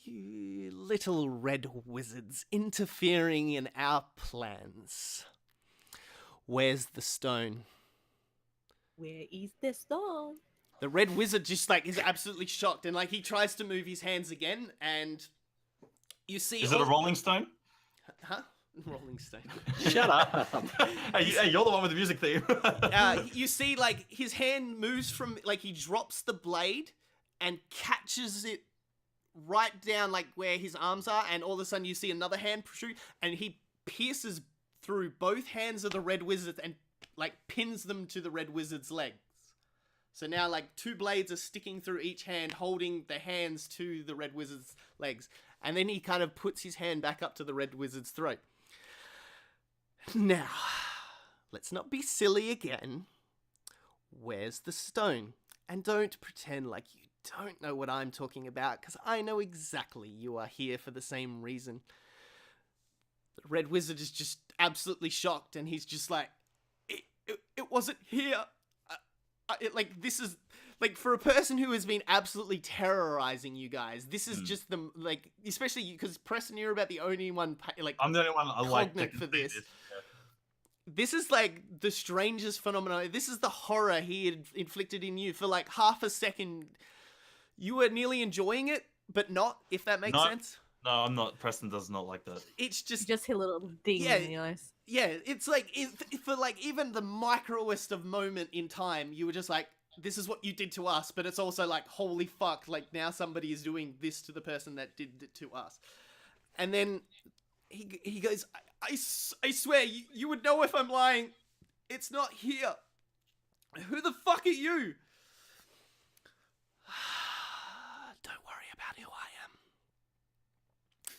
you little red wizards interfering in our plans. Where's the stone? Where is the stone? The red wizard just like is absolutely shocked, and like he tries to move his hands again, and you see. Is it a rolling stone? Huh? Rolling stone. Shut up. Hey, you're the one with the music theme. You see, like his hand moves from like he drops the blade and catches it right down like where his arms are, and all of a sudden you see another hand protrude, and he pierces through both hands of the Red Wizard and like pins them to the Red Wizard's legs. So now like two blades are sticking through each hand, holding the hands to the Red Wizard's legs, and then he kind of puts his hand back up to the Red Wizard's throat. Now, let's not be silly again. Where's the stone? And don't pretend like you don't know what I'm talking about, because I know exactly you are here for the same reason. The Red Wizard is just absolutely shocked, and he's just like, it wasn't here. Like, this is, like, for a person who has been absolutely terrorizing you guys, this is just the, like, especially you, because Preston, you're about the only one, like, I'm the only one I like cognate for this. This is like the strangest phenomenon. This is the horror he had inflicted in you for like half a second. You were nearly enjoying it, but not, if that makes sense. No, I'm not. Preston does not like that. It's just... You just hit a little ding in the eyes. Yeah, it's like, for like even the microest of moment in time, you were just like, this is what you did to us, but it's also like, holy fuck, like now somebody is doing this to the person that did it to us. And then he goes, I swear, you would know if I'm lying. It's not here. Who the fuck are you? Don't worry about who I am.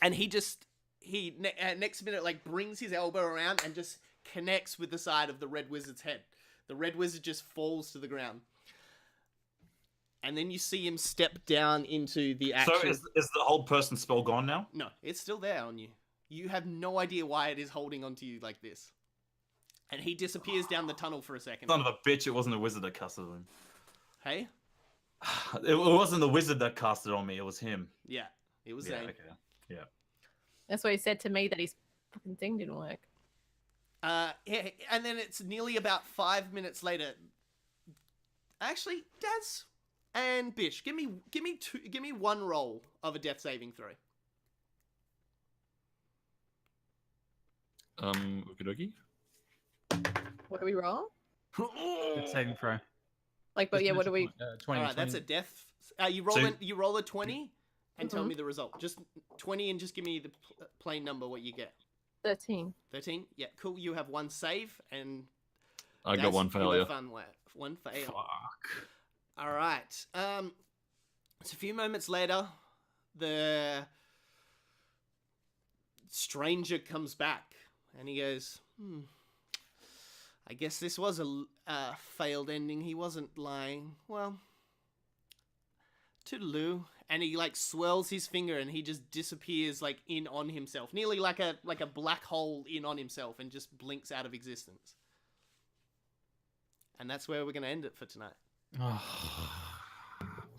And he next minute like brings his elbow around and just connects with the side of the Red Wizard's head. The Red Wizard just falls to the ground. And then you see him step down into the actual... So is the whole person spell gone now? No, it's still there on you. You have no idea why it is holding onto you like this. And he disappears down the tunnel for a second. Son of a bitch, it wasn't a wizard that casted him. Hey? It wasn't the wizard that casted on me, it was him. Yeah, it was Yeah, Zane. okay. Yeah. That's why he said to me that his fucking thing didn't work. Yeah, and then it's nearly about 5 minutes later. Actually, Daz and Bish, give me one roll of a death saving throw. Okie What do we roll? Good saving throw. Like, but yeah, what do we... 20, All right, that's a 20. death. You roll a 20. and tell me the result. Just 20 and just give me the plain number what you get. 13. 13? Yeah, cool. You have one save and I got one failure. One fail. Fuck. All right. It's a few moments later. The stranger comes back and he goes, I guess this was a failed ending. He wasn't lying. Well, toodaloo. And he like swirls his finger and he just disappears like in on himself, nearly like a black hole in on himself, and just blinks out of existence. And that's where we're gonna end it for tonight.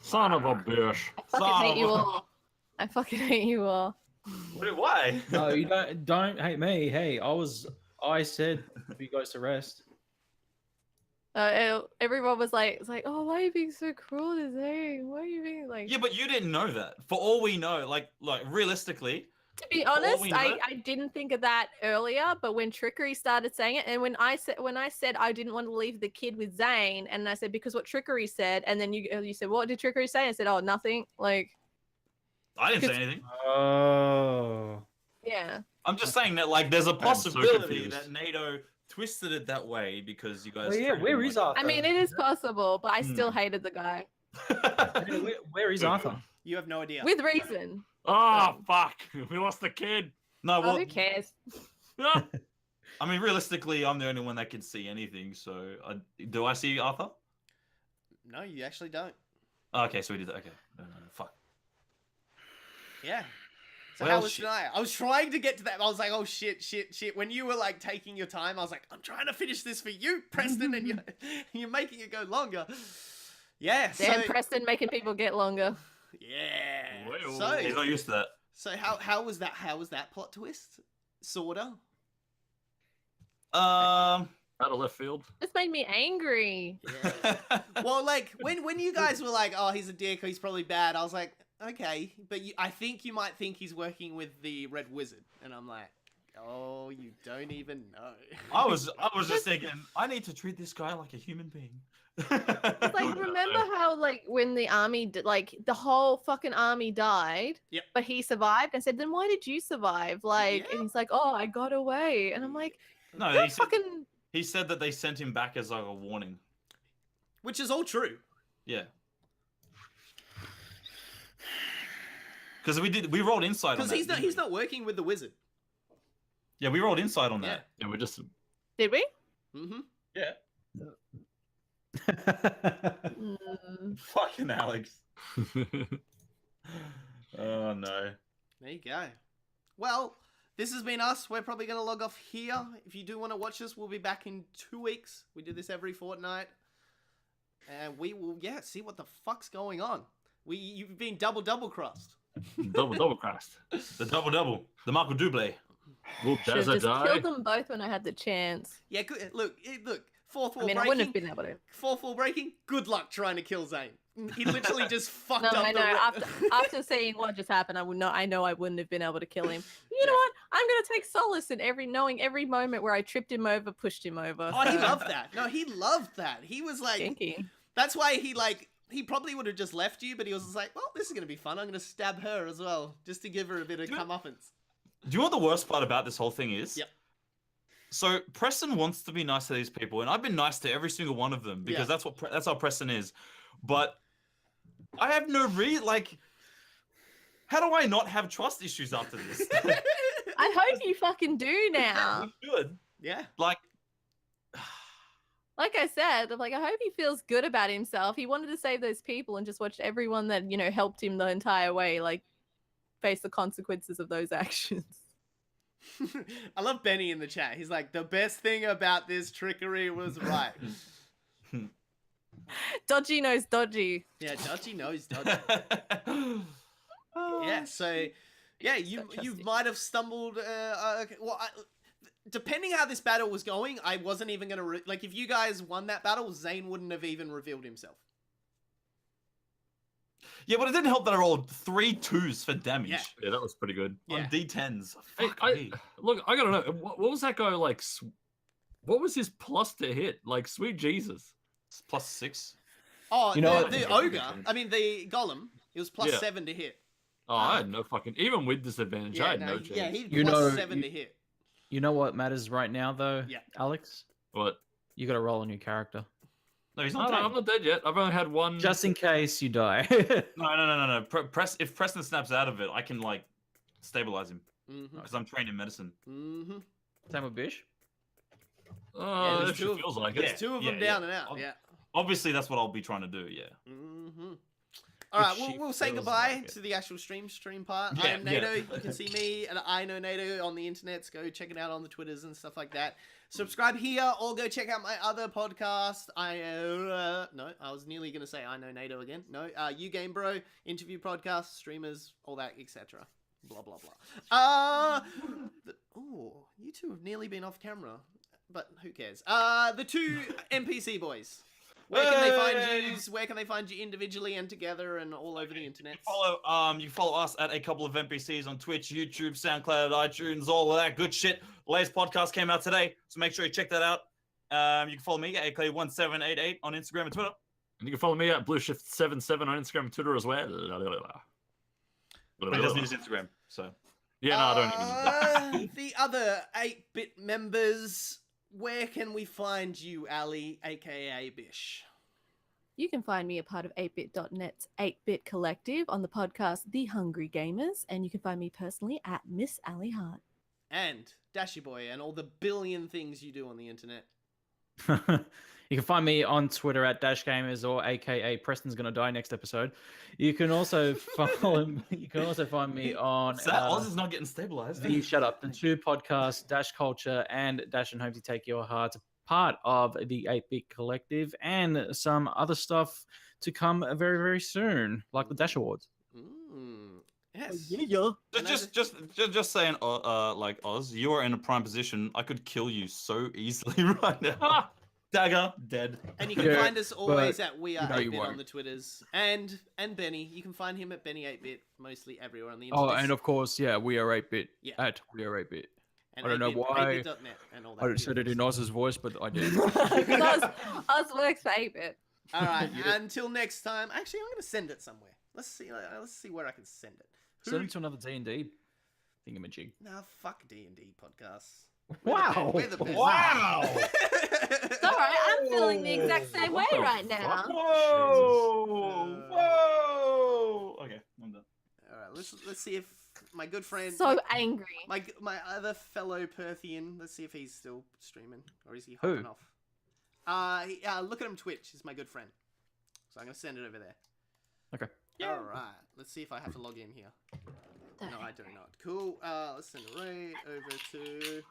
Son of a bitch. I fucking hate you all. I fucking hate you all. Why? No, you don't hate me. Hey, I said for you guys to rest. Everyone was like, it's like, oh, why are you being so cruel to Zane? Why are you being like? Yeah, but you didn't know that. For all we know, like realistically. To be honest, I didn't think of that earlier, but when Trickery started saying it, and when I said I didn't want to leave the kid with Zane, and I said because what Trickery said, and then you said what did Trickery say? I said, oh, nothing. Like, I didn't say anything. Oh. yeah. I'm just saying that like there's a so possibility confused. that NATO twisted it that way because you guys. Well, yeah, where is Arthur? I mean, it is possible, but I still hated the guy Where is Arthur? You have no idea. with reason. Oh, fuck. We lost the kid. No, Oh, well, who cares? I mean, realistically, I'm the only one that can see anything. So, do I see Arthur? No, you actually don't. Okay, so we did that. Okay, no, fuck. Yeah. So Well, how was tonight? I was trying to get to that. I was like, oh shit. When you were like taking your time, I was like, I'm trying to finish this for you, Preston, and you're making it go longer. Yeah. Damn, So Preston making people get longer. yeah. Well, So He's not used to that. so how was that? How was that plot twist? Sorta. Out of left field. This made me angry. Yeah. Well, like when you guys were like, oh, he's a dick, or he's probably bad. I was like, okay, but I think you might think he's working with the Red Wizard, and I'm like, oh, you don't even know. I was just thinking, I need to treat this guy like a human being. It's like, remember how like when the army like the whole fucking army died, Yep. but he survived? I said, then why did you survive? Like, Yeah. and he's like, oh, I got away, and I'm like, No, you're he said, fucking. he said that they sent him back as like a warning. Which is all true. Yeah. Because we rolled inside on Because that. he's not working with the wizard. Yeah, we rolled inside on Yeah. that. Yeah, we're just. Did we? Mm-hmm. Yeah. Mm. Fucking Alex. Oh no. There you go. Well, this has been us. We're probably going to log off here. If you do want to watch us, we'll be back in 2 weeks. We do this every fortnight. And we will, see what the fuck's going on. You've been double crossed. double crust. The double. The Michael Dublé. Whoop, Should does have a just die? killed them both when I had the chance. Yeah, good. Look. Fourth wall I mean, breaking. I wouldn't have been able to. Fourth wall breaking. Good luck trying to kill Zane. He literally just fucked No, up I the know. After seeing what just happened, I know I wouldn't have been able to kill him. You know what? I'm gonna take solace in knowing every moment where I tripped him over, pushed him over. Oh, he loved that. No, he loved that. He was like, Stinky. that's why he probably would have just left you, but he was just like, well, this is gonna be fun. I'm gonna stab her as well, just to give her a bit of comeuppance. Do you know what the worst part about this whole thing is? Yep. So Preston wants to be nice to these people, and I've been nice to every single one of them because Yeah. that's how Preston is. But I have no like. How do I not have trust issues after this? I hope you fucking do now. Good. Yeah. Like, Like I said, I hope he feels good about himself. He wanted to save those people and just watched everyone that, helped him the entire way, face the consequences of those actions. I love Benny in the chat. He's like, the best thing about this trickery was right. Dodgy knows dodgy. Yeah, dodgy knows dodgy. Yeah, so yeah, you might have stumbled. Depending how this battle was going, I wasn't even gonna if you guys won that battle, Zane wouldn't have even revealed himself. Yeah, but it didn't help that I rolled 3 2s for damage Yeah, that was pretty good. on Yeah. D10s. Hey, Fuck me. Look, I gotta know. What was that guy like? What was his plus to hit? Like, sweet Jesus. It's +6. Oh, You know what? the ogre. I mean, the golem. It was +7 to hit. Oh, I had no fucking. Even with disadvantage, I Yeah, had no yeah, chance. he'd You plus know, 7 to hit. You know what matters right now, though, Yeah. Alex? What? You got to roll a new character. No, he's No, not no, dead. I'm not dead yet. I've only had one. Just in case you die. No. If Preston snaps out of it, I can like stabilize him Mm-hmm. because I'm trained in medicine. Mm-hmm. Same with Bish. Oh, there's if two she of- feels like There's it. two of yeah, them down yeah. and out. I'll- Yeah. Obviously, that's what I'll be trying to do. Yeah. Mm-hmm. All right, If she we'll say feels goodbye like it. to the actual stream part. Yeah, I'm NATO. yeah. You can see me and I know NATO on the internet. Go check it out on the Twitters and stuff like that. Subscribe here or go check out my other podcast. No, I was nearly gonna say I know NATO again. No, You Game Bro interview podcast, streamers, all that, etc. Blah blah blah. You two have nearly been off camera, but who cares? The two NPC boys. Where can they find you? Where can they find you individually and together and all over the internet? You can follow us at a couple of NPCs on Twitch, YouTube, SoundCloud, iTunes, all of that good shit. The latest podcast came out today, so make sure you check that out. You can follow me at AK1788 on Instagram and Twitter. And you can follow me at BlueShift77 on Instagram and Twitter as well. But he doesn't use Instagram, so. Yeah, no, I don't even. The other 8-bit members, where can we find you, Ali, aka Bish? You can find me a part of 8bit.net's 8-bit collective on the podcast The Hungry Gamers, and you can find me personally at Miss Ali Hart. And Dashy Boy and all the billion things you do on the internet. You can find me on Twitter at DashGamers or AKA Preston's gonna die next episode. You can also follow. You can also find me on. Oz is not getting stabilized. Shut up. The two podcasts, Dash Culture and Dash and Home to Take Your Heart, part of the 8-Bit Collective, and some other stuff to come very, very soon, like the Dash Awards. Yes. Just saying, like Oz, you're in a prime position. I could kill you so easily right now. Dagger, dead. And you can Yeah, find us always but at We Are you know you 8-Bit on won't. the Twitters. And Benny. You can find him at Benny 8-Bit mostly everywhere on the Oh, internet. and of course, yeah, we are 8-Bit Yeah. at We Are 8-Bit. And I don't know 8-bit, why. 8bit.net and all that. I just said it in Oz's voice, but I did. Because Oz works for 8-bit. All right. Yeah. Until next time. Actually, I'm going to send it somewhere. Let's see where I can send it. Send it to another D&D thingamajig. Nah, fuck D&D podcasts. Wow. We're the best. Wow. It's all right. I'm feeling the exact same way right now. Whoa. Okay, I'm done. All right. Let's see if my good friend, So angry. my other fellow Perthian. Let's see if he's still streaming or is he Who? hopping off? Look at him Twitch. He's my good friend. So I'm gonna send it over there. Okay. All right. Let's see if I have to log in here. No, I do not. Cool. Let's send it right over to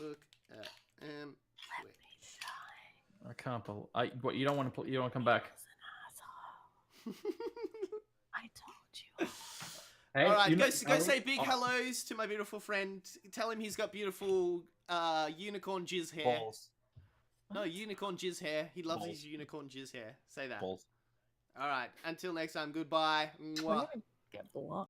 look at Twitch. I can't believe. What you don't want to? You don't want to come back? I told you. Hey, All right, you go know- say big hellos to my beautiful friend. Tell him he's got beautiful unicorn jizz hair. Balls. No, unicorn jizz hair. He loves Balls. his unicorn jizz hair. Say that. Balls. All right. Until next time. Goodbye. We're Mwah. gonna get blocked.